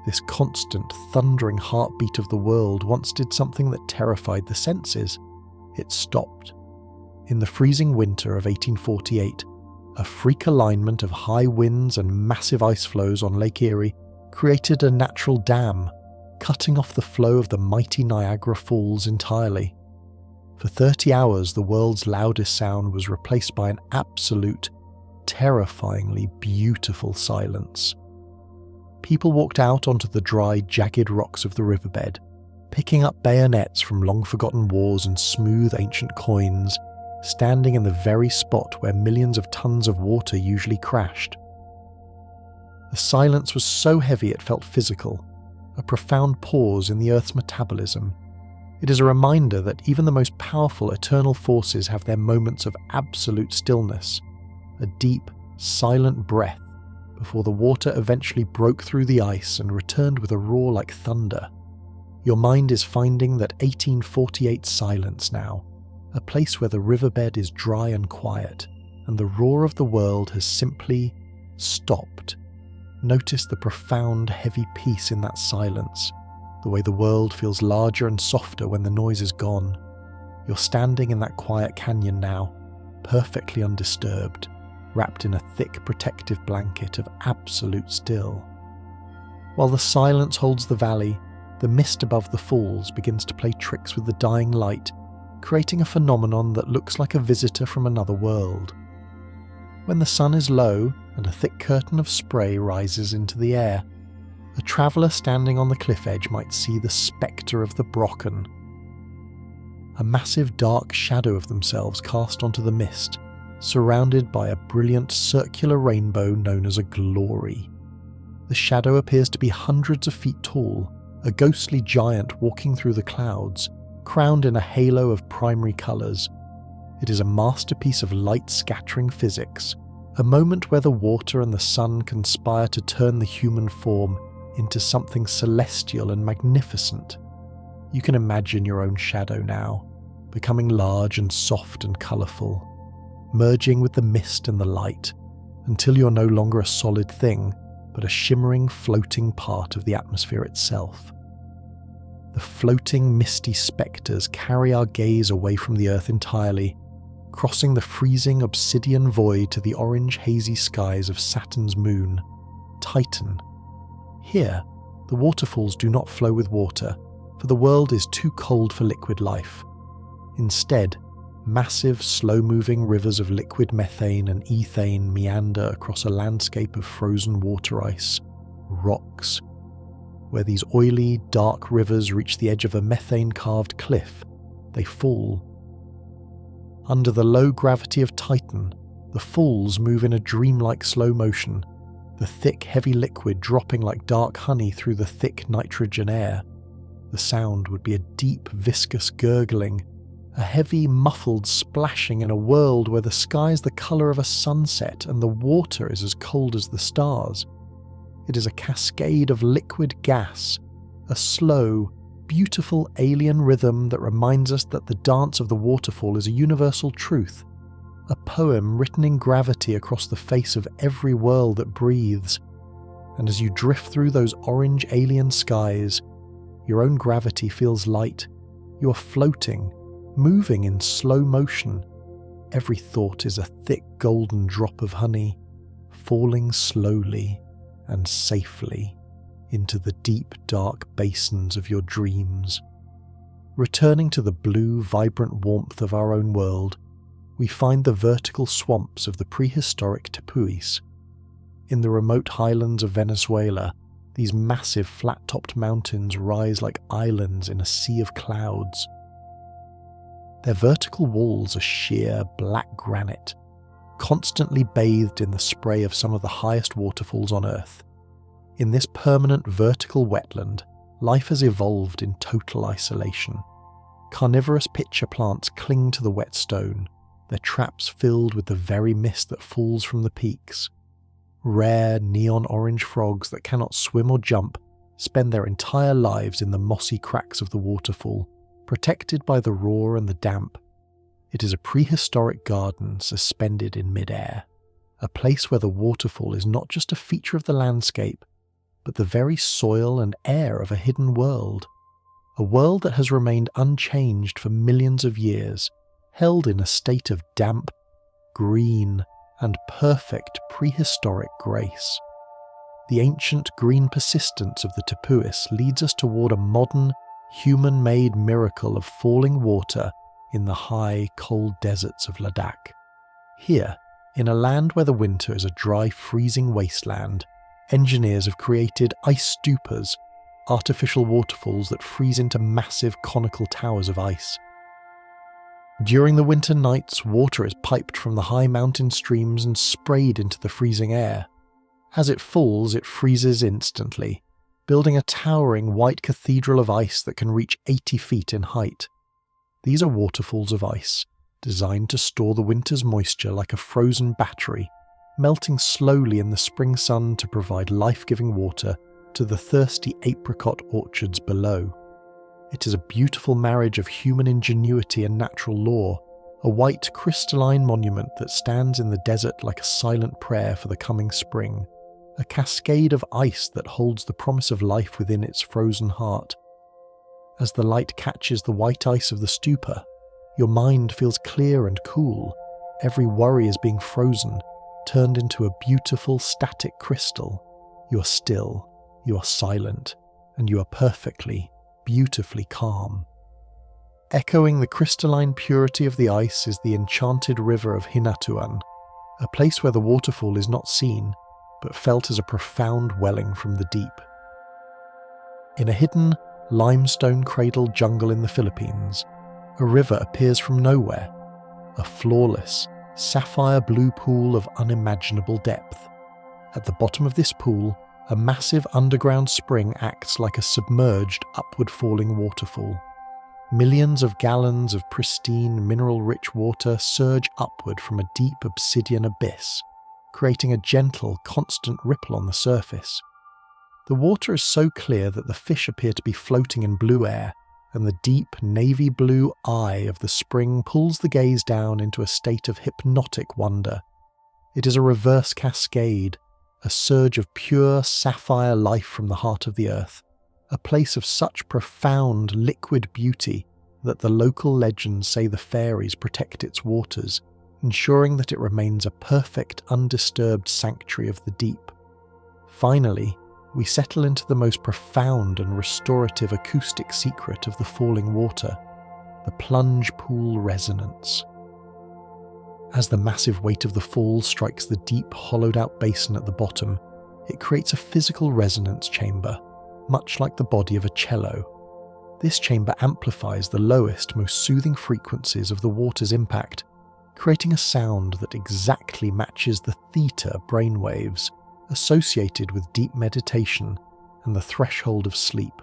This constant, thundering heartbeat of the world once did something that terrified the senses. It stopped. In the freezing winter of 1848, a freak alignment of high winds and massive ice flows on Lake Erie created a natural dam, cutting off the flow of the mighty Niagara Falls entirely. For 30 hours, the world's loudest sound was replaced by an absolute, terrifyingly beautiful silence. People walked out onto the dry, jagged rocks of the riverbed, picking up bayonets from long-forgotten wars and smooth ancient coins, standing in the very spot where millions of tons of water usually crashed. The silence was so heavy it felt physical, a profound pause in the Earth's metabolism. It is a reminder that even the most powerful eternal forces have their moments of absolute stillness, a deep, silent breath before the water eventually broke through the ice and returned with a roar like thunder. Your mind is finding that 1848 silence now, a place where the riverbed is dry and quiet, and the roar of the world has simply stopped. Notice the profound, heavy peace in that silence, the way the world feels larger and softer when the noise is gone. You're standing in that quiet canyon now, perfectly undisturbed, wrapped in a thick protective blanket of absolute still. While the silence holds the valley, the mist above the falls begins to play tricks with the dying light, creating a phenomenon that looks like a visitor from another world. When the sun is low and a thick curtain of spray rises into the air, a traveller standing on the cliff edge might see the spectre of the Brocken, a massive dark shadow of themselves cast onto the mist, surrounded by a brilliant circular rainbow known as a glory. The shadow appears to be hundreds of feet tall, a ghostly giant walking through the clouds, crowned in a halo of primary colours. It is a masterpiece of light-scattering physics, a moment where the water and the sun conspire to turn the human form into something celestial and magnificent. You can imagine your own shadow now, becoming large and soft and colourful, merging with the mist and the light, until you're no longer a solid thing, but a shimmering, floating part of the atmosphere itself. The floating, misty spectres carry our gaze away from the Earth entirely, crossing the freezing obsidian void to the orange, hazy skies of Saturn's moon, Titan. Here, the waterfalls do not flow with water, for the world is too cold for liquid life. Instead, massive, slow-moving rivers of liquid methane and ethane meander across a landscape of frozen water ice, rocks. Where these oily, dark rivers reach the edge of a methane-carved cliff, they fall. Under the low gravity of Titan, the falls move in a dreamlike slow motion, the thick, heavy liquid dropping like dark honey through the thick nitrogen air. The sound would be a deep, viscous gurgling, a heavy, muffled splashing in a world where the sky is the colour of a sunset and the water is as cold as the stars. It is a cascade of liquid gas, a slow, beautiful alien rhythm that reminds us that the dance of the waterfall is a universal truth, a poem written in gravity across the face of every world that breathes. And as you drift through those orange alien skies, your own gravity feels light. You are floating, moving in slow motion. Every thought is a thick golden drop of honey, falling slowly and safely into the deep, dark basins of your dreams. Returning to the blue, vibrant warmth of our own world, we find the vertical swamps of the prehistoric tepuis. In the remote highlands of Venezuela, These massive flat-topped mountains rise like islands in a sea of clouds. Their vertical walls are sheer black granite, constantly bathed in the spray of some of the highest waterfalls on Earth. In this permanent vertical wetland, life has evolved in total isolation. Carnivorous pitcher plants cling to the wet stone, their traps filled with the very mist that falls from the peaks. Rare neon orange frogs that cannot swim or jump spend their entire lives in the mossy cracks of the waterfall, protected by the roar and the damp. It is a prehistoric garden suspended in mid-air, a place where the waterfall is not just a feature of the landscape, but the very soil and air of a hidden world. A world that has remained unchanged for millions of years, held in a state of damp, green, and perfect prehistoric grace. The ancient green persistence of the Tepuis leads us toward a modern, human-made miracle of falling water in the high, cold deserts of Ladakh. Here, in a land where the winter is a dry, freezing wasteland, engineers have created ice stupas, artificial waterfalls that freeze into massive conical towers of ice. During the winter nights, water is piped from the high mountain streams and sprayed into the freezing air. As it falls, it freezes instantly, building a towering white cathedral of ice that can reach 80 feet in height. These are waterfalls of ice, designed to store the winter's moisture like a frozen battery, melting slowly in the spring sun to provide life-giving water to the thirsty apricot orchards below. It is a beautiful marriage of human ingenuity and natural law, a white crystalline monument that stands in the desert like a silent prayer for the coming spring, a cascade of ice that holds the promise of life within its frozen heart. As the light catches the white ice of the stupa, your mind feels clear and cool. Every worry is being frozen, turned into a beautiful static crystal. You are still, you are silent, and you are perfectly, beautifully calm. Echoing the crystalline purity of the ice is the enchanted river of Hinatuan, a place where the waterfall is not seen, but felt as a profound welling from the deep. In a hidden, limestone-cradled jungle in the Philippines, a river appears from nowhere, a flawless, sapphire blue pool of unimaginable depth. At the bottom of this pool, a massive underground spring acts like a submerged, upward-falling waterfall. Millions of gallons of pristine, mineral-rich water surge upward from a deep obsidian abyss, creating a gentle, constant ripple on the surface. The water is so clear that the fish appear to be floating in blue air, and the deep, navy blue eye of the spring pulls the gaze down into a state of hypnotic wonder. It is a reverse cascade, a surge of pure sapphire life from the heart of the earth, a place of such profound liquid beauty that the local legends say the fairies protect its waters, ensuring that it remains a perfect, undisturbed sanctuary of the deep. Finally, we settle into the most profound and restorative acoustic secret of the falling water, the plunge pool resonance. As the massive weight of the fall strikes the deep, hollowed-out basin at the bottom, it creates a physical resonance chamber, much like the body of a cello. This chamber amplifies the lowest, most soothing frequencies of the water's impact, creating a sound that exactly matches the theta brainwaves associated with deep meditation and the threshold of sleep.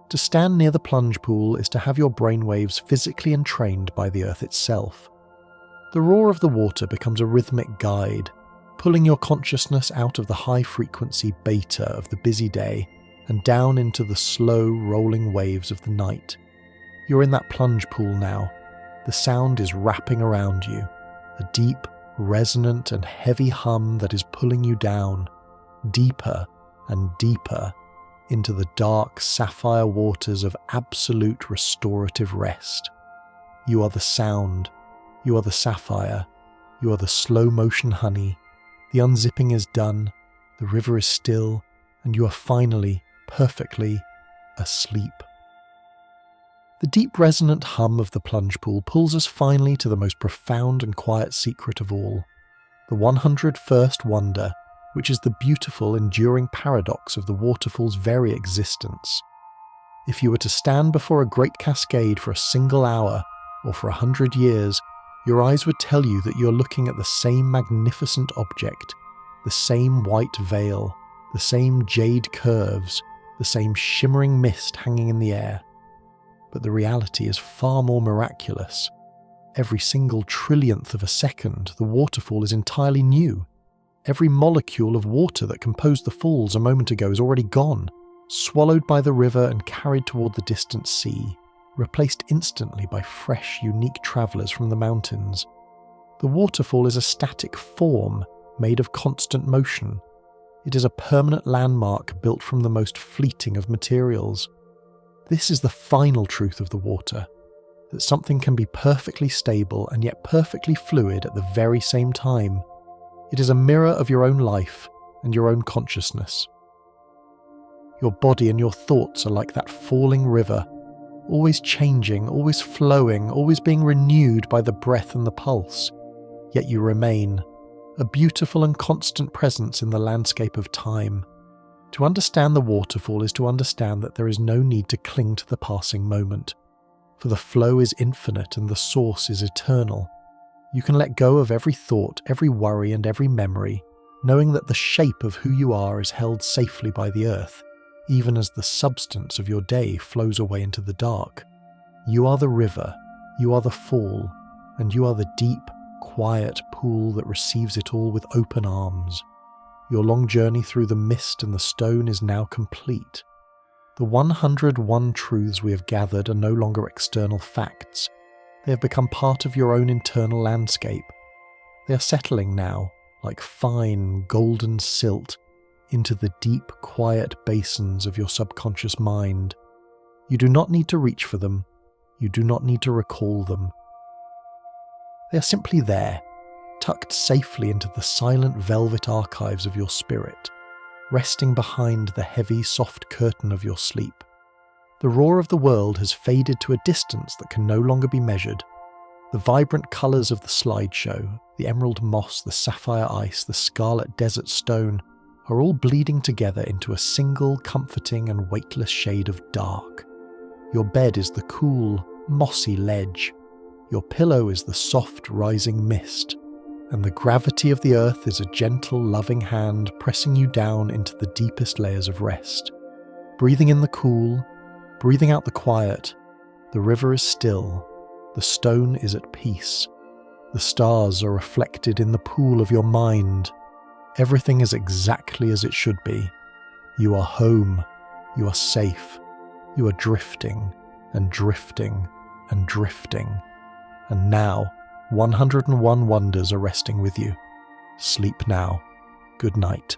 To stand near the plunge pool is to have your brainwaves physically entrained by the earth itself. The roar of the water becomes a rhythmic guide, pulling your consciousness out of the high-frequency beta of the busy day and down into the slow, rolling waves of the night. You're in that plunge pool now. The sound is wrapping around you, a deep, resonant and heavy hum that is pulling you down, deeper and deeper, into the dark sapphire waters of absolute restorative rest. You are the sound, you are the sapphire, you are the slow-motion honey. The unzipping is done, the river is still, and you are finally, perfectly, asleep. The deep resonant hum of the plunge pool pulls us finally to the most profound and quiet secret of all, the 101st wonder, which is the beautiful, enduring paradox of the waterfall's very existence. If you were to stand before a great cascade for a single hour, or for 100 years, your eyes would tell you that you're looking at the same magnificent object, the same white veil, the same jade curves, the same shimmering mist hanging in the air. But the reality is far more miraculous. Every single trillionth of a second, the waterfall is entirely new. Every molecule of water that composed the falls a moment ago is already gone, swallowed by the river and carried toward the distant sea, replaced instantly by fresh, unique travellers from the mountains. The waterfall is a static form made of constant motion. It is a permanent landmark built from the most fleeting of materials. This is the final truth of the water, that something can be perfectly stable and yet perfectly fluid at the very same time. It is a mirror of your own life and your own consciousness. Your body and your thoughts are like that falling river, always changing, always flowing, always being renewed by the breath and the pulse. Yet you remain, a beautiful and constant presence in the landscape of time. To understand the waterfall is to understand that there is no need to cling to the passing moment, for the flow is infinite and the source is eternal. You can let go of every thought, every worry and every memory, knowing that the shape of who you are is held safely by the earth, even as the substance of your day flows away into the dark. You are the river, you are the fall, and you are the deep, quiet pool that receives it all with open arms. Your long journey through the mist and the stone is now complete. The 101 truths we have gathered are no longer external facts. They have become part of your own internal landscape. They are settling now, like fine, golden silt, into the deep, quiet basins of your subconscious mind. You do not need to reach for them. You do not need to recall them. They are simply there, tucked safely into the silent velvet archives of your spirit, resting behind the heavy, soft curtain of your sleep. The roar of the world has faded to a distance that can no longer be measured. The vibrant colours of the slideshow, the emerald moss, the sapphire ice, the scarlet desert stone, are all bleeding together into a single, comforting and weightless shade of dark. Your bed is the cool, mossy ledge. Your pillow is the soft, rising mist. And the gravity of the earth is a gentle, loving hand pressing you down into the deepest layers of rest. Breathing in the cool, breathing out the quiet, the river is still, the stone is at peace. The stars are reflected in the pool of your mind. Everything is exactly as it should be. You are home, you are safe, you are drifting and drifting and drifting. And now, 101 wonders are resting with you. Sleep now. Good night.